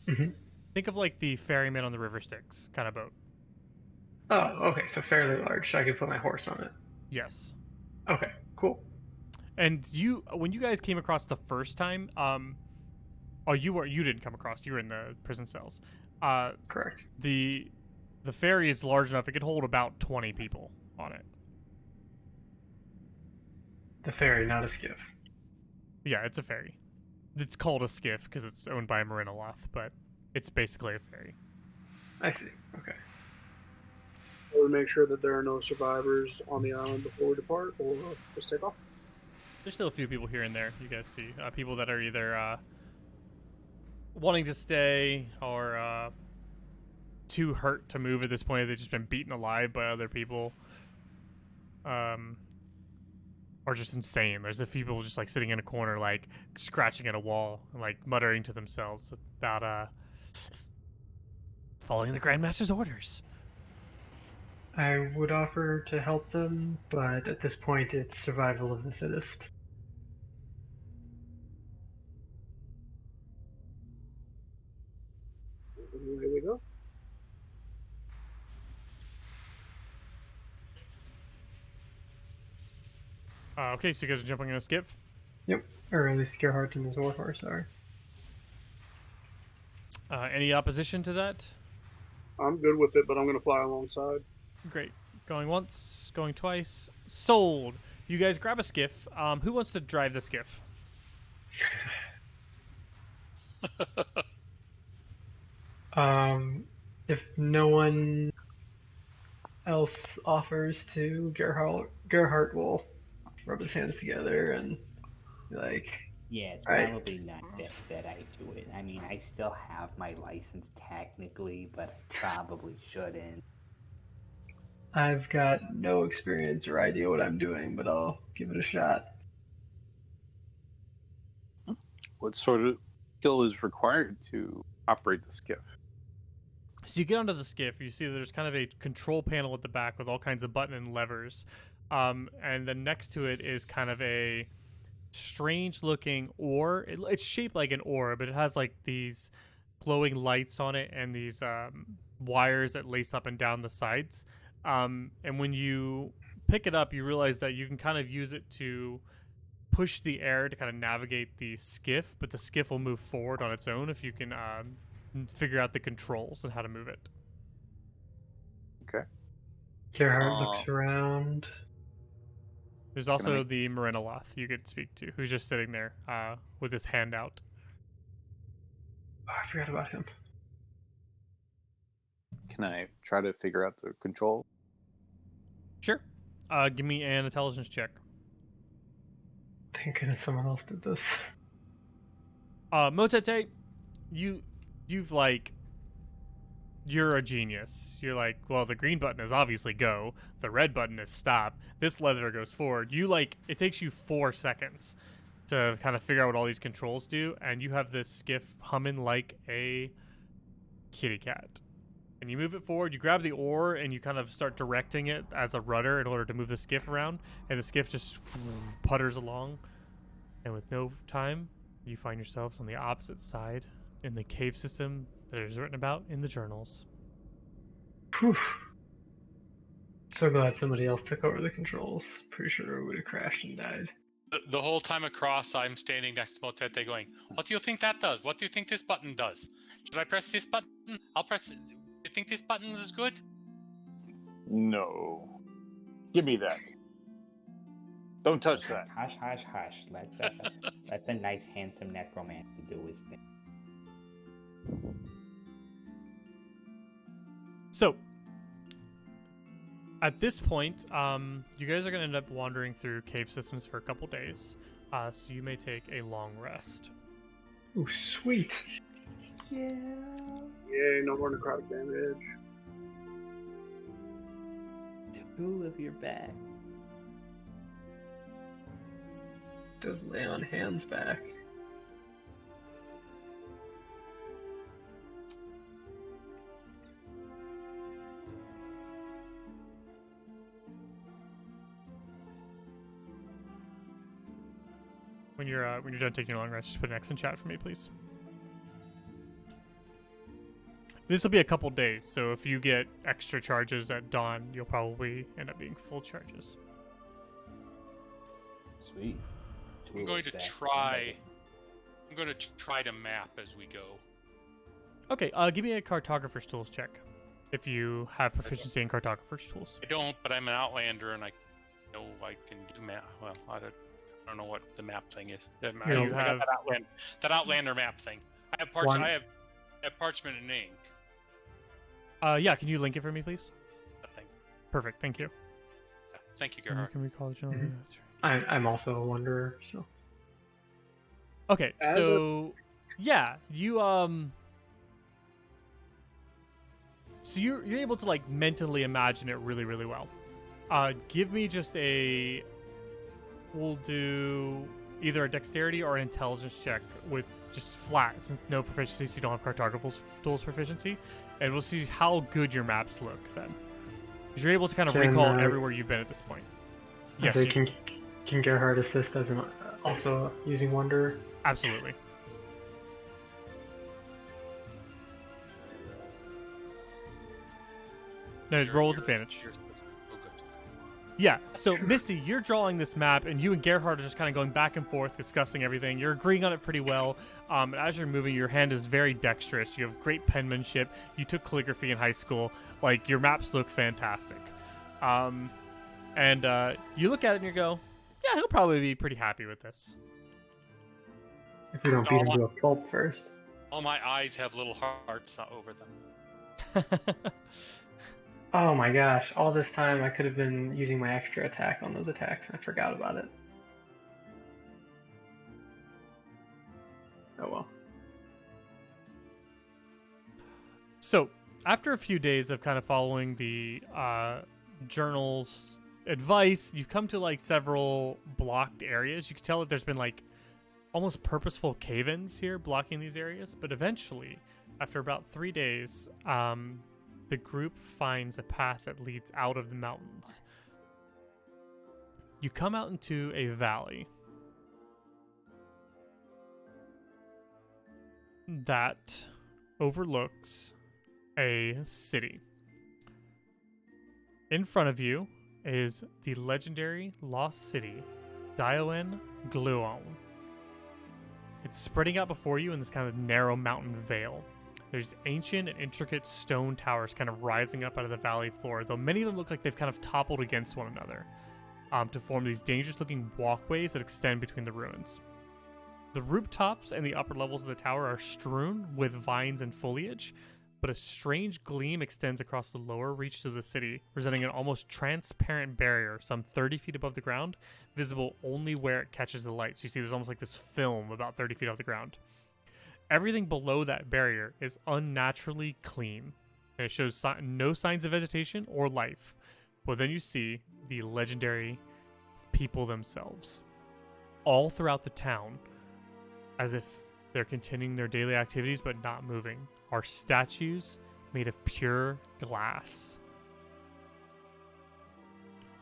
Mm-hmm. Think of like the ferryman on the river Styx kind of boat. Oh, okay. So fairly large. So I could put my horse on it. Yes. Okay. Cool. And when you guys came across the first time, you didn't come across. You were in the prison cells. Correct. The ferry is large enough; it could hold about 20 people on it. The ferry, not a skiff. Yeah, it's a ferry. It's called a skiff because it's owned by Marinaloth, but it's basically a ferry. I see. Okay. I would make sure that there are no survivors on the island before we depart, or just take off. There's still a few people here and there. You guys see people that are either wanting to stay or too hurt to move at this point. They've just been beaten alive by other people, or just insane. There's a few people just like sitting in a corner, like scratching at a wall, and, like muttering to themselves about following the Grandmaster's orders. I would offer to help them, but at this point, it's survival of the fittest. Here we go. Okay, so you guys are jumping in a skiff? Yep. Or at least Gerhardt and his warhorse are. Any opposition to that? I'm good with it, but I'm going to fly alongside. Great. Going once, going twice. Sold. You guys grab a skiff. Who wants to drive the skiff? If no one else offers to, Gerhardt will rub his hands together and be like, Yeah, it's Right. probably not best that I do it. I mean, I still have my license technically, but I probably shouldn't. I've got no experience or idea what I'm doing, but I'll give it a shot. What sort of skill is required to operate the skiff? So you get onto the skiff, you see there's kind of a control panel at the back with all kinds of button and levers. And then next to it is kind of a strange looking oar. It's shaped like an oar, but it has like these glowing lights on it and these wires that lace up and down the sides. And when you pick it up, you realize that you can kind of use it to push the air to kind of navigate the skiff, but the skiff will move forward on its own if you can figure out the controls and how to move it. Okay. Gerhardt looks around. There's also the Marinaloth you could speak to, who's just sitting there with his hand out. Oh, I forgot about him. Can I try to figure out the control? Sure. Give me an intelligence check. Thank goodness someone else did this. Motete, you've like, you're a genius. You're like, well, the green button is obviously go. The red button is stop. This lever goes forward. It takes you 4 seconds to kind of figure out what all these controls do, and you have this skiff humming like a kitty cat. And you move it forward, you grab the oar, and you kind of start directing it as a rudder in order to move the skiff around, and the skiff just putters along. And with no time, you find yourselves on the opposite side in the cave system that is written about in the journals. Whew. So glad somebody else took over the controls. Pretty sure we would have crashed and died. The whole time across, I'm standing next to Motete going, what do you think that does? What do you think this button does? Should I press this button? I'll press it. You think this button is good? No. Give me that. Don't touch that. Hush, hush, hush. Let the nice, handsome necromancer do his thing. So, at this point, you guys are going to end up wandering through cave systems for a couple days, so you may take a long rest. Ooh, sweet. Yeah. Yay, no more necrotic damage. 2 of your back. Does lay on hands back. When you're done taking your long rest, just put an X in chat for me, please. This will be a couple days, so if you get extra charges at dawn, you'll probably end up being full charges. Sweet. I'm going to try. I'm going to try to map as we go. Okay, give me a cartographer's tools check, if you have proficiency in cartographer's tools. I don't, but I'm an outlander, and I know I can do map. Well, I don't know what the map thing is. I You got have- that outlander map thing. I have One- I have parchment and ink. Yeah, can you link it for me, please? That thing. Perfect, thank you. Yeah. Thank you, You Gerhard. can recall the general. Mhm. Yeah, that's right. I'm also a wanderer, so. Okay, As so yeah, you so you're able to like mentally imagine it really, really well. Give me just a. We'll do either a dexterity or an intelligence check with just flat, since no proficiency, so you don't have cartographer's tools proficiency, and we'll see how good your maps look then. Because you're able to kind of Can, recall everywhere you've been at this point. Yes, So you- can Gerhard assist as an also using wanderer? absolutely. No, roll with advantage. Oh, good. Yeah, so Misty, you're drawing this map, and you and Gerhard are just kind of going back and forth, discussing everything. You're agreeing on it pretty well. As you're moving, your hand is very dexterous. You have great penmanship. You took calligraphy in high school. Like, your maps look fantastic. And you look at it and you go, yeah, he'll probably be pretty happy with this. If we don't beat him to a pulp first. All my eyes have little hearts over them. Oh my gosh, all this time I could have been using my extra attack on those attacks and I forgot about it. Oh well. So, after a few days of kind of following the journal's advice, you've come to like several blocked areas. You can tell that there's been like almost purposeful cave-ins here blocking these areas, but eventually, after about 3 days, the group finds a path that leads out of the mountains. You come out into a valley that overlooks a city. In front of you is the legendary lost city, Dioen Gluon. It's spreading out before you in this kind of narrow mountain vale. There's ancient and intricate stone towers kind of rising up out of the valley floor, though many of them look like they've kind of toppled against one another to form these dangerous-looking walkways that extend between the ruins. The rooftops and the upper levels of the tower are strewn with vines and foliage, but a strange gleam extends across the lower reaches of the city, presenting an almost transparent barrier some 30 feet above the ground, visible only where it catches the light. So you see there's almost like this film about 30 feet off the ground. Everything below that barrier is unnaturally clean, and it shows no signs of vegetation or life. But then you see the legendary people themselves, all throughout the town, as if they're continuing their daily activities but not moving, are statues made of pure glass.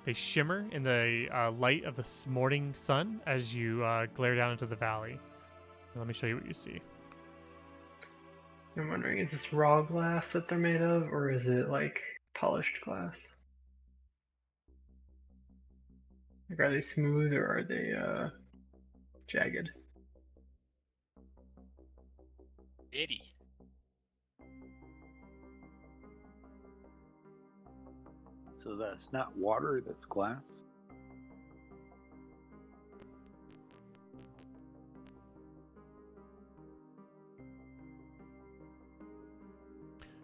They shimmer in the light of the morning sun as you glare down into the valley. Let me show you what you see. I'm wondering, is this raw glass that they're made of, or is it like polished glass? Like, are they smooth or are they jagged? Eddie. So that's not water, that's glass?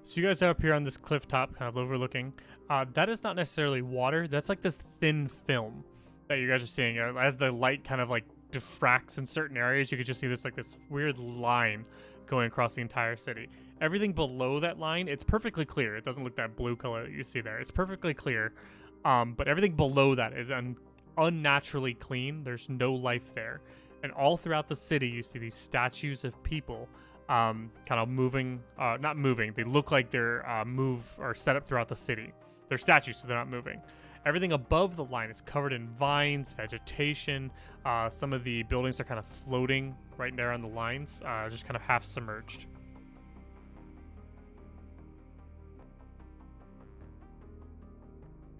So you guys are up here on this cliff top, kind of overlooking. That is not necessarily water. That's like this thin film that you guys are seeing. As the light kind of like diffracts in certain areas, you could just see this weird line going across the entire city. Everything below that line, it's perfectly clear. It doesn't look that blue color that you see there. It's perfectly clear. But everything below that is unnaturally clean. There's no life there. And all throughout the city, you see these statues of people kind of moving, not moving. They look like they're set up throughout the city. They're statues, so they're not moving. Everything above the line is covered in vines, vegetation. Some of the buildings are kind of floating right there on the lines, just kind of half submerged.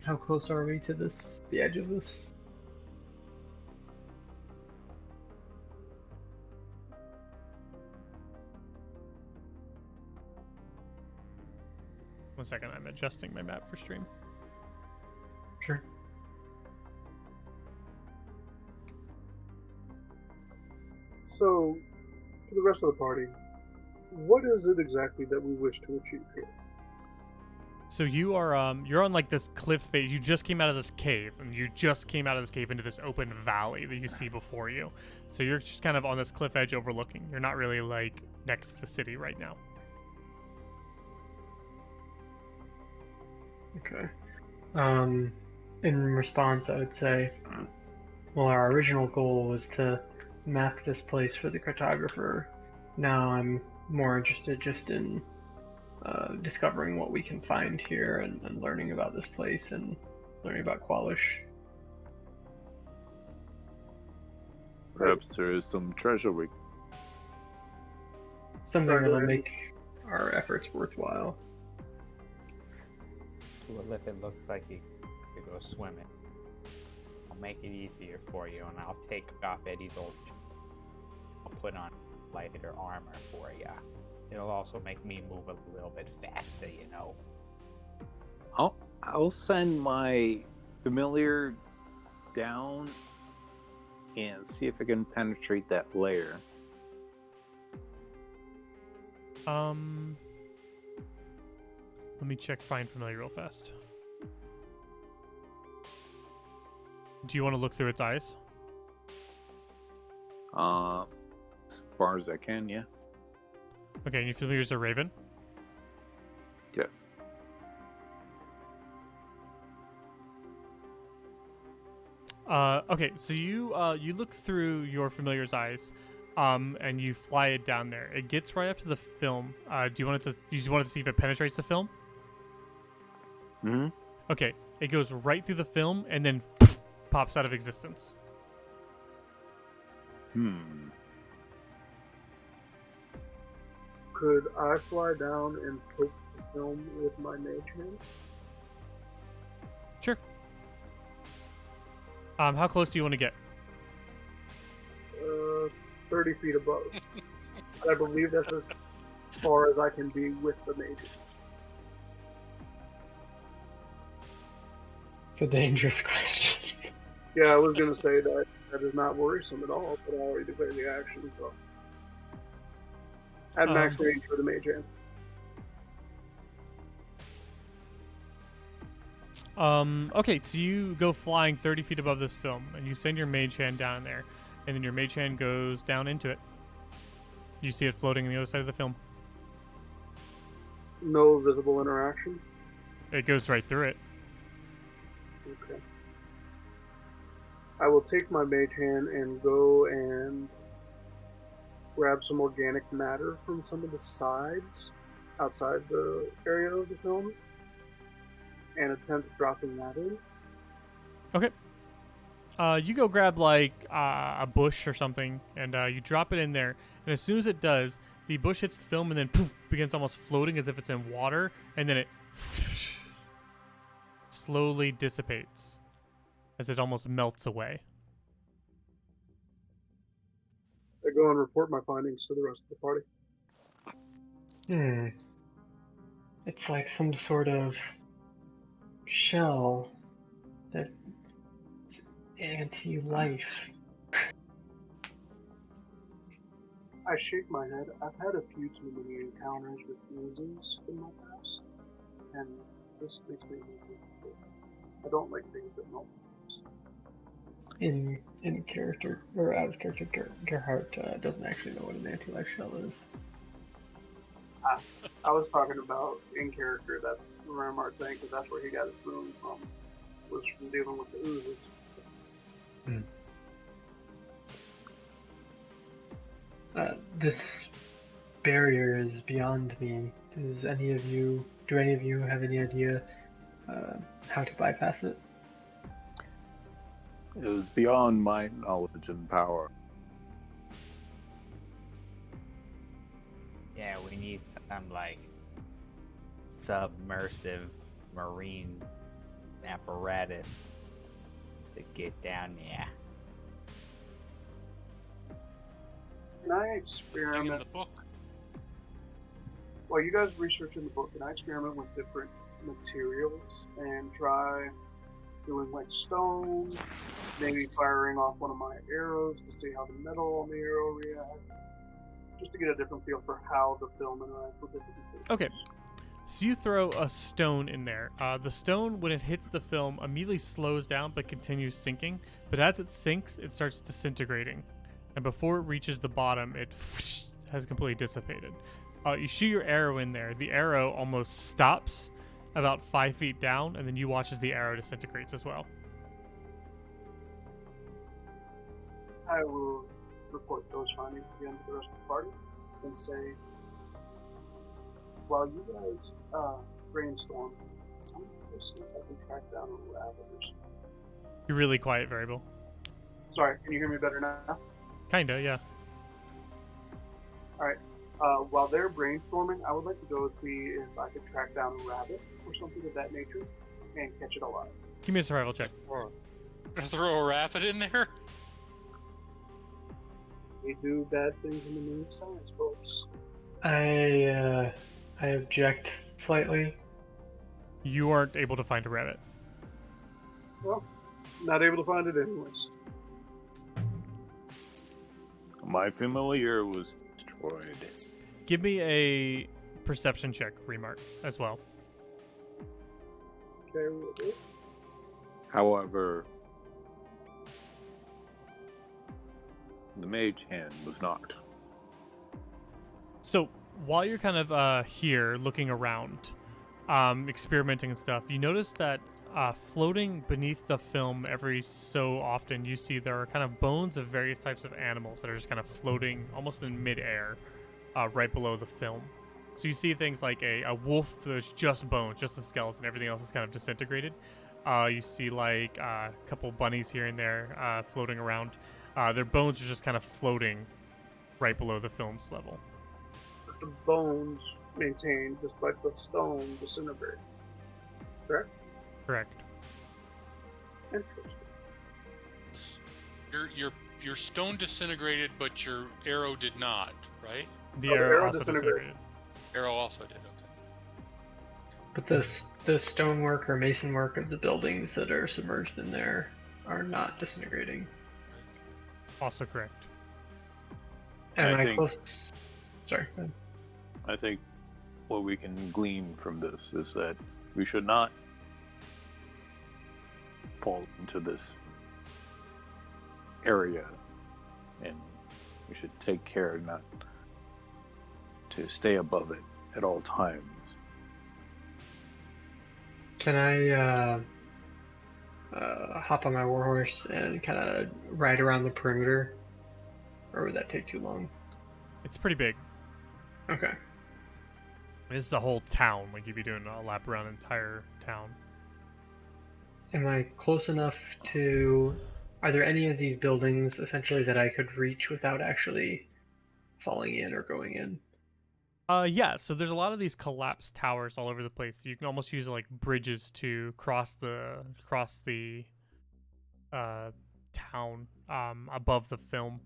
How close are we to the edge of this? One second, I'm adjusting my map for stream. Sure. So, to the rest of the party, what is it exactly that we wish to achieve here? So you are you're on like this cliff face. You just came out of this cave, and you just came out of this cave into this open valley that you see before you. So you're just kind of on this cliff edge overlooking. You're not really like next to the city right now. Okay. In response, I would say, well, our original goal was to map this place for the cartographer. Now I'm more interested just in discovering what we can find here and learning about this place and learning about Kwalish. Perhaps there is some treasure we. Something that'll make our efforts worthwhile. Well, if it looks like you could go swimming, I'll make it easier for you, and I'll take off Eddie's old. I'll put on lighter armor for you. It'll also make me move a little bit faster, you know. I'll send my familiar down and see if I can penetrate that layer. Let me check Find Familiar real fast. Do you want to look through its eyes? As far as I can, yeah. Okay, and you familiar as a raven? Yes. Okay, so you look through your familiar's eyes, and you fly it down there. It gets right up to the film. Do you want it to? You just want to see if it penetrates the film? Mm-hmm. Okay, it goes right through the film and then pops out of existence. Could I fly down and poke the film with my mage hand? Sure. How close do you want to get? 30 feet above. I believe that's as far as I can be with the mage. It's a dangerous question. Yeah, I was going to say that is not worrisome at all, but I already declared the action, so. At max range for the mage hand. Okay, so you go flying 30 feet above this film, and you send your mage hand down there, and then your mage hand goes down into it. You see it floating on the other side of the film. No visible interaction? It goes right through it. Okay. I will take my mage hand and go and grab some organic matter from some of the sides outside the area of the film and attempt dropping that in. Okay. You go grab like a bush or something, and you drop it in there. And as soon as it does, the bush hits the film and then poof, begins almost floating as if it's in water, and then it slowly dissipates as it almost melts away. I go and report my findings to the rest of the party. It's like some sort of shell that's anti-life. I shake my head. I've had a few too many encounters with muses in my past, and this makes me uncomfortable. I don't like things that melt. in character or out of character, Gerhardt doesn't actually know what an anti-life shell is. I was talking about in character. That's Ramart thing, because that's where he got his boom from. Was from dealing with the oozes. This barrier is beyond me. Do any of you have any idea how to bypass it? It was beyond my knowledge and power. Yeah, we need some like submersive marine apparatus to get down there. Can I Thing in experiment the book. while you guys researching the book? Can I experiment with different materials and try doing like stone, maybe firing off one of my arrows to see how the metal on the arrow reacts, just to get a different feel for how the film interacts with different materials. Okay. So you throw a stone in there. The stone, when it hits the film, immediately slows down but continues sinking. But as it sinks, it starts disintegrating. And before it reaches the bottom, it has completely dissipated. You shoot your arrow in there. The arrow almost stops about 5 feet down, and then you watch as the arrow disintegrates as well. I will report those findings again to the rest of the party and say, while you guys brainstorm, I'm going to see if I can track down a rabbit or something. You're really quiet, Variable. Sorry, can you hear me better now? Kinda, yeah. Alright. While they're brainstorming, I would like to go see if I could track down a rabbit or something of that nature and catch it alive. Give me a survival check. Throw a rapid in there. We do bad things in the name of science, folks. I object slightly. You aren't able to find a rabbit. Well, not able to find it anyways. My familiar was destroyed. Give me a perception check, Remark, as well. Okay, we'll do. However, the mage hand was not. So while you're kind of here looking around, experimenting and stuff, you notice that floating beneath the film every so often you see there are kind of bones of various types of animals that are just kind of floating almost in midair right below the film. So you see things like a wolf that's just bones, just a skeleton, everything else is kind of disintegrated. You see like a couple bunnies here and there floating around. Their bones are just kind of floating right below the film's level. But the bones maintained despite the stone disintegrating. Correct? Correct. Interesting. Your stone disintegrated, but your arrow did not, right? The Oh, the arrow arrow also disintegrated. disintegrated. Arrow also did. Okay. But the stonework or masonwork of the buildings that are submerged in there are not disintegrating. Also correct. Am I I think- close? Sorry. Go ahead. I think what we can glean from this is that we should not fall into this area, and we should take care not to stay above it at all times. Can I hop on my warhorse and kind of ride around the perimeter, or would that take too long? It's pretty big. Okay. This is the whole town. Like you'd be doing a lap around an entire town. Am I close enough to? Are there any of these buildings essentially that I could reach without actually falling in or going in? Yeah, so there's a lot of these collapsed towers all over the place. You can almost use like bridges to cross the town above the film.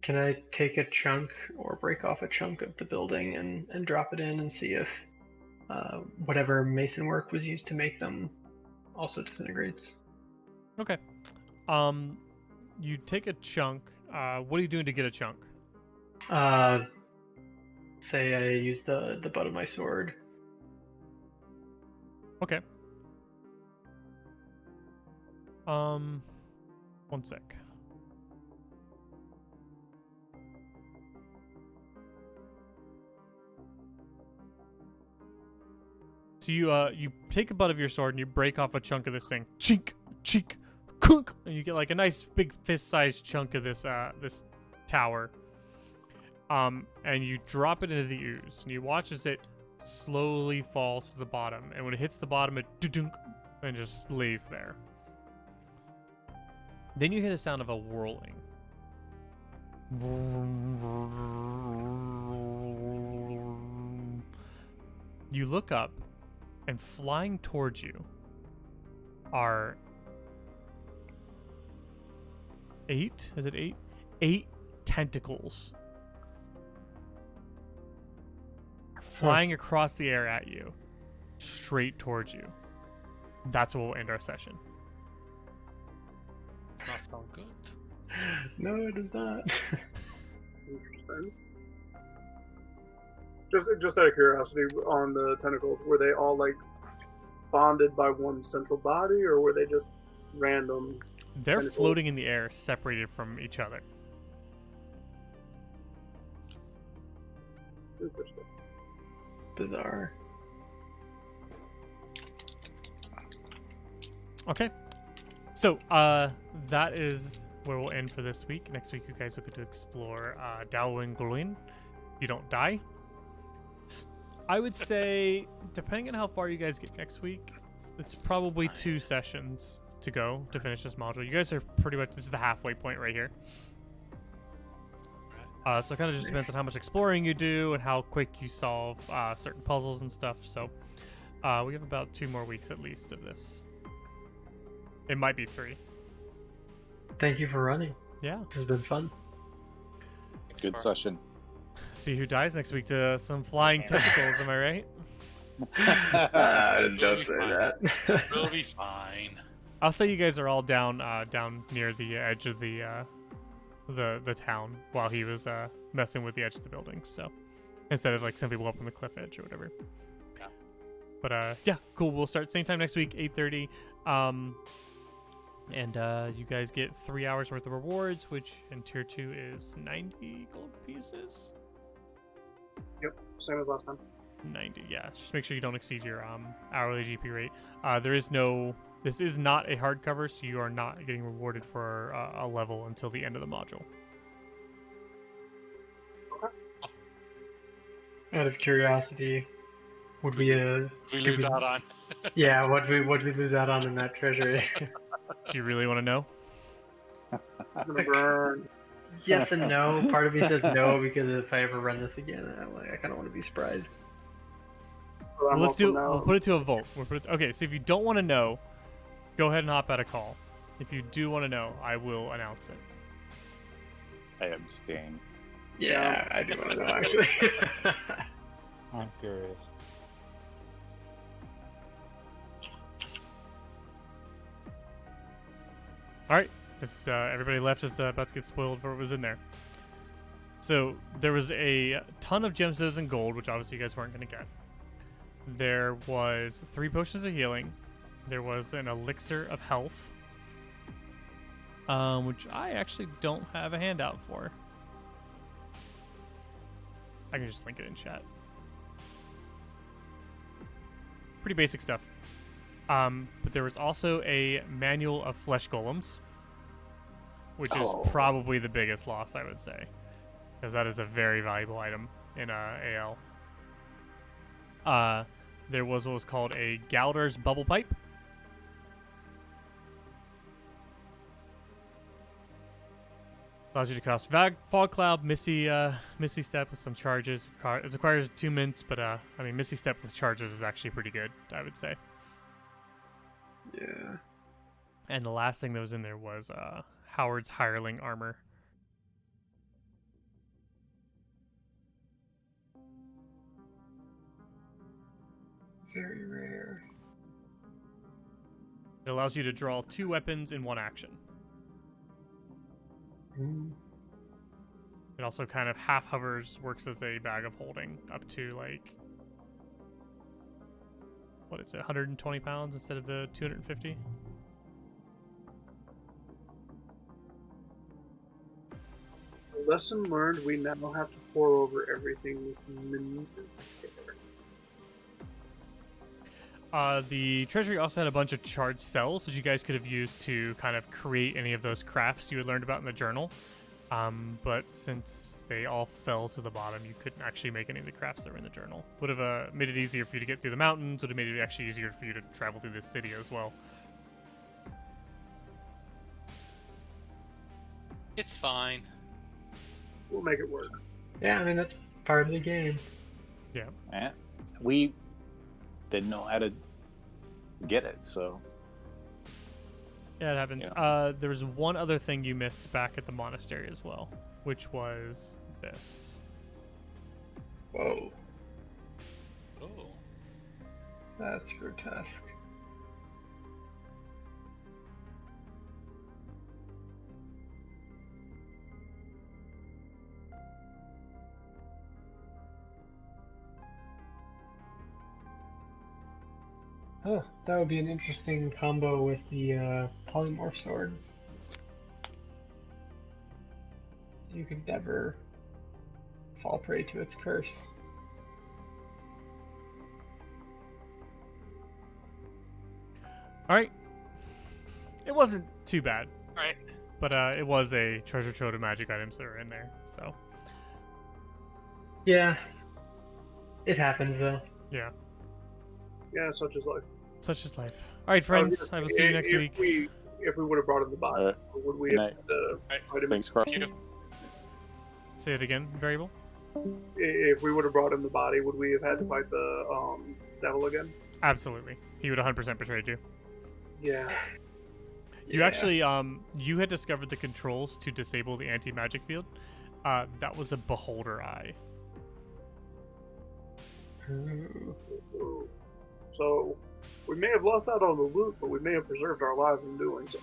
Can I take a chunk or break off a chunk of the building and drop it in and see if whatever mason work was used to make them also disintegrates? Okay. You take a chunk. What are you doing to get a chunk? Say I use the butt of my sword. Okay. One sec. So you take a butt of your sword and you break off a chunk of this thing. Chink, chink, kunk, and you get like a nice big fist-sized chunk of this this tower. And you drop it into the ooze, and you watch as it slowly falls to the bottom. And when it hits the bottom, it dunk and just lays there. Then you hear the sound of a whirling. You look up, and flying towards you are 8? Is it 8? 8 tentacles are flying across the air at you, straight towards you. That's what will end our session. It's not sound good. No, it does not. Interesting. Just out of curiosity, on the tentacles, were they all like bonded by one central body, or were they just random? They're tentacles? floating in the air, separated from each other. Interesting. Bizarre. Okay. So, that is where we'll end for this week. Next week, you guys will get to explore Dalwyn Glwyn. You don't die. I would say, depending on how far you guys get next week, it's probably 2 sessions to go to finish this module. You guys are pretty much, this is the halfway point right here. So it kind of just depends on how much exploring you do and how quick you solve certain puzzles and stuff. So we have about 2 more weeks at least of this. It might be 3. Thank you for running. Yeah. This has been fun. Good session. See who dies next week to some flying tentacles, am I right? Don't say that. We'll be fine. I'll say you guys are all down near the edge of the town while he was messing with the edge of the building. So instead of like some people up on the cliff edge or whatever. Yeah. But yeah, cool. We'll start same time next week, 8:30. And you guys get 3 hours worth of rewards, which in tier 2 is 90 gold pieces. Yep, same as last time. 90, yeah. Just make sure you don't exceed your hourly GP rate. This is not a hardcover, so you are not getting rewarded for a level until the end of the module. Out of curiosity, would we We lose out on. yeah, what we lose out on in that treasury? Do you really want to know? I'm gonna burn. Yes and no. Part of me says no because if I ever run this again, I kind of want to be surprised. But I'm Well, also we'll put it to a vote. Okay, so if you don't want to know, go ahead and hop out a call. If you do want to know, I will announce it. I abstain. Yeah, I do want to know actually. I'm curious. All right, everybody left is about to get spoiled for what was in there. So there was a ton of gemstones and gold, which obviously you guys weren't going to get. There was 3 potions of healing. There was an elixir of health, which I actually don't have a handout for. I can just link it in chat. Pretty basic stuff. But there was also a manual of flesh golems, which is probably the biggest loss, I would say, because that is a very valuable item in AL. There was what was called a Galdur's bubble pipe. Allows you to cast Fog Cloud, Misty Step with some charges. It requires 2 minutes, but I mean, Misty Step with charges is actually pretty good, I would say. Yeah. And the last thing that was in there was Howard's Hireling armor. Very rare. It allows you to draw 2 weapons in 1 action. It also kind of half hovers, works as a bag of holding up to like, what is it, 120 pounds instead of the 250? Lesson learned, we now have to pour over everything with minute care. The treasury also had a bunch of charged cells, which you guys could have used to kind of create any of those crafts you had learned about in the journal. But since they all fell to the bottom, you couldn't actually make any of the crafts that were in the journal. Would have made it easier for you to get through the mountains, would have made it actually easier for you to travel through this city as well. It's fine. We'll make it work. Yeah, I mean, that's part of the game. Yeah. Eh, we didn't know how to get it, so Yeah, it happens. Yeah. There was one other thing you missed back at the monastery as well, which was this. Whoa, Oh. that's grotesque. Huh, that would be an interesting combo with the polymorph sword. You could never fall prey to its curse. All right. It wasn't too bad, Right. but it was a treasure trove of magic items that were in there. So Yeah, it happens though. yeah, Yeah, such is life. such is life. All right, friends. I will see you next if week. If we would have brought in the body, would we good have night. fight him? Thanks, Carl. Thank you. Say it again. Variable. If we would have brought in the body, would we have had to fight the devil again? Absolutely. He would 100% betrayed you. Yeah. You Yeah. actually, you had discovered the controls to disable the anti-magic field. That was a beholder eye. Ooh. So we may have lost out on the loot, but we may have preserved our lives in doing so.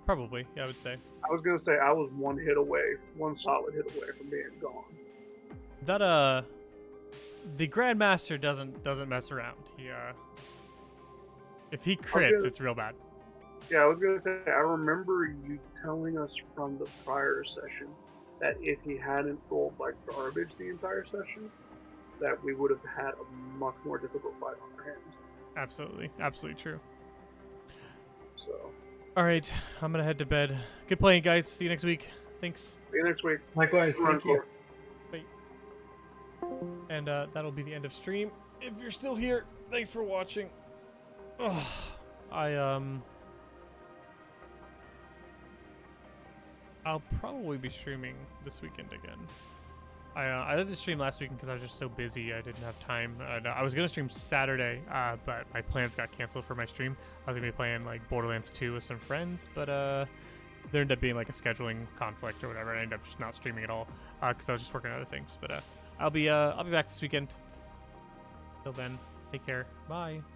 Probably, yeah, I would say. I was gonna say I was one solid hit away from being gone. That the Grandmaster doesn't mess around. He if he crits, it's real bad. Yeah, I was gonna say I remember you telling us from the prior session that if he hadn't rolled like garbage the entire session, that we would have had a much more difficult fight on our hands. Absolutely, absolutely true. So All right, I'm gonna head to bed. Good playing, guys. See you next week. Thanks. see you next week. Likewise, thank you. And that'll be the end of stream. If you're still here, thanks for watching. Ugh, I'll probably be streaming this weekend again. I didn't stream last weekend because I was just so busy. I didn't have time. I was gonna stream Saturday, but my plans got canceled for my stream. I was gonna be playing like Borderlands 2 with some friends, but there ended up being like a scheduling conflict or whatever. I ended up just not streaming at all because I was just working on other things. But I'll be back this weekend. Till then, take care. Bye.